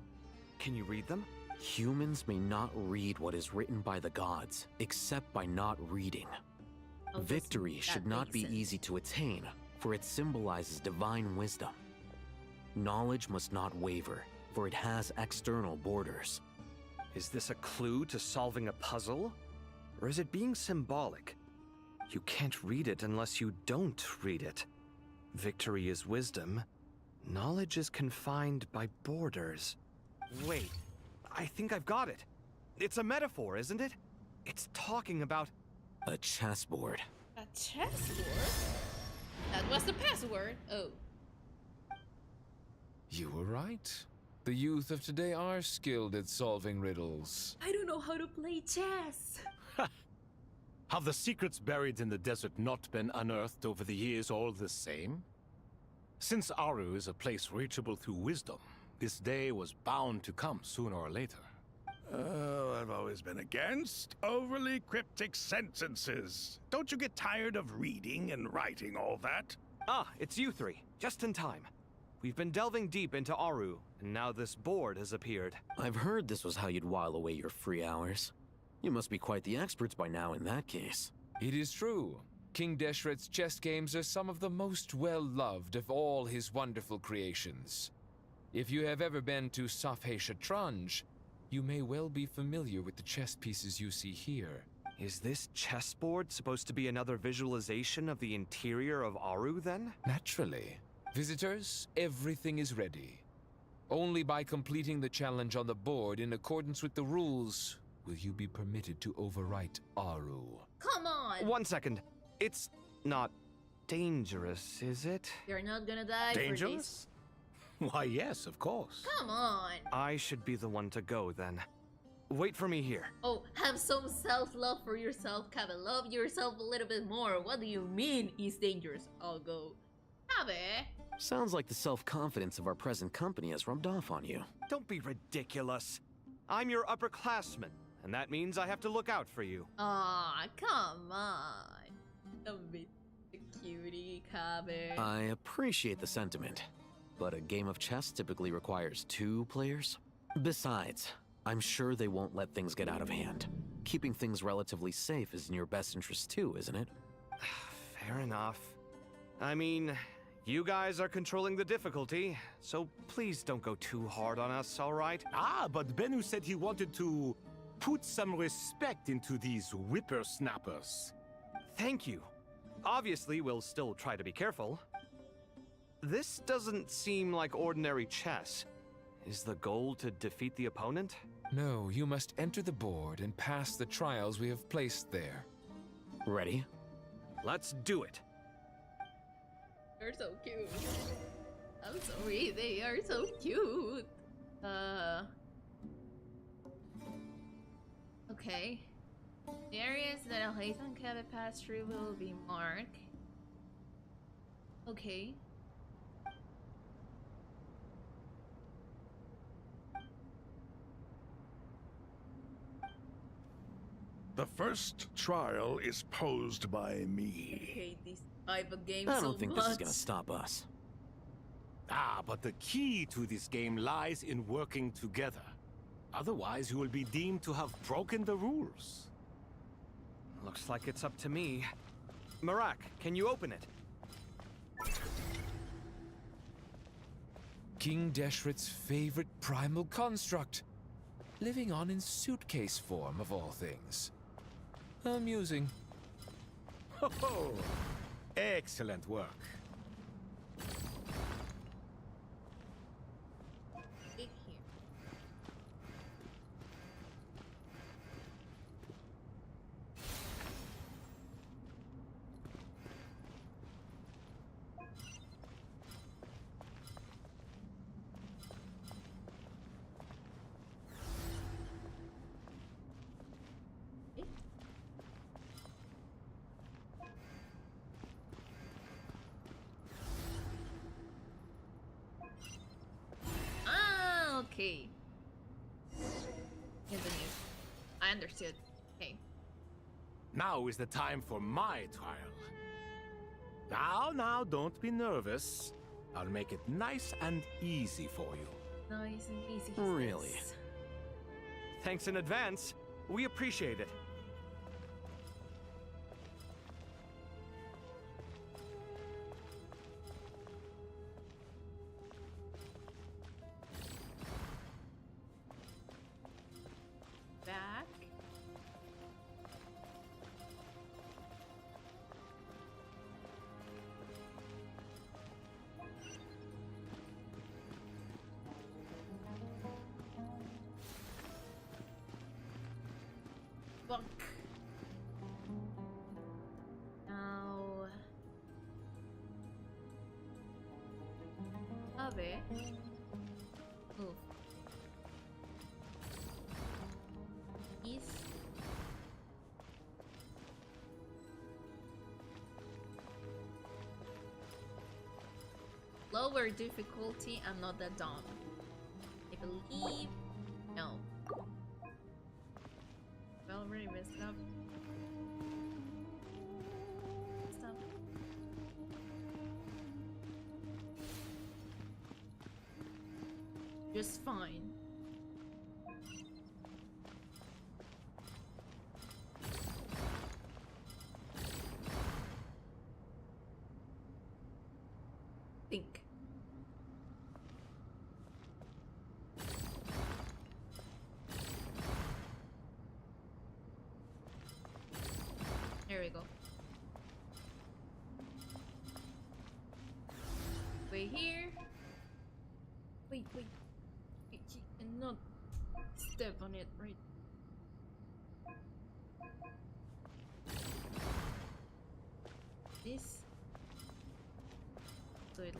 Speaker 4: Can you read them?
Speaker 5: Humans may not read what is written by the gods, except by not reading.
Speaker 1: Oh,
Speaker 5: Victory should not be easy to attain, for it symbolizes divine wisdom. Knowledge must not waver, for it has external borders.
Speaker 4: Is this a clue to solving a puzzle? Or is it being symbolic? You can't read it unless you don't read it. Victory is wisdom. Knowledge is confined by borders. Wait, I think I've got it. It's a metaphor, isn't it? It's talking about...
Speaker 5: a chessboard.
Speaker 1: A chessboard? That was the password. Oh.
Speaker 6: You were right. The youth of today are skilled at solving riddles.
Speaker 1: I don't know how to play chess.
Speaker 3: Have the secrets buried in the desert not been unearthed over the years all the same? Since Aru is a place reachable through wisdom, this day was bound to come sooner or later.
Speaker 8: Oh, I've always been against overly cryptic sentences. Don't you get tired of reading and writing all that?
Speaker 4: Ah, it's you 3. Just in time. We've been delving deep into Aru, and now this board has appeared.
Speaker 5: I've heard this was how you'd while away your free hours. You must be quite the experts by now in that case.
Speaker 6: It is true. King Deshret's chess games are some of the most well-loved of all his wonderful creations. If you have ever been to Safhe Shatranj, you may well be familiar with the chess pieces you see here.
Speaker 4: Is this chessboard supposed to be another visualization of the interior of Aru, then?
Speaker 6: Naturally. Visitors, everything is ready. Only by completing the challenge on the board in accordance with the rules will you be permitted to overwrite Aru.
Speaker 1: Come on!
Speaker 4: 1 second. It's not dangerous, is it?
Speaker 1: You're not gonna die for this.
Speaker 3: Dangerous? Why, yes, of course.
Speaker 1: Come on!
Speaker 4: I should be the one to go, then. Wait for me here.
Speaker 1: Oh, have some self-love for yourself, Kabe. Love yourself a little bit more. What do you mean it's dangerous? I'll go. Kabe!
Speaker 5: Sounds like the self-confidence of our present company has rubbed off on you.
Speaker 4: Don't be ridiculous. I'm your upperclassman, and that means I have to look out for you.
Speaker 1: Aw, come on. Don't be the cutie, Kabe.
Speaker 5: I appreciate the sentiment, but a game of chess typically requires 2 players. Besides, I'm sure they won't let things get out of hand. Keeping things relatively safe is in your best interest too, isn't it?
Speaker 4: Fair enough. I mean, you guys are controlling the difficulty, so please don't go too hard on us, all right?
Speaker 3: Ah, but Bennu said he wanted to Put some respect into these whippersnappers.
Speaker 4: Thank you. Obviously, we'll still try to be careful. This doesn't seem like ordinary chess. Is the goal to defeat the opponent?
Speaker 6: No, you must enter the board and pass the trials we have placed there.
Speaker 5: Ready?
Speaker 4: Let's do it.
Speaker 1: They're so cute. I'm sorry, they are so cute. Okay. The areas that a Layton cannot pass through will be marked. Okay.
Speaker 8: The first trial is posed by me.
Speaker 1: I hate this type of game
Speaker 5: I
Speaker 1: so
Speaker 5: don't think
Speaker 1: much.
Speaker 5: this is gonna stop us.
Speaker 3: Ah, but the key to this game lies in working together. Otherwise, you will be deemed to have broken the rules.
Speaker 4: Looks like it's up to me. Marak, can you open it?
Speaker 6: King Deshret's favorite primal construct. Living on in suitcase form, of all things. Amusing.
Speaker 3: Ho ho! Excellent work.
Speaker 1: Click here. Okay. Continue. I understood. Okay.
Speaker 3: Now is the time for my trial. Now, don't be nervous. I'll make it nice and easy for you.
Speaker 1: Nice and easy.
Speaker 4: Really? Thanks in advance. We appreciate it.
Speaker 1: Back. Fuck. Now. Abe. Move. East. Lower difficulty, I'm not that dumb. I believe. No. Well, already messed up. Stop. Just fine. Think. There we go. Wait here. Wait. He cannot step on it, right? This. So it.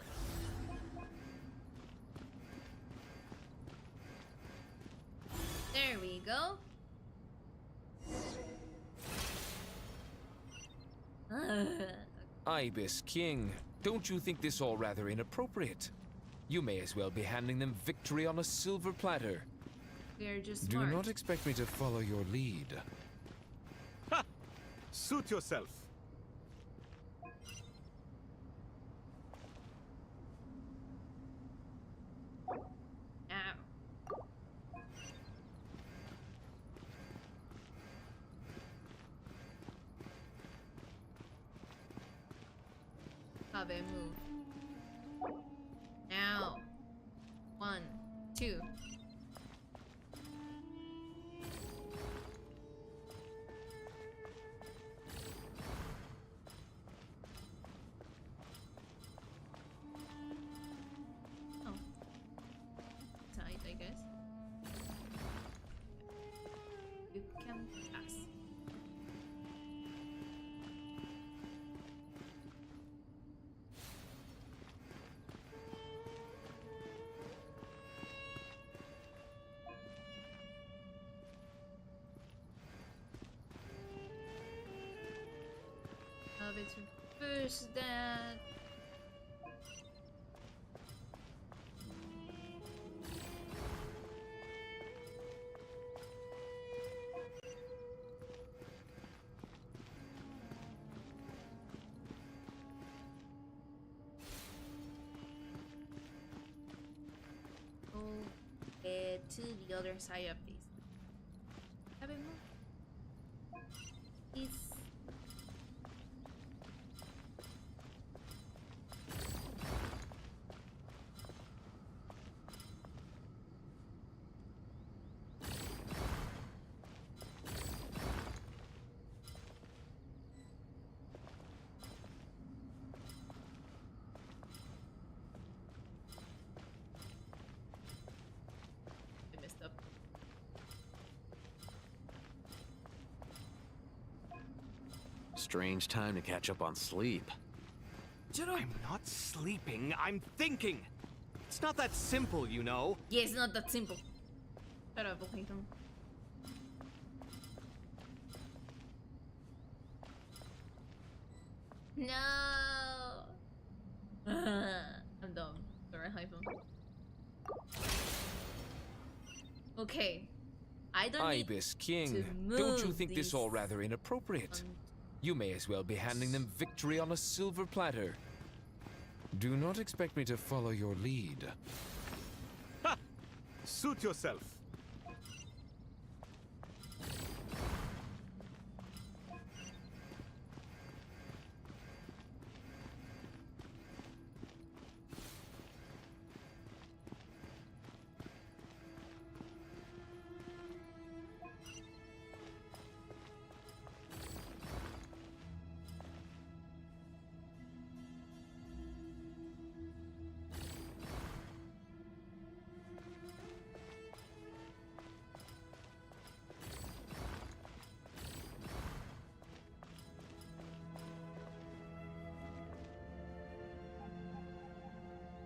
Speaker 1: There we go.
Speaker 6: Ibis King, don't you think this all rather inappropriate? You may as well be handing them victory on a silver platter.
Speaker 1: They're just
Speaker 6: Do
Speaker 1: smart.
Speaker 6: not expect me to follow your lead.
Speaker 3: Ha! Suit yourself.
Speaker 1: Ow. Abe, move. Now. 1, 2. way to push that. To the other side of this. A bit more. It's
Speaker 5: Strange time to catch up on sleep.
Speaker 4: I'm not sleeping, I'm thinking! It's not that simple, you know.
Speaker 1: Yeah, it's not that simple. Shut up, okay, come. No! I'm dumb. Sorry, hyphen. Okay. I don't
Speaker 6: Ibis
Speaker 1: need
Speaker 6: King,
Speaker 1: to move
Speaker 6: don't you think
Speaker 1: these
Speaker 6: this all rather inappropriate? You may as well be handing them victory on a silver platter. Do not expect me to follow your lead.
Speaker 4: Ha! Suit yourself.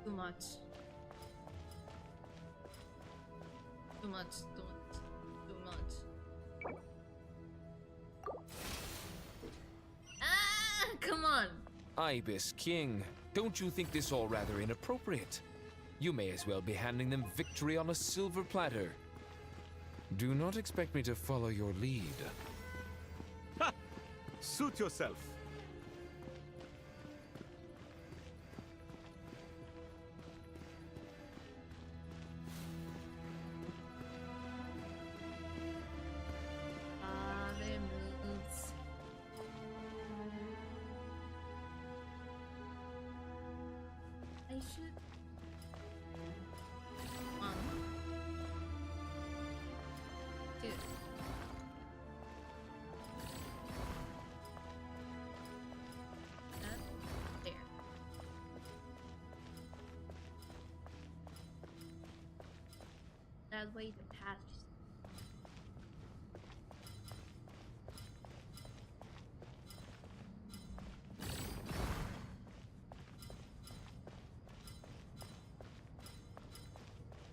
Speaker 1: Too much. Too much, too much, too much. Ah, come on!
Speaker 6: Ibis King, don't you think this all rather inappropriate? You may as well be handing them victory on a silver platter. Do not expect me to follow your lead.
Speaker 4: Ha! Suit yourself.
Speaker 1: That way the path.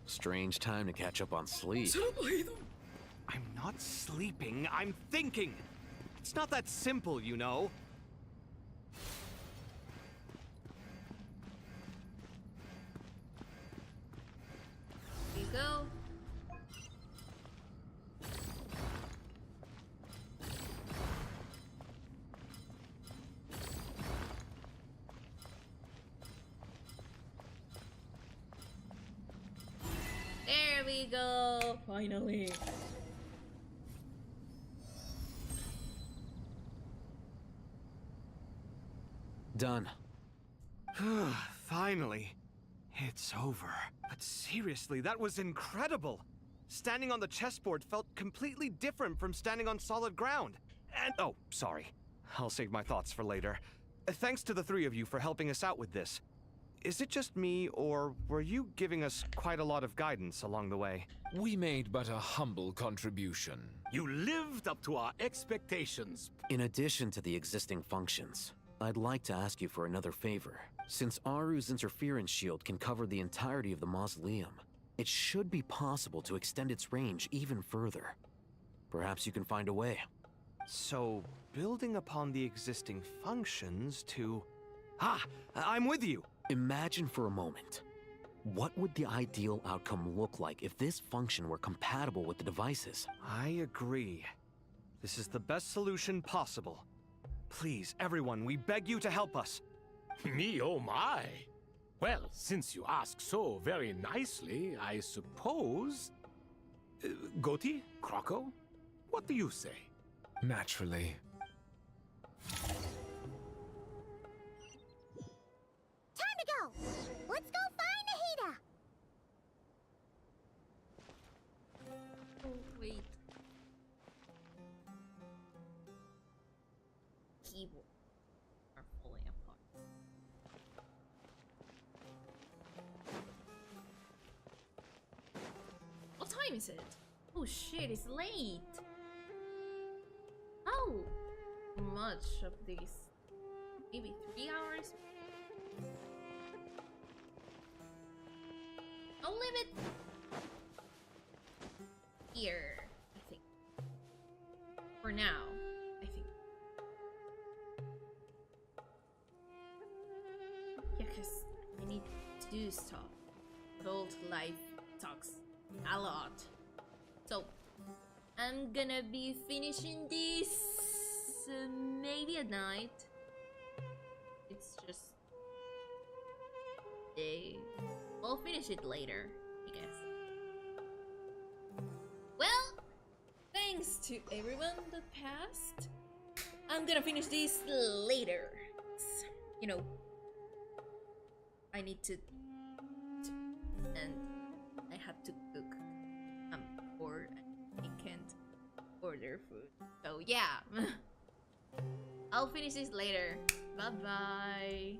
Speaker 5: Strange time to catch up on sleep.
Speaker 4: I'm not sleeping, I'm thinking. It's not that simple, you know.
Speaker 1: Here you go. There we go. Finally.
Speaker 5: Done.
Speaker 4: Finally. It's over. But seriously, that was incredible. Standing on the chessboard felt completely different from standing on solid ground. And oh, sorry. I'll save my thoughts for later. Thanks to the three of you for helping us out with this. Is it just me, or were you giving us quite a lot of guidance along the way?
Speaker 6: We made but a humble contribution.
Speaker 3: You lived up to our expectations.
Speaker 5: In addition to the existing functions, I'd like to ask you for another favor. Since Aru's interference shield can cover the entirety of the mausoleum, it should be possible to extend its range even further. Perhaps you can find a way.
Speaker 4: So, building upon the existing functions to... Ah! I'm with you!
Speaker 5: Imagine for a moment. What would the ideal outcome look like if this function were compatible with the devices?
Speaker 4: I agree. This is the best solution possible. Please, everyone, we beg you to help us.
Speaker 3: Me, oh my! Well, since you ask so very nicely, I suppose... Goti? Croco? What do you say?
Speaker 6: Naturally.
Speaker 7: Time to go! Let's go find Nahida!
Speaker 1: Oh, wait. Keyboard are falling apart. What time is it? Oh shit, it's late. How much of this? Maybe 3 hours? I'll leave it here, I think. For now, I think. Yeah, because I need to do stuff. Adult life sucks a lot. So, I'm gonna be finishing this maybe at night. It's just I'll finish it later, I guess. Well, thanks to everyone that passed. I'm gonna finish this later. You know, I need to and I have to cook. Or I can't order food. So yeah. I'll finish this later. Bye bye.